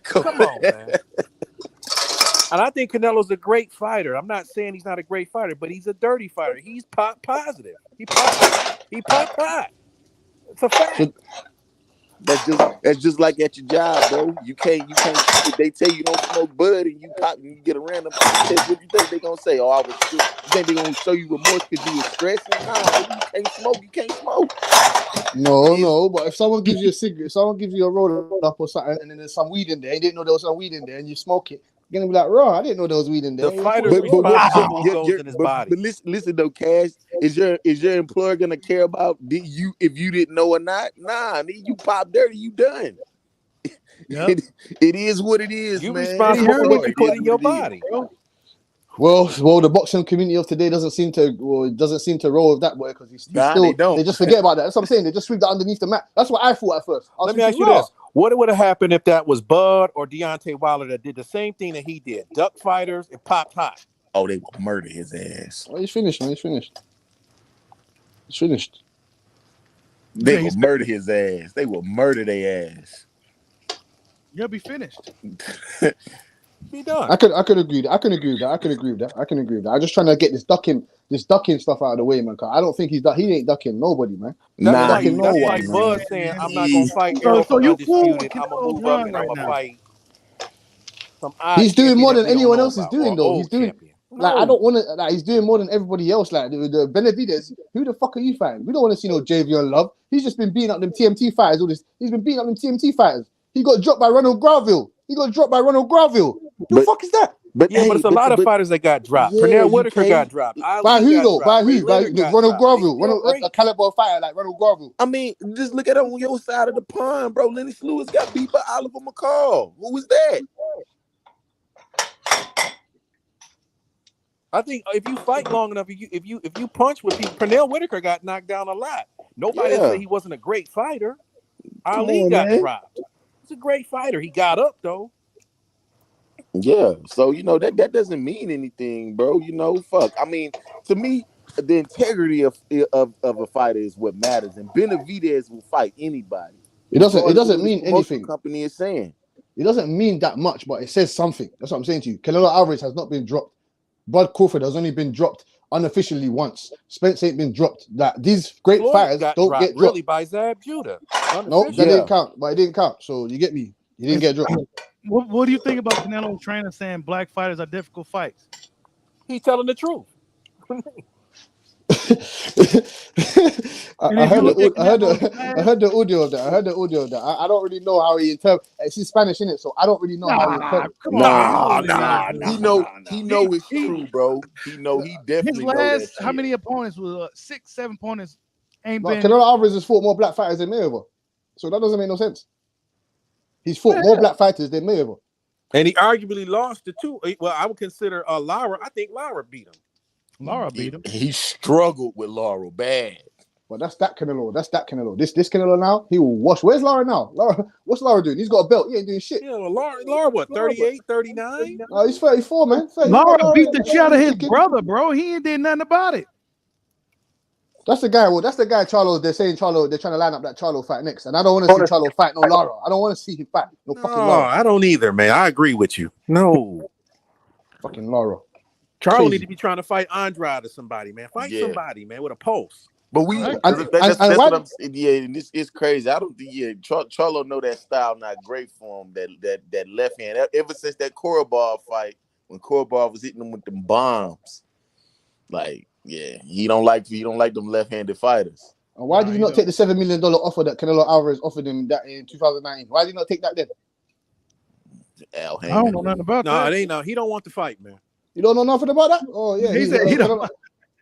Come on, man. And I think Canelo's a great fighter. I'm not saying he's not a great fighter, but he's a dirty fighter. He's pop positive. He pop pot. It's a fact. That's just like at your job, bro. You can't. If they tell you don't smoke bud and you pop and you get a random test, what you think they gonna say? Oh, I was. You think they gonna show you remorse because you was stressing? Nah, nigga, you can't smoke. You can't smoke. No. But if someone gives you a cigarette, someone gives you a roll up or something, and then there's some weed in there, you didn't know there was some weed in there, and you smoke it, you're gonna be like, "Raw, I didn't know there was weed in there." The fighter's responsible who goes in his body. But listen though, Cash, is your employer gonna care about if you didn't know or not? Nah, nigga, you pop dirty, you done. Yep. It is what it is, You man. responsible for what you put in your body. Well, the boxing community of today doesn't seem to roll with that boy because they just forget about that. That's what I'm saying. They just sweep that underneath the mat. That's what I thought at first. Let me ask you this. What would have happened if that was Bud or Deontay Wilder that did the same thing that he did? Duck fighters and pop hot. Oh, they will murder his ass. Well, he's finished, man. He's finished. They will murder his ass. They will murder their ass. You'll be finished. Be done. I could agree with that. I'm just trying to get this ducking stuff out of the way, man. Cause I don't think he ain't ducking nobody, man. That's like Bud saying, I'm not gonna fight Errol for undisputed. I'm gonna move up and I'm gonna fight some odd He's doing champion more that than we don't anyone know else is about, doing or though. old He's doing champion. like I don't want to like he's doing more than everybody else. Like the Benavidez, who the fuck are you fighting? We don't want to see no Javion Love. He's just been beating up them TMT fighters. He's been beating up them TMT fighters. He got dropped by Ronald Graville. The fuck is that? But it's a lot of fighters that got dropped. Pernell Whitaker got dropped. By who though? By who? By Ronald Graville. A caliber fighter like Ronald Graville. I mean, just look at it on your side of the pond, bro. Lenny Lewis got beat by Oliver McCall. Who was that? I think if you fight long enough, if you punch with people, Pernell Whitaker got knocked down a lot. Nobody said he wasn't a great fighter. Ali got dropped. He's a great fighter. He got up though. Yeah, so that doesn't mean anything, bro. Fuck. I mean, to me, the integrity of a fighter is what matters, and Benavidez will fight anybody. It doesn't regardless of what his mean promotional anything. company is saying. It doesn't mean that much, but it says something. That's what I'm saying to you. Canelo Alvarez has not been dropped. Bud Crawford has only been dropped unofficially once. Spence ain't been dropped. That these great Floyd fighters got don't dropped get dropped. really by Zab Judah. No, that didn't count. But it didn't count. So you get me. He didn't get dropped. What do you think about Canelo trainer saying black fighters are difficult fights? He's telling the truth. I heard the audio of that. I don't really know how he interprets. It's Spanish, innit? So I don't really know how he interprets. Nah. He know it's true, bro. He definitely His know that last shit. how many opponents was 6, 7 opponents ain't No, been. Canelo Alvarez has fought more black fighters than Mayweather, so that doesn't make no sense. He's fought more black fighters than Mayweather, and he arguably lost to two. Well, I would consider Lara. I think Lara beat him. Lara beat him. He struggled with Laurel bad. but that's that Canelo. This Canelo now, he will wash. Where's Lara now? What's Lara doing? He's got a belt. He ain't doing shit. Yeah, Lara what, 38, 39? No, he's 34, man. 34. Lara beat the shit out of his brother, bro. He ain't did nothing about it. That's the guy. Well, that's the guy. Charlo. They're saying Charlo. They're trying to line up that Charlo fight next, and I don't want to see Charlo fight no Lara. I don't want to see him fight no fucking Lara. I don't either, man. I agree with you. No, fucking Lara. Charlo need to be trying to fight Andrade or somebody, man. Fight somebody, man, with a pulse. But that's what I'm saying. Yeah, and this is crazy. I don't think Charlo know that style not great for him. That left hand. Ever since that Korobov fight, when Korobov was hitting him with them bombs, like. Yeah, he don't like them left-handed fighters. And why did you not take the $7 million offer that Canelo Alvarez offered him that in 2019? Why did you not take that then? I don't know nothing about that. No, it ain't no. He don't want to fight, man. You don't know nothing about that? Oh yeah, He said he don't.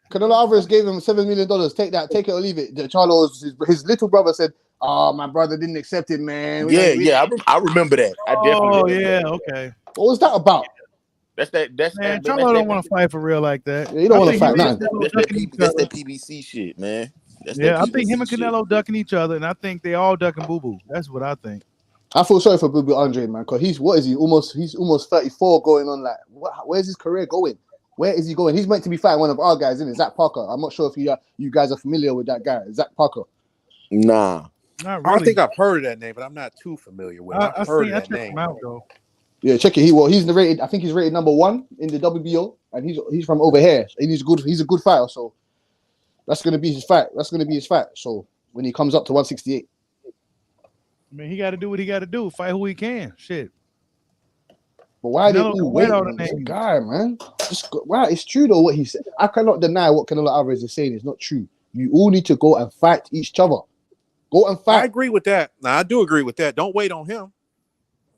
Canelo Alvarez gave him $7 million. Take that, take it or leave it. Charlo's his little brother said, "Oh, my brother didn't accept it, man." I remember that. I definitely. Okay. What was that about? That's man. Charlo don't want to fight for real like that. Yeah, you don't want to fight nothing. That's that PBC shit, man. I think him and Canelo ducking each other, and I think they all ducking Boo Boo. That's what I think. I feel sorry for Boo Boo Andrade, man, because he's almost 34 going on. Like, where's his career going? Where is he going? He's meant to be fighting one of our guys, isn't it? Zach Parker. I'm not sure if you guys are familiar with that guy, Zach Parker. Nah, not really. I don't think I've heard of that name, but I'm not too familiar with it. I've heard of that name. Yeah, check it. He's rated. I think he's rated #1 in the WBO, and he's from over here. And he's good. He's a good fighter. So that's gonna be his fight. So when he comes up to 168, I mean, he got to do what he got to do. Fight who he can. Shit. But why did you wait on this guy, man? Wow, it's true though what he said. I cannot deny what Canelo Alvarez is saying is not true. You all need to go and fight each other. Go and fight. I agree with that. Now I do agree with that. Don't wait on him.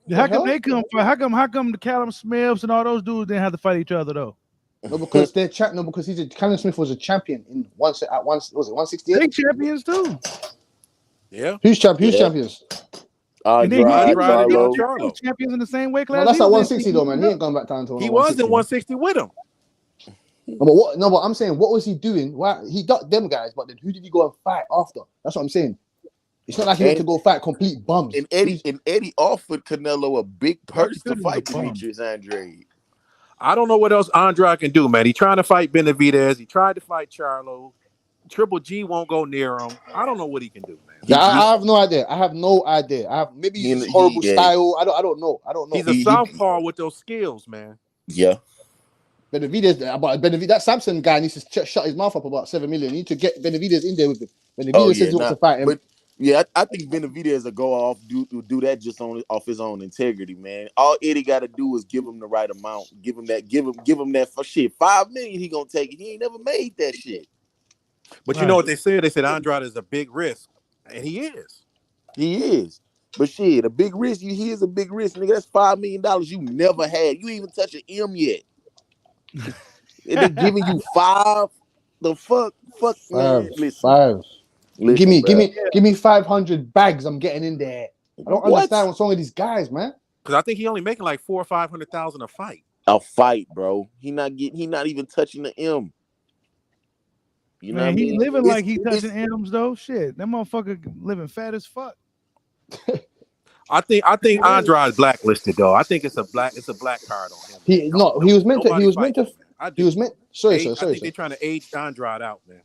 How come they come fight? How come the Callum Smiths and all those dudes didn't have to fight each other though? No, because they're because Callum Smith was a champion in was it 168? They champions too. Yeah. Who's champions? Charlo. Champions in the same weight class. No, that's at 160 though, man. He ain't gone back down to. He was in 160 with him. No, but I'm saying, what was he doing? Why he ducked them guys, but then who did he go and fight after? That's what I'm saying. It's not like he went to go fight complete bums. And Eddie offered Canelo a big purse to fight Demetrius Andrade. I don't know what else Andrade can do, man. He's trying to fight Benavidez. He tried to fight Charlo. Triple G won't go near him. I don't know what he can do, man. Yeah, I have no idea. Maybe he's horrible style. I don't know. He's a southpaw with those skills, man. Yeah. Benavidez, that Samson guy needs to shut his mouth up about $7 million. You need to get Benavidez in there with him. Benavidez says he wants to fight him. But yeah, I think Benavidez will go off do that just off his own integrity, man. All Eddie got to do is give him the right amount. Give him that for shit. $5 million, he gonna take it. He ain't never made that shit. But you know what they said? They said Andrade is a big risk, and he is. He is. But shit, a big risk. He is a big risk, nigga. That's $5 million you never had. You even touch an M yet. They're giving you $5. The fuck, man. Listen. Give me 500 bags. I'm getting in there. I don't understand what's wrong with these guys, man. Because I think he only making like $400,000 or $500,000 a fight. A fight, bro. He not even touching the M. You know, man, he living like he touching M's though. Shit, that motherfucker living fat as fuck. I think Andrade is blacklisted though. I think it's a black card on him. He was meant to. He was meant to. He was meant. Sorry, sir. I think they're trying to age Andrade out, man.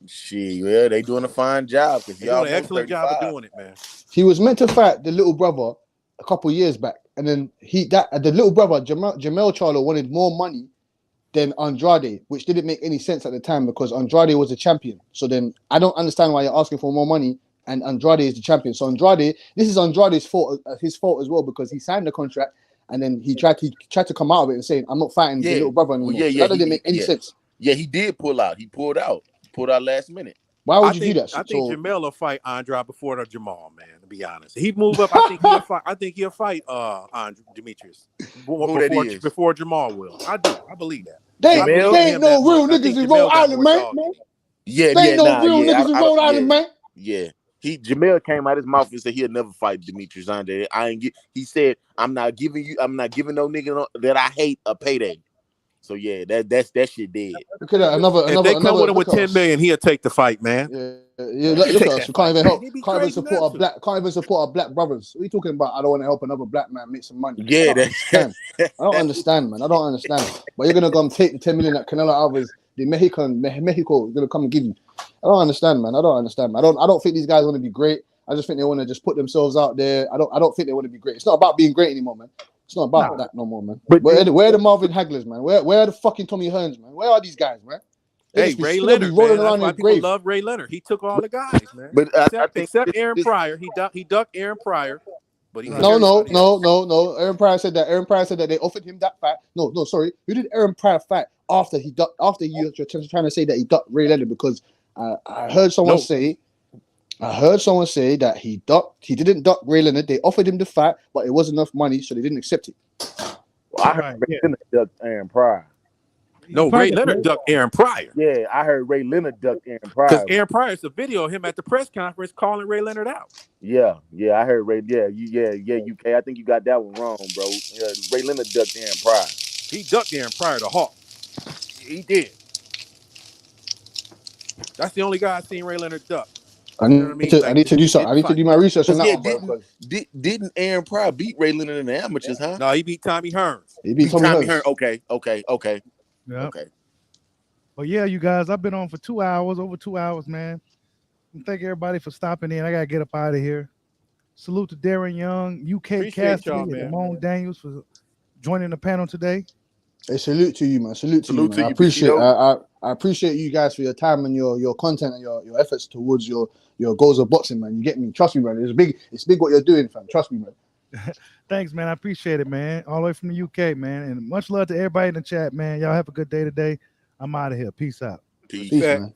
Shit, yeah, they doing a fine job because They're doing an excellent job of doing it, man. He was meant to fight the little brother a couple years back, and then the little brother Jamel Charlo wanted more money than Andrade, which didn't make any sense at the time because Andrade was a champion. So then I don't understand why you're asking for more money and Andrade is the champion. So Andrade, this is Andrade's fault, his fault as well, because he signed the contract and then he tried to come out of it and saying, I'm not fighting the little brother anymore. So that didn't make any sense. Yeah, he did pull out. He pulled out last minute. Why would you do that? I think Jamel will fight Andrade before the Jamal, man. To be honest, he move up. I think he'll fight Demetrius before Jamal will. I believe that. They ain't no real niggas in Rhode Island, man. Yeah, they ain't no real niggas in Rhode Island, man. Yeah. Jamel came out his mouth and said he'll never fight Demetrius Andrade. He said, I'm not giving no nigga that I hate a payday. So yeah, that shit dead. Look at that. If they come with him with 10 million, he'll take the fight, man. Yeah. Look at us. We can't even help. Can't even support our black brothers. What are you talking about? I don't want to help another black man make some money. Yeah, I don't understand, man. I don't understand. But you're gonna go and take the 10 million that Canelo Alvarez, the Mexico, is gonna come and give you. I don't understand, man. I don't think these guys want to be great. I just think they want to just put themselves out there. I don't think they want to be great. It's not about being great anymore, man. It's not about that no more, man. But where are the Marvin Haglers, man? Where are the fucking Tommy Hearns, man? Where are these guys, man? Hey, Ray Leonard, man. That's why people love Ray Leonard. He took all the guys, man. But except Aaron Pryor, he ducked Aaron Pryor. But he no. Aaron Pryor said that they offered him that fight. No, sorry. Who did Aaron Pryor fight after he ducked? After you're trying to say that he ducked Ray Leonard because I heard someone say. I heard someone say that he didn't duck Ray Leonard. They offered him the fight, but it wasn't enough money, so they didn't accept it. Well, I heard Ray Leonard ducked Aaron Pryor. No, Ray Leonard ducked Aaron Pryor. Yeah, I heard Ray Leonard ducked Aaron Pryor. Because Aaron Pryor, it's a video of him at the press conference calling Ray Leonard out. Yeah, I heard Ray. Yeah, UK. I think you got that one wrong, bro. Yeah, Ray Leonard ducked Aaron Pryor. He ducked Aaron Pryor to Hawk. He did. That's the only guy I've seen Ray Leonard duck. I need to do something. I need to do my research on that one. Didn't Aaron Pryor beat Ray Leonard in the amateurs, huh? No, he beat Tommy Hearns. He beat Tommy Hearns. Okay. Yeah. Okay. Well, yeah, you guys, I've been on for over 2 hours, man. And thank everybody for stopping in. I gotta get up out of here. Salute to Darren Young, UK Cassidy, and Ramon Daniels for joining the panel today. Hey, salute to you, man. Salute to you, man. I appreciate you guys for your time and your content and your efforts towards your goals of boxing, man. You get me? Trust me, man. It's big what you're doing, fam. Trust me, man. Thanks, man. I appreciate it, man. All the way from the UK, man. And much love to everybody in the chat, man. Y'all have a good day today. I'm out of here. Peace out. Peace, man.